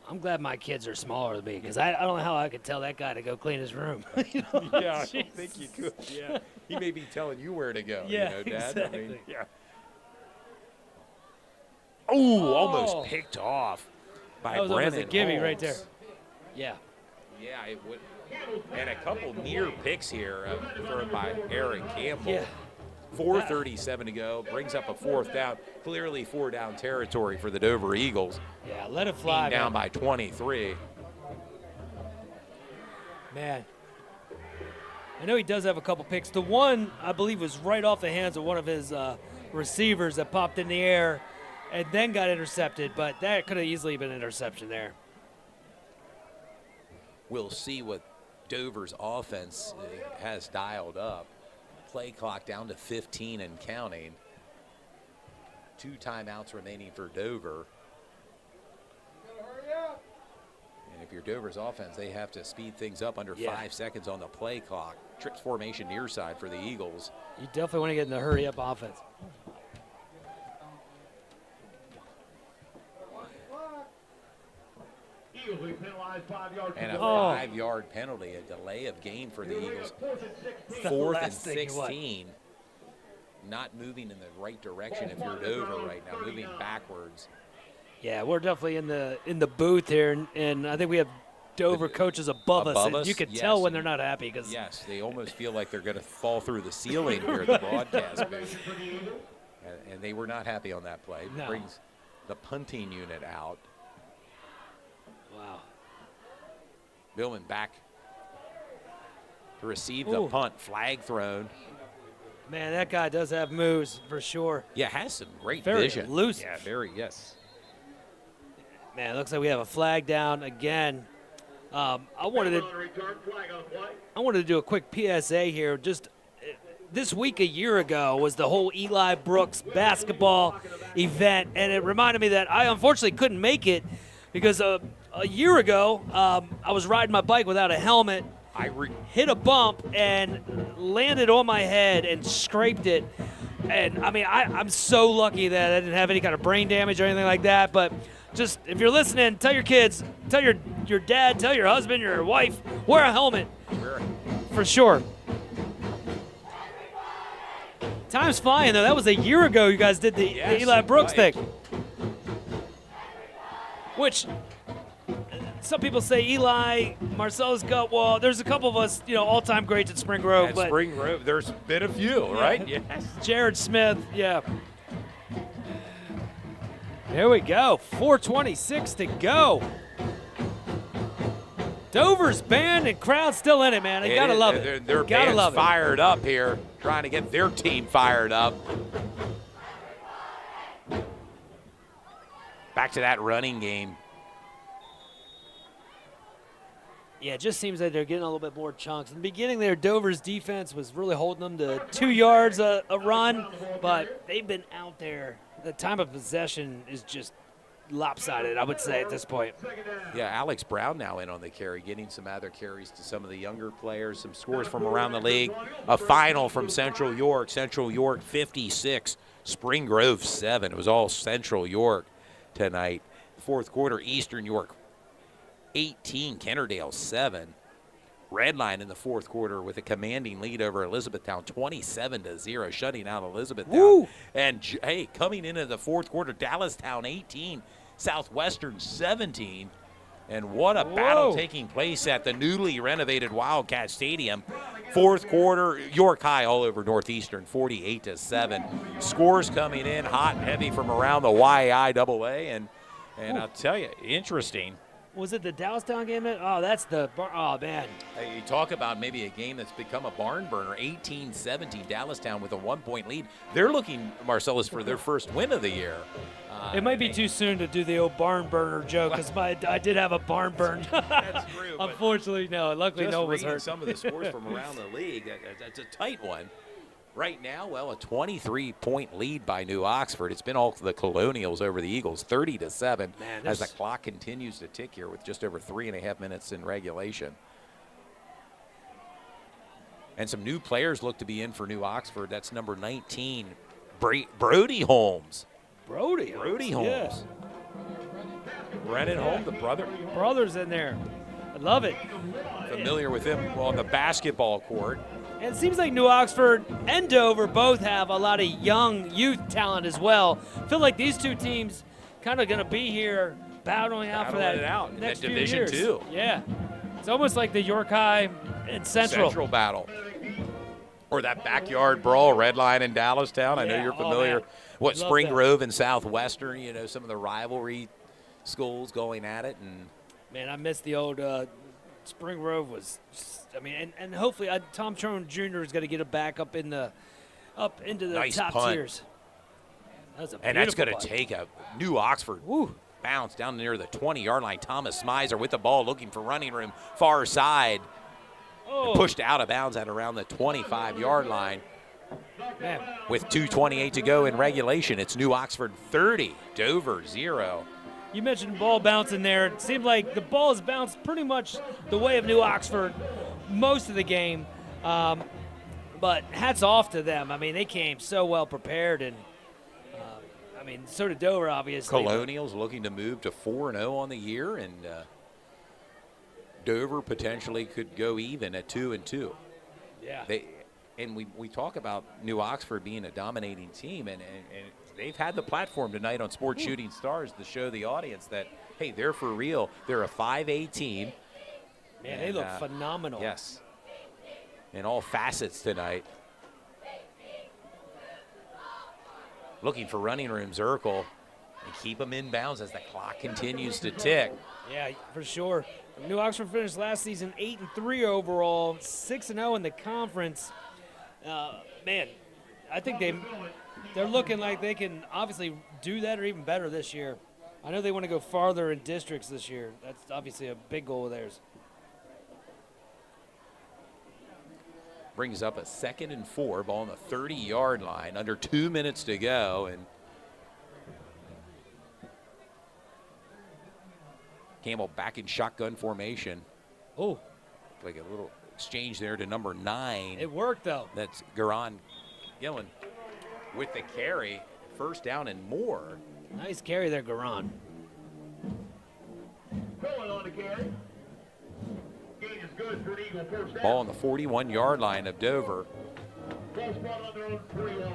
I'm glad my kids are smaller than me because I don't know how I could tell that guy to go clean his room. You know? Yeah, I don't think you could. Yeah, he may be telling you where to go. Yeah, you know, Dad. exactly. I mean, yeah. Oh, almost picked off by That was Brennan almost a gimme right Holmes. there. Yeah. Yeah, it would. And a couple near picks here thrown by Aaron Campbell. Yeah. 4:37 to go. Brings up a fourth down. Clearly 4-down territory for the Dover Eagles. Yeah, let it fly, Being down man. by 23. Man. I know he does have a couple picks. The one, I believe, was right off the hands of one of his receivers that popped in the air and then got intercepted, but that could have easily been an interception there. We'll see what Dover's offense has dialed up. Play clock down to 15 and counting. 2 timeouts remaining for Dover. And if you're Dover's offense, they have to speed things up under 5 seconds on the play clock. Trips formation near side for the Eagles. You definitely want to get in the hurry-up offense. Eagles will be penalized 5 yards. And a to go. 5-yard penalty, a delay of game for the Eagles. 4th and last thing you want. 16. Not moving in the right direction if you're Dover right now, moving backwards. Yeah, we're definitely in the booth here, and I think we have Dover coaches above us. And you can tell when they're not happy because Yes, they almost feel like they're going to fall through the ceiling here at the broadcast booth. And they were not happy on that play. No. Brings the punting unit out. wow. Billman back to receive the Ooh. punt. Flag thrown. Man, that guy does have moves for sure. Yeah, has some great Very vision. elusive. Yeah, very, yes. Man, it looks like we have a flag down again. I wanted to Return flag on play. I wanted to do a quick PSA here. Just this week a year ago was the whole Eli Brooks basketball event, and it reminded me that I unfortunately couldn't make it because a year ago I was riding my bike without a helmet, hit a bump, and landed on my head and scraped it. And, I mean, I'm so lucky that I didn't have any kind of brain damage or anything like that, but just if you're listening, tell your kids, tell your dad, tell your husband, your wife, wear a helmet. For sure. Time's flying, though. That was a year ago you guys did the Eli Brooks thing. Which, some people say Eli, Marcellus Gut. Well, there's a couple of us, all-time greats at Spring Grove. At but Spring Grove, there's been a few, right? Yes. Jared Smith, yeah. There we go. 4:26 to go. Dover's band and crowd still in it, man. You gotta love it. Their Gotta band's love it. fired up here, trying to get their team fired up. Back to that running game. Yeah, it just seems like they're getting a little bit more chunks. In the beginning there, Dover's defense was really holding them to 2 yards a run, but they've been out there. The time of possession is just lopsided, I would say, at this point. Yeah, Alex Brown now in on the carry, getting some other carries to some of the younger players, some scores from around the league. A final from Central York. Central York 56, Spring Grove 7. It was all Central York tonight. Fourth quarter, Eastern York 18, Kennerdale 7. Redline in the fourth quarter with a commanding lead over Elizabethtown, 27-0, shutting out Elizabethtown. Woo! And hey, coming into the fourth quarter, Dallastown 18, Southwestern 17. And what a battle taking place at the newly renovated Wildcat Stadium. Fourth quarter, York High all over Northeastern, 48-7. Scores coming in hot and heavy from around the YIAA, and I'll tell you, interesting. Was it the Dallastown game? Oh, that's the oh man. Hey, you talk about maybe a game that's become a barn burner. 18-17, Dallastown with a 1-point lead. They're looking, Marcellus, for their first win of the year. It might be too soon to do the old barn burner joke because I did have a barn burn. That's true. Unfortunately, no. Luckily, Just no one was reading hurt. some of the scores from around the league, that's a tight one. Right now, well, a 23-point lead by New Oxford. It's been all the Colonials over the Eagles, 30-7, Man, as the clock continues to tick here with just over 3.5 minutes in regulation. And some new players look to be in for New Oxford. That's number 19, Brody Holmes. Brody Holmes. Yeah. Brennan Holmes, the brother. Brothers in there. I love it. Familiar with him on the basketball court. And it seems like New Oxford and Dover both have a lot of young youth talent as well. I feel like these two teams kind of going to be here battling out for that next few Division years. 2. Yeah. It's almost like the York High and Central battle. Or that backyard brawl, Redline and Dallastown. I know Yeah, you're familiar. man. What, Love Spring that. Grove and Southwestern, you know, some of the rivalry schools going at it. And Man, I miss the old Spring Grove was, I mean, and hopefully Tom Trone Jr. is going to get it back up into the Nice top punt. tiers. That's that's going to take a New Oxford bounce down near the 20-yard line. Thomas Smizer with the ball looking for running room, far side. Oh, Pushed out of bounds at around the 25-yard line. man. With 2:28 to go in regulation, it's New Oxford 30, Dover 0. You mentioned ball bouncing there. It seemed like the ball has bounced pretty much the way of New Oxford most of the game. But hats off to them. I mean, they came so well prepared, and I mean, so did Dover, obviously. Colonials looking to move to 4-0 on the year, and Dover potentially could go even at 2-2. Yeah. We talk about New Oxford being a dominating team, and they've had the platform tonight on Sports Shooting Stars to show the audience that, hey, they're for real. They're a 5A team. Man, they look phenomenal. Yes. In all facets tonight. Looking for running room, Zirkle, and keep them in bounds as the clock continues to tick. Yeah, for sure. New Oxford finished last season 8-3 overall, 6-0 in the conference. Man, I think they're looking like they can obviously do that or even better this year. I know they want to go farther in districts this year. That's obviously a big goal of theirs. Brings up a 2nd and 4, ball on the 30-yard line, under 2 minutes to go, and Campbell back in shotgun formation. Oh, Like a little exchange there to number 9. it worked though. That's Garon Gillen with the carry, first down and more. Nice carry there, Garon. Going on the carry. Gain is good for an Eagle first down. Ball on the 41-yard line of Dover. Ball spot on their own 3-1.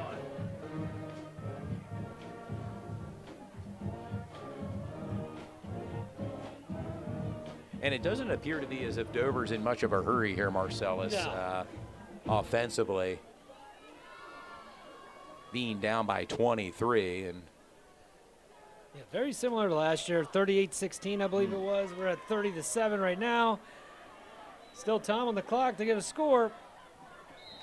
And it doesn't appear to be as if Dover's in much of a hurry here, Marcellus, offensively. Being down by 23. And Yeah, very similar to last year, 38-16, I believe it was. We're at 30-7 right now. Still time on the clock to get a score.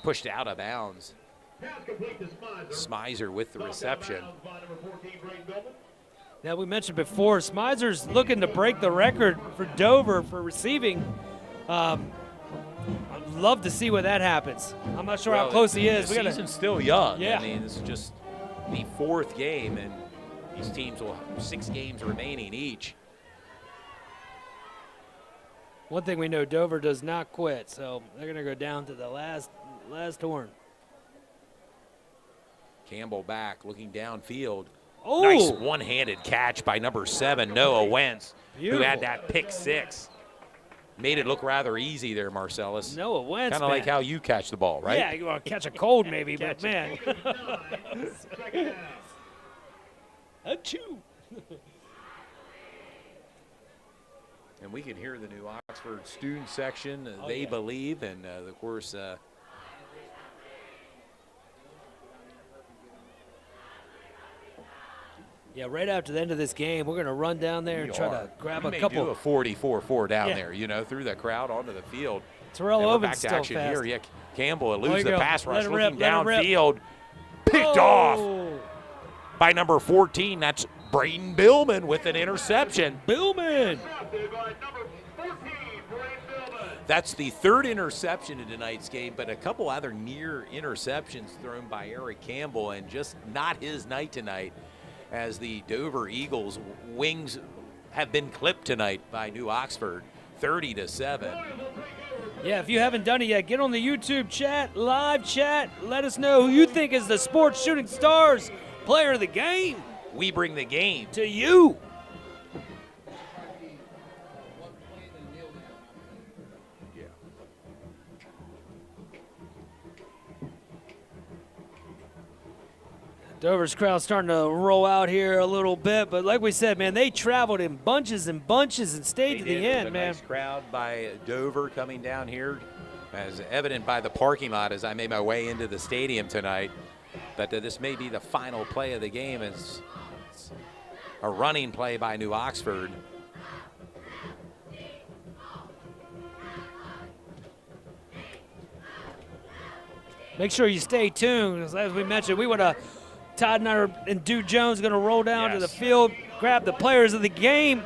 Pushed out of bounds. Pass complete to Smizer. Smizer with the reception. Knocked out of bounds by number 14, Braden Billman. Now, we mentioned before, Smizer's looking to break the record for Dover for receiving. I'd love to see what that happens. I'm not sure how close he is. The season's still young. Yeah. I mean, this is just the 4th game, and these teams will have 6 games remaining each. One thing we know, Dover does not quit, so they're going to go down to the last horn. Campbell back, looking downfield. Oh! Nice one-handed catch by number 7, Noah Wentz, who had that pick 6. Made it look rather easy there, Marcellus. Noah Wentz, kind of like how you catch the ball, right? Yeah, you want to catch a cold maybe, but man. Second down. Achoo. And we can hear the new Oxford student section. They believe, and of course, yeah, right after the end of this game, we're going to run down there and try to grab a couple. do a 44-4 down there, you know, through the crowd onto the field. Terrell And we're Owens back to still action fast. here. Yeah, Campbell you eludes the go. pass rush, Let it looking rip, let it rip. downfield. Picked off by number 14. That's Braden Billman with an interception. Billman. Drafted by number 14, Braden Billman. That's the 3rd interception in tonight's game, but a couple other near interceptions thrown by Eric Campbell, and just not his night tonight, as the Dover Eagles' wings have been clipped tonight by New Oxford, 30-7. Yeah, if you haven't done it yet, get on the YouTube chat, live chat. Let us know who you think is the Sports Shooting Stars player of the game We bring the game. to you. Dover's crowd starting to roll out here a little bit, but like we said, man, they traveled in bunches and bunches and stayed to the end, man. Nice crowd by Dover coming down here, as evident by the parking lot as I made my way into the stadium tonight. But this may be the final play of the game, as it's a running play by New Oxford. Make sure you stay tuned, 'cause as we mentioned, we would have Todd and Dude Jones going to roll down to the field, grab the players of the game.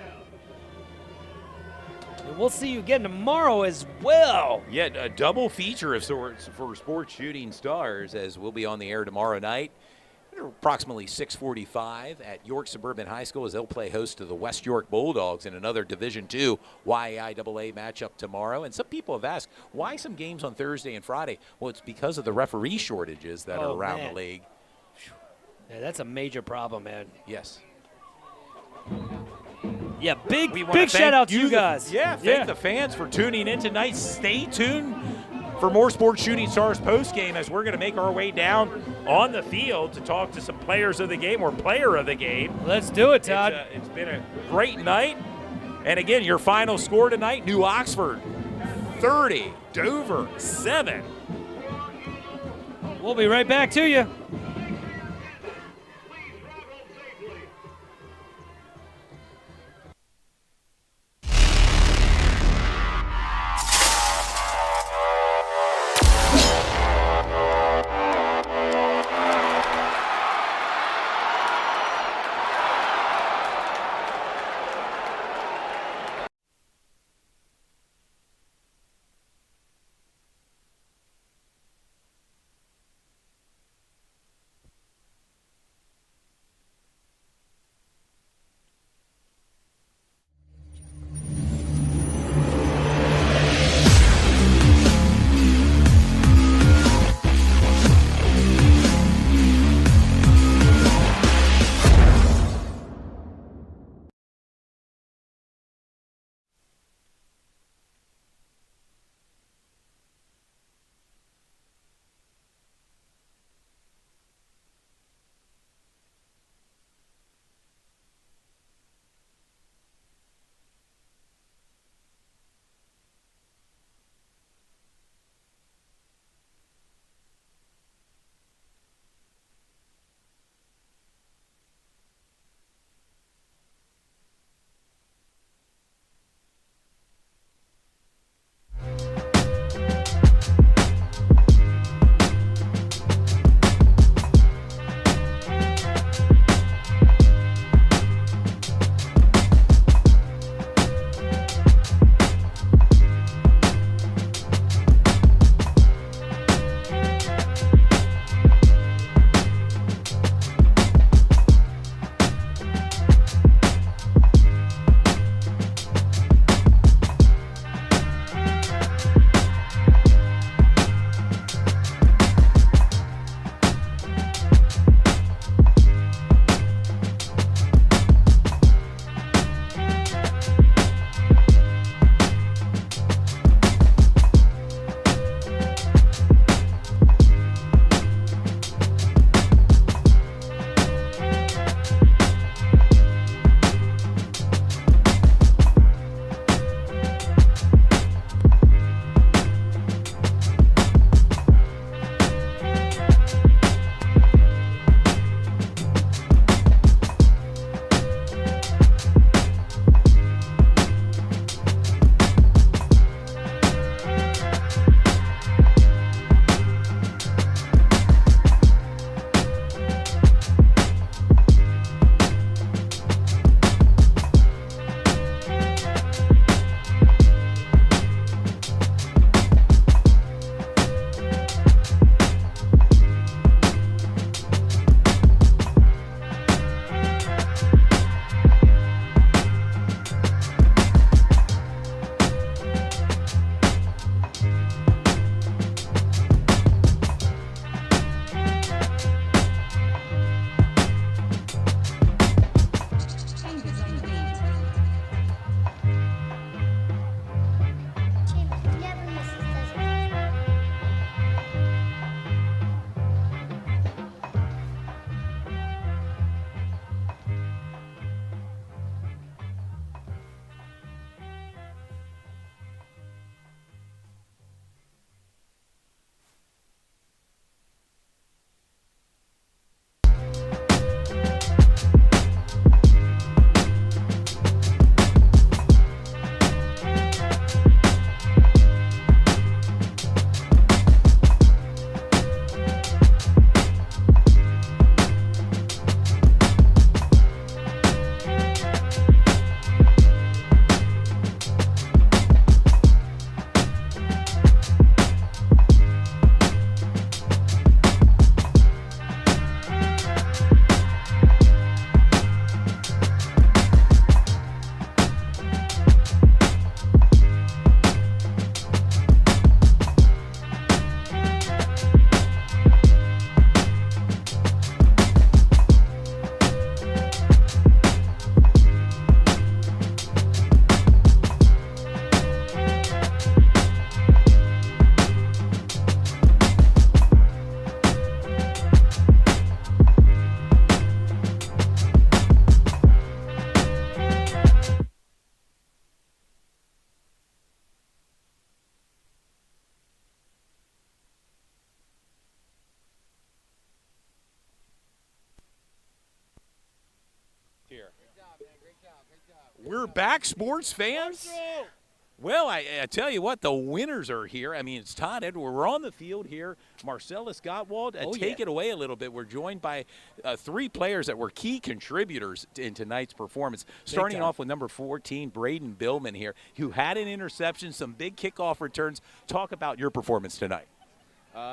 And we'll see you again tomorrow as well. Yet a double feature of sorts for Sports Shooting Stars, as we'll be on the air tomorrow night at approximately 6:45 at York Suburban High School, as they'll play host to the West York Bulldogs in another Division II YAIAA matchup tomorrow. And some people have asked, why some games on Thursday and Friday? Well, it's because of the referee shortages that are around the league. Yeah, that's a major problem, man. Yes. Yeah, big thank shout out to you guys. Thank the fans for tuning in tonight. Stay tuned for more Sports Shooting Stars postgame, as we're going to make our way down on the field to talk to some players of the game, or player of the game. Let's do it, Todd. It's been a great night. And again, your final score tonight, New Oxford 30, Dover 7. We'll be right back to you. We're back, sports fans. Well, I tell you what, the winners are here. I mean, it's Todd Edward. We're on the field here. Marcellus Gottwald, take it away a little bit. We're joined by 3 players that were key contributors in tonight's performance. Starting off with number 14, Braden Billman here, who had an interception, some big kickoff returns. Talk about your performance tonight.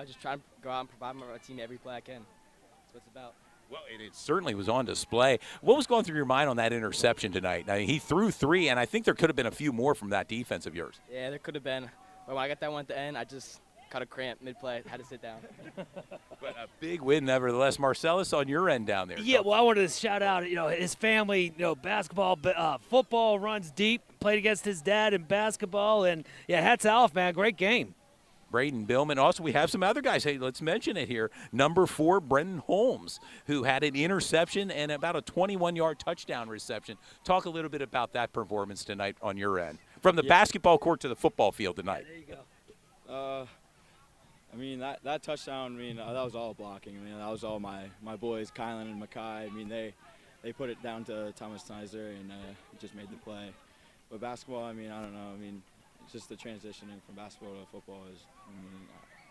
Just trying to go out and provide my team every play I can. That's what it's about. Well, it certainly was on display. What was going through your mind on that interception tonight? I mean, he threw 3, and I think there could have been a few more from that defense of yours. Yeah, there could have been. But when I got that one at the end, I just caught a cramp mid-play. Had to sit down. But a big win, nevertheless. Marcellus, on your end down there. Yeah, well, I wanted to shout out, his family, basketball, football runs deep, played against his dad in basketball, and, yeah, hats off, man. Great game. Braden Billman. Also, we have some other guys. Hey, let's mention it here. Number 4, Brendan Holmes, who had an interception and about a 21-yard touchdown reception. Talk a little bit about that performance tonight on your end. From the basketball court to the football field tonight. There you go. I mean, that touchdown, that was all blocking. That was all my boys, Kylan and Makai. They put it down to Thomas Tizer and just made the play. But basketball, I don't know. It's just the transitioning from basketball to football is,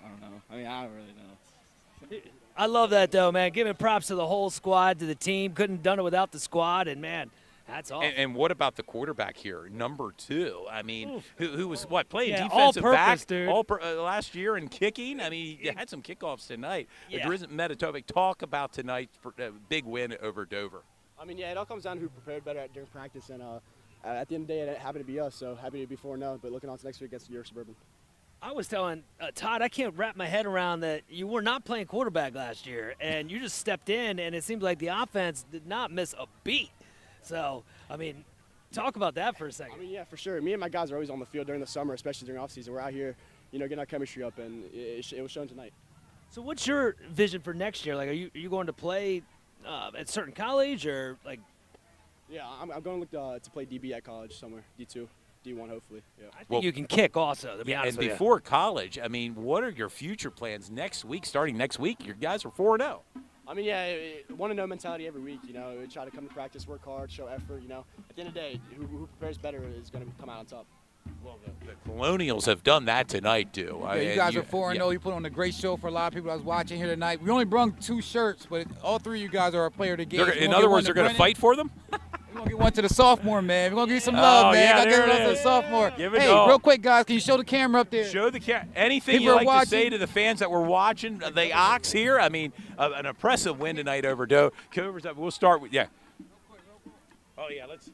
I don't know. I don't really know. I love that, though, man. Giving props to the whole squad, to the team. Couldn't have done it without the squad, and, man, that's awesome. And what about the quarterback here, number 2? I mean, who was, playing defensive all-purpose, back dude. last year and kicking? I mean, he had some kickoffs tonight. Yeah. Drizzt Meditovic, talk about tonight's big win over Dover. It all comes down to who prepared better during practice, and at the end of the day, it happened to be us, so happy to be 4-0, but looking on to next week against New York Suburban. I was telling Todd, I can't wrap my head around that you were not playing quarterback last year, and you just stepped in, and it seemed like the offense did not miss a beat. So, talk about that for a second. Yeah, for sure. Me and my guys are always on the field during the summer, especially during offseason. We're out here, getting our chemistry up, and it was shown tonight. So what's your vision for next year? Like, are you going to play at a certain college or, like? Yeah, I'm going to look to play DB at college somewhere, D2, D1 hopefully. Yeah. I think you can kick also, to be honest with you. And before college, what are your future plans next week? Starting next week, your guys are 4-0. 1-0 mentality every week, try to come to practice, work hard, show effort, At the end of the day, who prepares better is going to come out on top. Well, the Colonials have done that tonight, too. Yeah, you guys are 4-0. You put on a great show for a lot of people I was watching here tonight. We only brung 2 shirts, but all 3 of you guys are a player of the game. In other words, they're going to fight for them? We're going to get one to the sophomore, man. We're going to give you some love, man. Yeah, Give it up to the sophomore. Hey, real quick, guys, can you show the camera up there? Show the camera. Anything People you like to say to the fans that were watching the Ox here? An impressive win tonight over Dover. We'll start with, Oh, yeah, let's.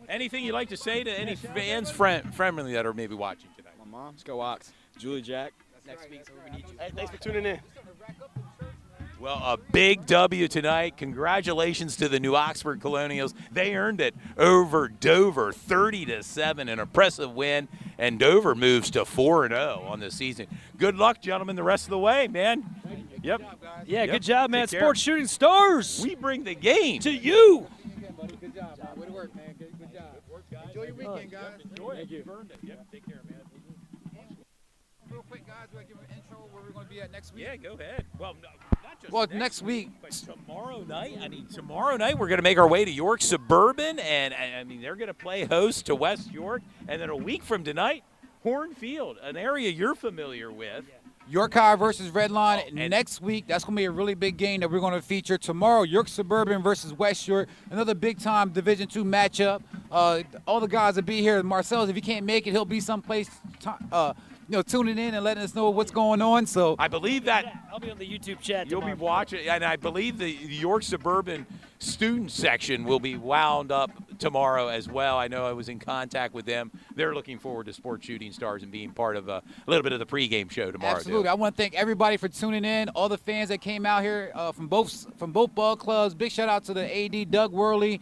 Anything you'd like to say to any fans friendly that are maybe watching tonight? My mom, let's go Ox. Julie Jack. Next week, so we need you. Hey, thanks for tuning in. Well, a big W tonight. Congratulations to the New Oxford Colonials. They earned it over Dover, 30-7, an impressive win, and Dover moves to 4-0 on the season. Good luck, gentlemen, the rest of the way, man. Yep. Good job, man. Sports Shooting Stars. We bring the game to you. Good job, bro. Way to work, man. Good job. Enjoy your weekend, guys. Thank you. Take care, man. Real quick, guys, do I give an intro where we're going to be at next week? Yeah, go ahead. Well, not just next week. But tomorrow night. Tomorrow night we're going to make our way to York Suburban, and they're going to play host to West York. And then a week from tonight, Hornfield, an area you're familiar with. York High versus Redline next week. That's going to be a really big game that we're going to feature tomorrow. York Suburban versus West York, another big-time Division II matchup. All the guys will be here. Marcellus, if he can't make it, he'll be someplace tuning in and letting us know what's going on. So I believe that I'll be on the YouTube chat. You'll be watching, and I believe the York Suburban student section will be wound up tomorrow as well. I know I was in contact with them. They're looking forward to Sports Shooting Stars and being part of a little bit of the pregame show tomorrow. Absolutely. Too. I want to thank everybody for tuning in, all the fans that came out here from both ball clubs. Big shout out to the AD, Doug Worley.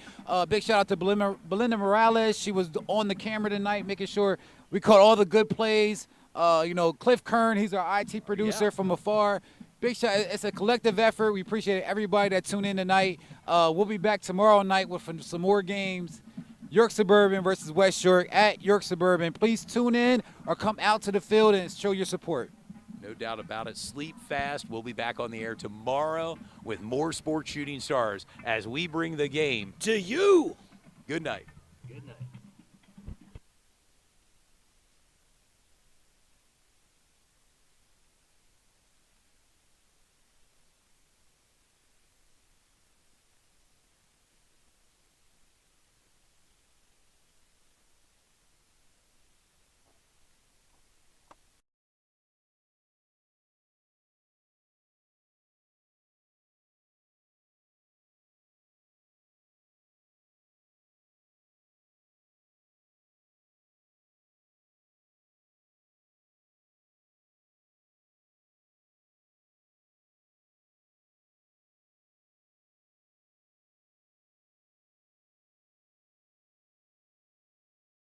Big shout out to Belinda Morales. She was on the camera tonight making sure we caught all the good plays. Cliff Kern, he's our IT producer from afar. Big shout. It's a collective effort. We appreciate everybody that tuned in tonight. We'll be back tomorrow night with some more games. York Suburban versus West York at York Suburban. Please tune in or come out to the field and show your support. No doubt about it. Sleep fast. We'll be back on the air tomorrow with more Sports Shooting Stars as we bring the game To you. Good night.